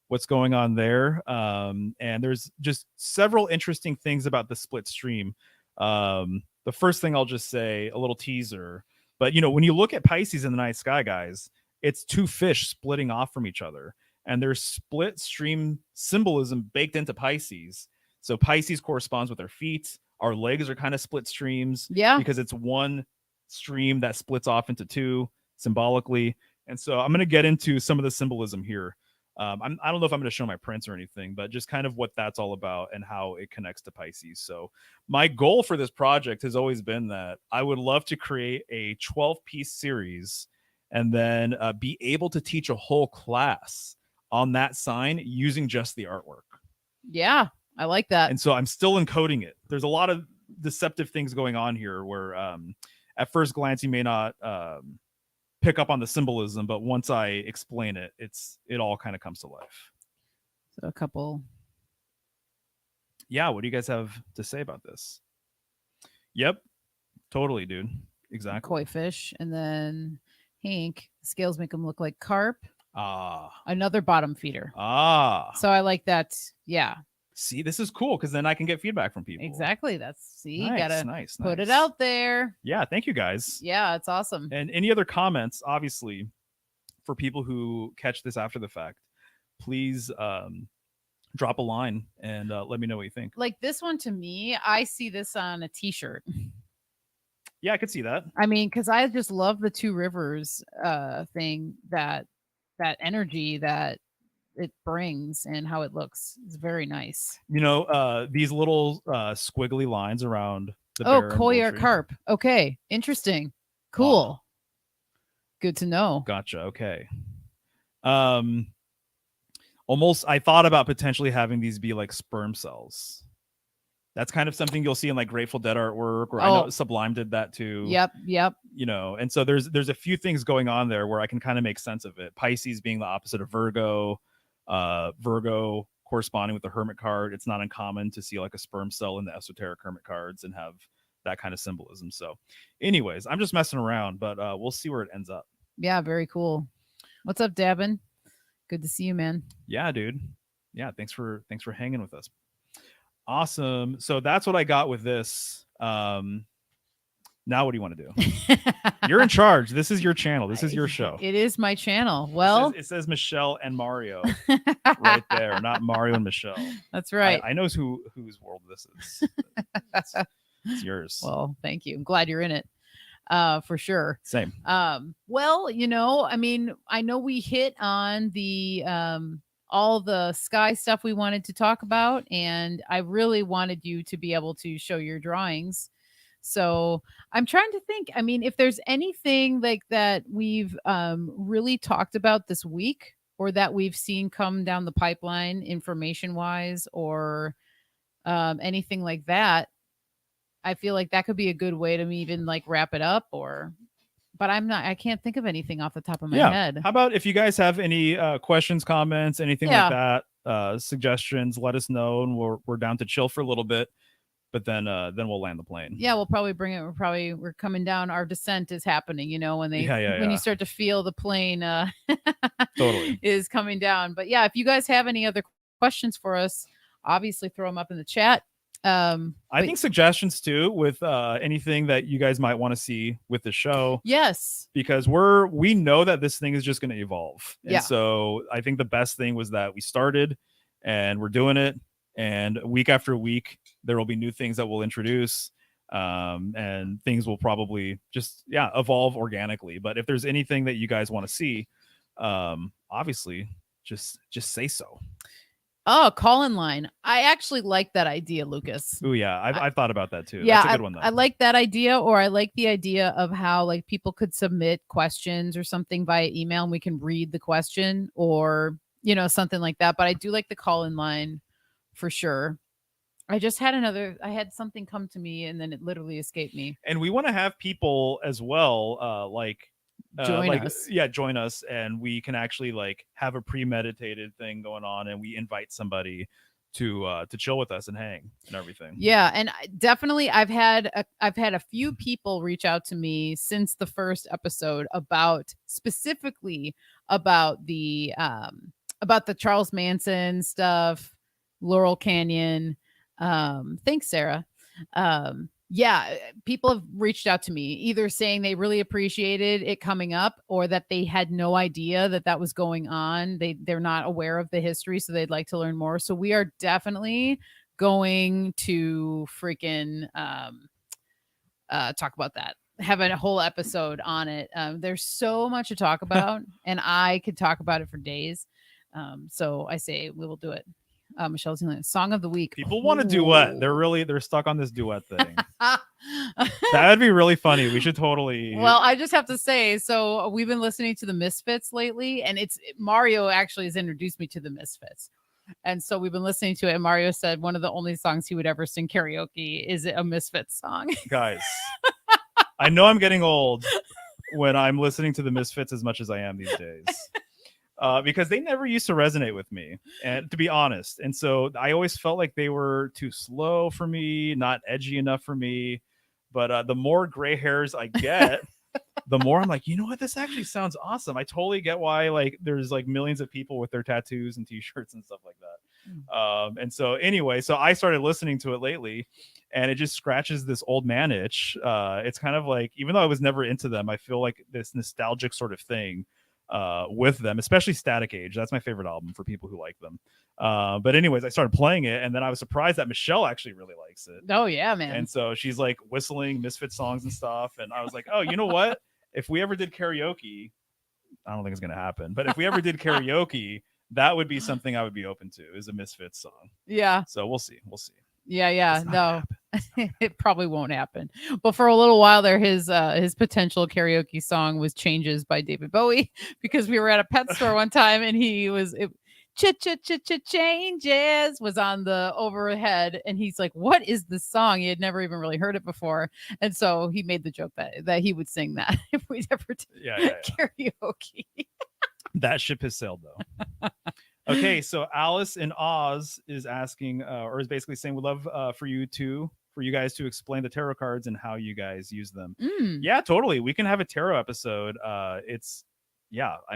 what's going on there. And there's just several interesting things about the split stream. The first thing I'll just say, a little teaser, but you know, when you look at Pisces in the night sky, guys, it's two fish splitting off from each other and there's split stream symbolism baked into Pisces. So Pisces corresponds with our feet. Our legs are kind of split streams. Yeah. Because it's one stream that splits off into two symbolically. And so I'm going to get into some of the symbolism here. I don't know if I'm going to show my prints or anything, but just kind of what that's all about and how it connects to Pisces. So my goal for this project has always been that I would love to create a 12-piece series and then be able to teach a whole class on that sign using just the artwork. Yeah. I like that. And so I'm still encoding it. There's a lot of deceptive things going on here where at first glance you may not pick up on the symbolism, but once I explain it, it all kind of comes to life. So a couple. Yeah, what do you guys have to say about this? Yep. Totally, dude. Exactly. Koi fish. And then Hank, scales make them look like carp. Another bottom feeder. So I like that. Yeah. See, this is cool because then I can get feedback from people. Exactly. You nice, gotta put it out there. Yeah, thank you guys. Yeah, it's awesome. And any other comments, obviously, for people who catch this after the fact, please drop a line and let me know what you think. Like this one to me, I see this on a t-shirt. Yeah, I could see that. I mean, because I just love the Two Rivers thing, that energy that it brings and how it looks. It's very nice. You know, these little squiggly lines around the Oh, bear and koi bull or tree. carp. Okay, interesting. Cool. Good to know. Gotcha. Okay. Almost, I thought about potentially having these be like sperm cells. That's kind of something you'll see in like Grateful Dead artwork, or I know Sublime did that too. Yep. You know, and so there's a few things going on there where I can kind of make sense of it. Pisces being the opposite of Virgo, Virgo corresponding with the Hermit card. It's not uncommon to see like a sperm cell in the esoteric Hermit cards and have that kind of symbolism. So, anyways, I'm just messing around, but we'll see where it ends up. Yeah, very cool. What's up, Davin? Good to see you, man. Yeah, dude. Yeah, thanks for hanging with us. Awesome. So that's what I got with this. Now what do you want to do? You're in charge. This is your channel. This is your show. It is my channel. Well, it says Michelle and Mario right there, not Mario and Michelle. That's right. I know whose world this is. It's yours. Well, thank you. I'm glad you're in it. For sure. Same. Well, you know, I mean, I know we hit on the all the sky stuff we wanted to talk about, and I really wanted you to be able to show your drawings. So I'm trying to think, I mean, if there's anything like that we've really talked about this week, or that we've seen come down the pipeline information wise, or anything like that, I feel like that could be a good way to even like wrap it up, but I can't think of anything off the top of my head. How about if you guys have any questions, comments, anything like that, suggestions, let us know, and we're down to chill for a little bit, but then we'll land the plane. Yeah, we'll probably bring it. We're coming down. Our descent is happening, you know, when you start to feel the plane totally is coming down. But yeah, if you guys have any other questions for us, obviously throw them up in the chat. I think suggestions too with anything that you guys might want to see with the show. Yes, because we know that this thing is just going to evolve, and so I think the best thing was that we started and we're doing it, and week after week there will be new things that we'll introduce, and things will probably just evolve organically. But if there's anything that you guys want to see, obviously just say so. Oh, call in line. I actually like that idea, Lucas. Oh yeah, I've thought about that too. Yeah, that's a good one though. I like that idea, or I like the idea of how like people could submit questions or something via email and we can read the question, or you know, something like that. But I do like the call in line for sure. I had something come to me and then it literally escaped me. And we want to have people as well, join us, and we can actually like have a premeditated thing going on, and we invite somebody to chill with us and hang and everything. Yeah, and definitely I've had a few people reach out to me since the first episode specifically about the Charles Manson stuff, Laurel Canyon. Thanks, Sarah. Yeah, people have reached out to me either saying they really appreciated it coming up, or that they had no idea that was going on. They're not aware of the history, so they'd like to learn more. So we are definitely going to freaking talk about that. Have a whole episode on it. There's so much to talk about, and I could talk about it for days. So I say we will do it. Michelle's song of the week. People want to duet. They're stuck on this duet thing. That would be really funny. We should totally. Well, I just have to say, so we've been listening to the Misfits lately, and Mario actually has introduced me to the Misfits. And so we've been listening to it, and Mario said one of the only songs he would ever sing karaoke is a Misfits song. Guys, I know I'm getting old when I'm listening to the Misfits as much as I am these days. Because they never used to resonate with me, and to be honest. And so I always felt like they were too slow for me, not edgy enough for me. But the more gray hairs I get, the more I'm like, you know what? This actually sounds awesome. I totally get why like there's like millions of people with their tattoos and t-shirts and stuff like that. And so anyway, so I started listening to it lately, and it just scratches this old man itch. It's kind of like, even though I was never into them, I feel like this nostalgic sort of thing with them, especially Static Age. That's my favorite album for people who like them. But anyways, I started playing it, and then I was surprised that Michelle actually really likes it. Oh yeah, man. And so she's like whistling Misfit songs and stuff. And I was like, oh, you know what? If we ever did karaoke, I don't think it's going to happen. But if we ever did karaoke, that would be something I would be open to, is a Misfits song. Yeah. So we'll see. We'll see. Yeah. No, it probably won't happen. But for a little while there, his potential karaoke song was Changes by David Bowie, because we were at a pet store one time and he was changes was on the overhead, and he's like, what is this song? He had never even really heard it before, and so he made the joke that he would sing that if we ever did karaoke. That ship has sailed though. Okay, so Alice in Oz is asking, or is basically saying, we'd love for you guys to explain the tarot cards and how you guys use them. Yeah, totally. We can have a tarot episode. I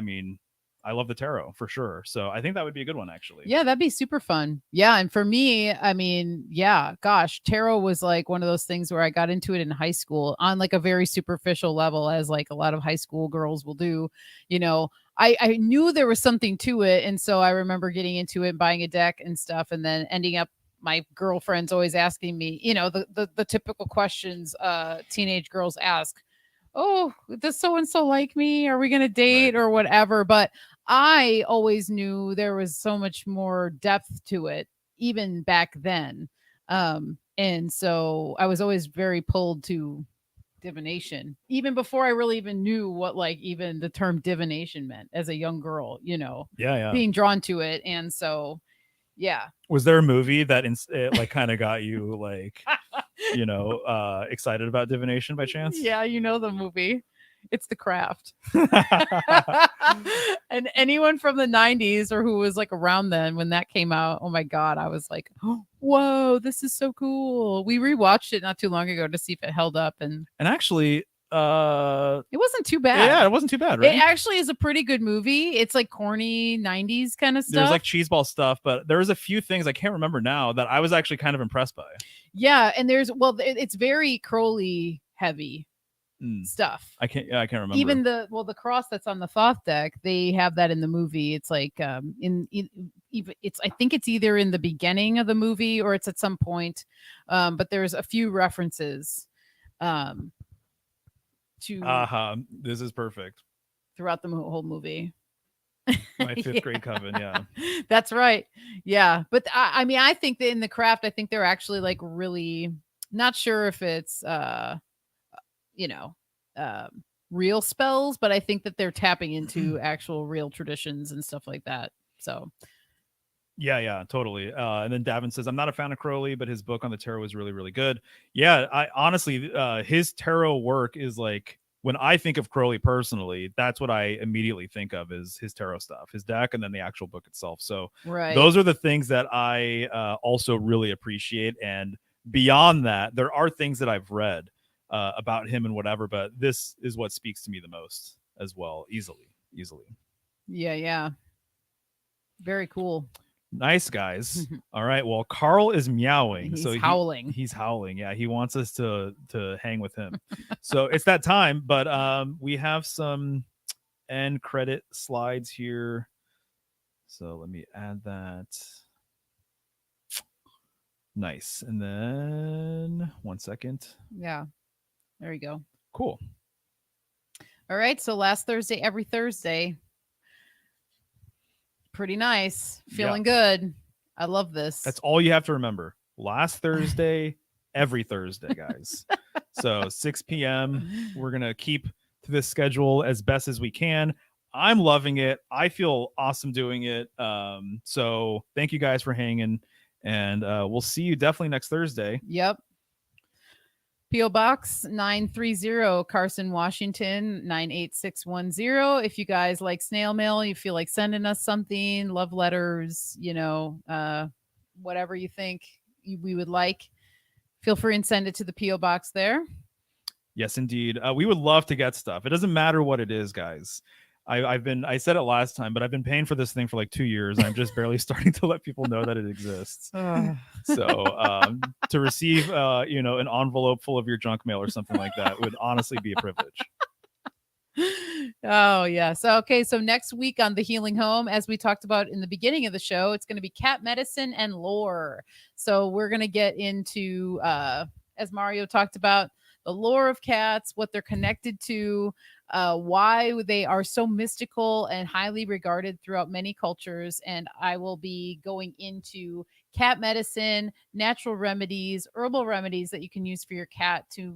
mean, I love the tarot for sure. So I think that would be a good one, actually. Yeah, that'd be super fun. Yeah. And for me, I mean, yeah, gosh, tarot was like one of those things where I got into it in high school on like a very superficial level, as like a lot of high school girls will do. You know, I knew there was something to it. And so I remember getting into it, buying a deck and stuff, and then ending up my girlfriends always asking me, you know, the typical questions teenage girls ask. Oh, does so-and-so like me? Are we going to date or whatever? But I always knew there was so much more depth to it, even back then. And so I was always very pulled to divination, even before I really even knew what like even the term divination meant as a young girl, you know, being drawn to it. And so, yeah. Was there a movie that like kind of got you like, you know, excited about divination by chance? Yeah, you know the movie. It's The Craft. And anyone from the 90s or who was like around then when that came out, oh my God, I was like, oh, whoa, this is so cool. We rewatched it not too long ago to see if it held up. And actually, it wasn't too bad. Yeah, it wasn't too bad, right? It actually is a pretty good movie. It's like corny 90s kind of stuff. There's like cheeseball stuff, but there's a few things I can't remember now that I was actually kind of impressed by. Yeah, and it's very Crowley heavy stuff. I can't remember. Even the cross that's on the Thoth deck, they have that in the movie. It's like it's I think it's either in the beginning of the movie or it's at some point. But there's a few references to this is perfect throughout the whole movie. My fifth grade coven, yeah. That's right. Yeah. But I mean, I think that in The Craft, I think they're actually like really not sure if it's real spells, but I think that they're tapping into actual real traditions and stuff like that. So yeah, totally. And then Davin says, I'm not a fan of Crowley, but his book on the tarot is really, really good. Yeah, I honestly, his tarot work is like, when I think of Crowley personally, that's what I immediately think of is his tarot stuff, his deck, and then the actual book itself. So those are the things that I also really appreciate. And beyond that, there are things that I've read about him and whatever, but this is what speaks to me the most as well. Easily. Yeah. Very cool. Nice, guys. All right. Well, Carl is meowing. He's howling. He's howling. Yeah. He wants us to hang with him. So it's that time, but we have some end credit slides here. So let me add that. Nice. And then 1 second. Yeah. There you go. Cool. All right. So last Thursday, every Thursday. Pretty nice. Feeling good. I love this. That's all you have to remember. Last Thursday, every Thursday, guys. So 6 p.m. We're going to keep to this schedule as best as we can. I'm loving it. I feel awesome doing it. So thank you guys for hanging. And we'll see you definitely next Thursday. Yep. P.O. Box 930, Carson, Washington 98610. If you guys like snail mail, you feel like sending us something, love letters, whatever you think we would like, feel free and send it to the P.O. Box there. Yes, indeed. We would love to get stuff. It doesn't matter what it is, guys. I said it last time, but I've been paying for this thing for like 2 years. I'm just barely starting to let people know that it exists. So to receive, an envelope full of your junk mail or something like that would honestly be a privilege. Oh yeah. So okay, so next week on the Healing Home, as we talked about in the beginning of the show, it's going to be cat medicine and lore. So we're going to get into as Mario talked about, the lore of cats, what they're connected to, why they are so mystical and highly regarded throughout many cultures. And I will be going into cat medicine, natural remedies, herbal remedies that you can use for your cat to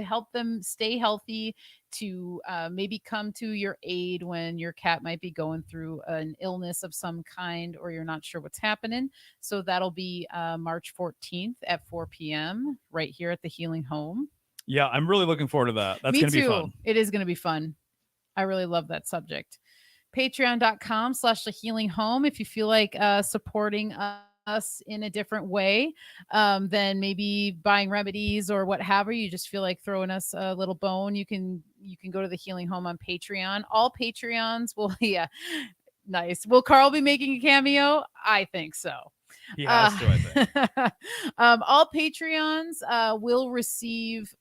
help them stay healthy, to maybe come to your aid when your cat might be going through an illness of some kind or you're not sure what's happening. So that'll be March 14th at 4 p.m. right here at the Healing Home. Yeah, I'm really looking forward to that. That's Me going to be too. fun. It is going to be fun. I really love that subject. Patreon.com/the Healing Home. If you feel like supporting us in a different way than maybe buying remedies or what have you just feel like throwing us a little bone, you can go to the Healing Home on Patreon. All Patreons will yeah, nice. Will Carl be making a cameo? I think so. He has to, I think. All Patreons will receive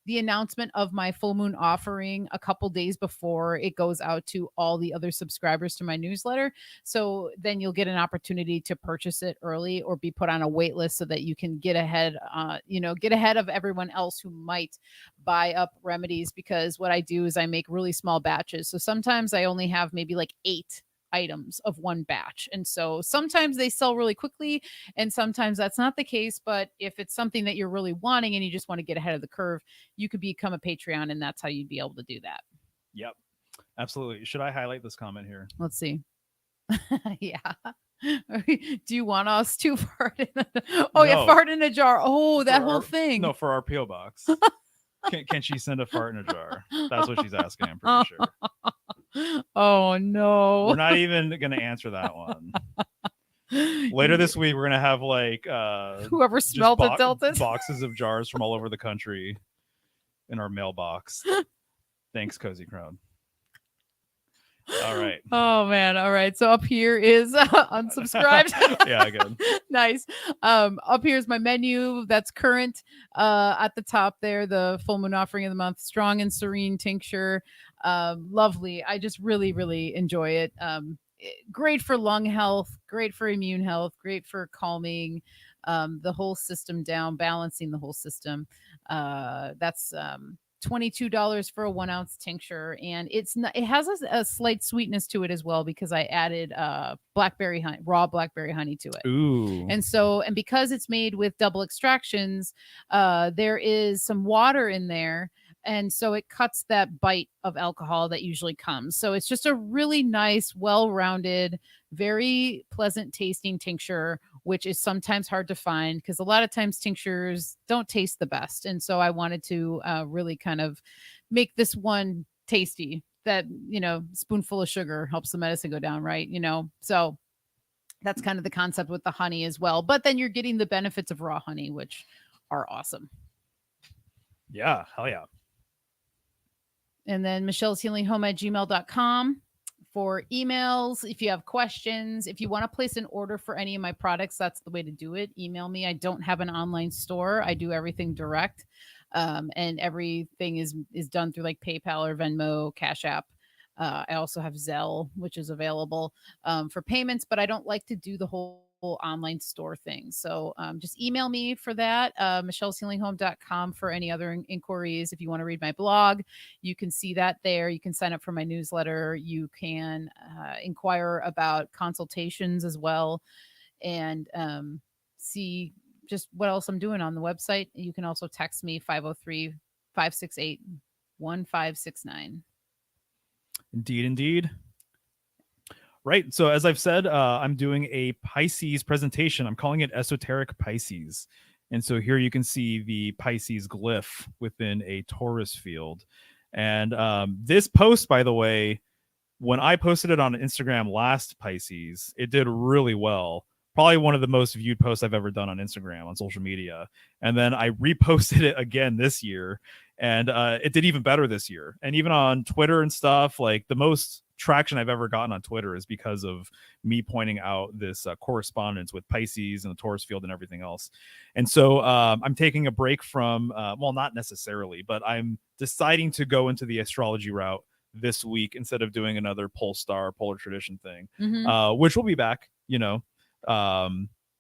the announcement of my full moon offering a couple days before it goes out to all the other subscribers to my newsletter. So then you'll get an opportunity to purchase it early or be put on a wait list so that you can get ahead, get ahead of everyone else who might buy up remedies. Because what I do is I make really small batches. So sometimes I only have maybe like 8 items of one batch. And so sometimes they sell really quickly and sometimes that's not the case. But if it's something that you're really wanting and you just want to get ahead of the curve, you could become a Patreon and that's how you'd be able to do that. Yep. Absolutely. Should I highlight this comment here? Let's see. Yeah. Do you want us to fart in yeah, fart in a jar. Oh, that whole thing. No, for our P.O. box. Can she send a fart in a jar? That's what she's asking, I'm pretty sure. Oh no. We're not even gonna answer that one. Later this week we're gonna have like whoever smelt it dealt it. Boxes of jars from all over the country in our mailbox. Thanks, Cozy Crone. All right. Oh man. All right. So up here is unsubscribed. Yeah, good. Nice. Up here is my menu that's current. At the top there, the full moon offering of the month, strong and serene tincture. Lovely. I just really, really enjoy it. Great for lung health, great for immune health, great for calming the whole system down, balancing the whole system. That's $22 for a 1 ounce tincture, and it has a slight sweetness to it as well because I added blackberry honey, raw blackberry honey to it. Ooh. And because it's made with double extractions, there is some water in there. And so it cuts that bite of alcohol that usually comes. So it's just a really nice, well-rounded, very pleasant tasting tincture, which is sometimes hard to find because a lot of times tinctures don't taste the best. And so I wanted to really kind of make this one tasty that, spoonful of sugar helps the medicine go down, right? So that's kind of the concept with the honey as well. But then you're getting the benefits of raw honey, which are awesome. Yeah, hell yeah. And then michelleshealinghome@gmail.com for emails. If you have questions, if you want to place an order for any of my products, that's the way to do it. Email me. I don't have an online store. I do everything direct. And everything is done through like PayPal or Venmo, CashApp. I also have Zelle, which is available for payments, but I don't like to do the whole online store thing. So just email me for that, michelleshealinghome.com for any other inquiries. If you want to read my blog, you can see that there. You can sign up for my newsletter. You can inquire about consultations as well and see just what else I'm doing on the website. You can also text me 503-568-1569. Indeed. Right. So as I've said, I'm doing a Pisces presentation. I'm calling it Esoteric Pisces. And so here you can see the Pisces glyph within a Taurus field. And this post, by the way, when I posted it on Instagram last Pisces, it did really well. Probably one of the most viewed posts I've ever done on Instagram, on social media. And then I reposted it again this year. And it did even better this year. And even on Twitter and stuff, like the most traction I've ever gotten on Twitter is because of me pointing out this correspondence with Pisces and the Taurus field and everything else. And so I'm taking a break from, well, not necessarily, but I'm deciding to go into the astrology route this week instead of doing another Polestar polar tradition thing, which will be back,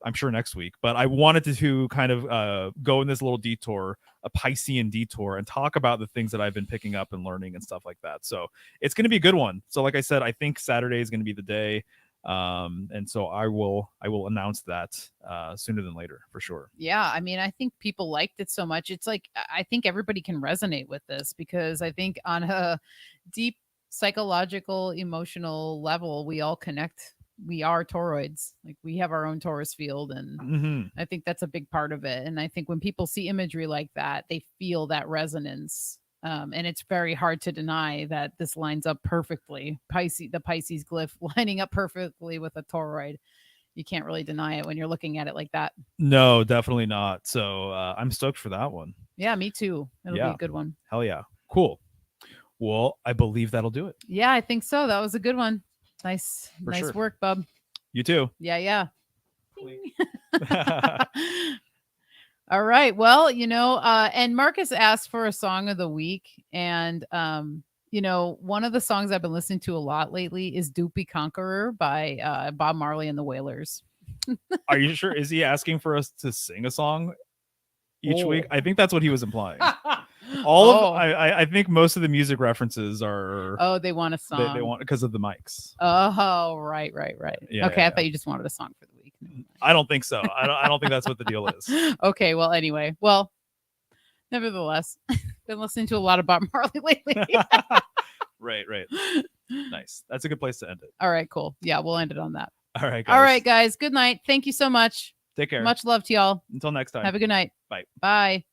I'm sure next week. But I wanted to kind of go in this little detour, a Piscean detour, and talk about the things that I've been picking up and learning and stuff like that. So it's going to be a good one. So like I said, I think Saturday is going to be the day. And so I will announce that sooner than later for sure. Yeah, I mean, I think people liked it so much. It's like I think everybody can resonate with this because I think on a deep psychological, emotional level, we all connect. We are toroids. Like we have our own Taurus field, and I think that's a big part of it. And I think when people see imagery like that, they feel that resonance. And it's very hard to deny that this lines up perfectly. The Pisces glyph lining up perfectly with a toroid. You can't really deny it when you're looking at it like that. No, definitely not. So I'm stoked for that one. Yeah, me too. It'll be a good one. Hell yeah. Cool. Well, I believe that'll do it. Yeah, I think so. That was a good one. Nice work, bub. You too. Yeah. All right. Well, and Marcus asked for a song of the week. And, one of the songs I've been listening to a lot lately is Doopy Conqueror by Bob Marley and the Wailers. Are you sure? Is he asking for us to sing a song each week? I think that's what he was implying. I think most of the music references are. They want a song. They want because of the mics. Oh, right. Yeah, okay, I thought you just wanted a song for the week. I don't think so. I don't think that's what the deal is. Okay, well, anyway, nevertheless, been listening to a lot of Bob Marley lately. Right. Nice. That's a good place to end it. All right, cool. Yeah, we'll end it on that. All right, guys. All right, guys. Good night. Thank you so much. Take care. Much love to y'all. Until next time. Have a good night. Bye. Bye.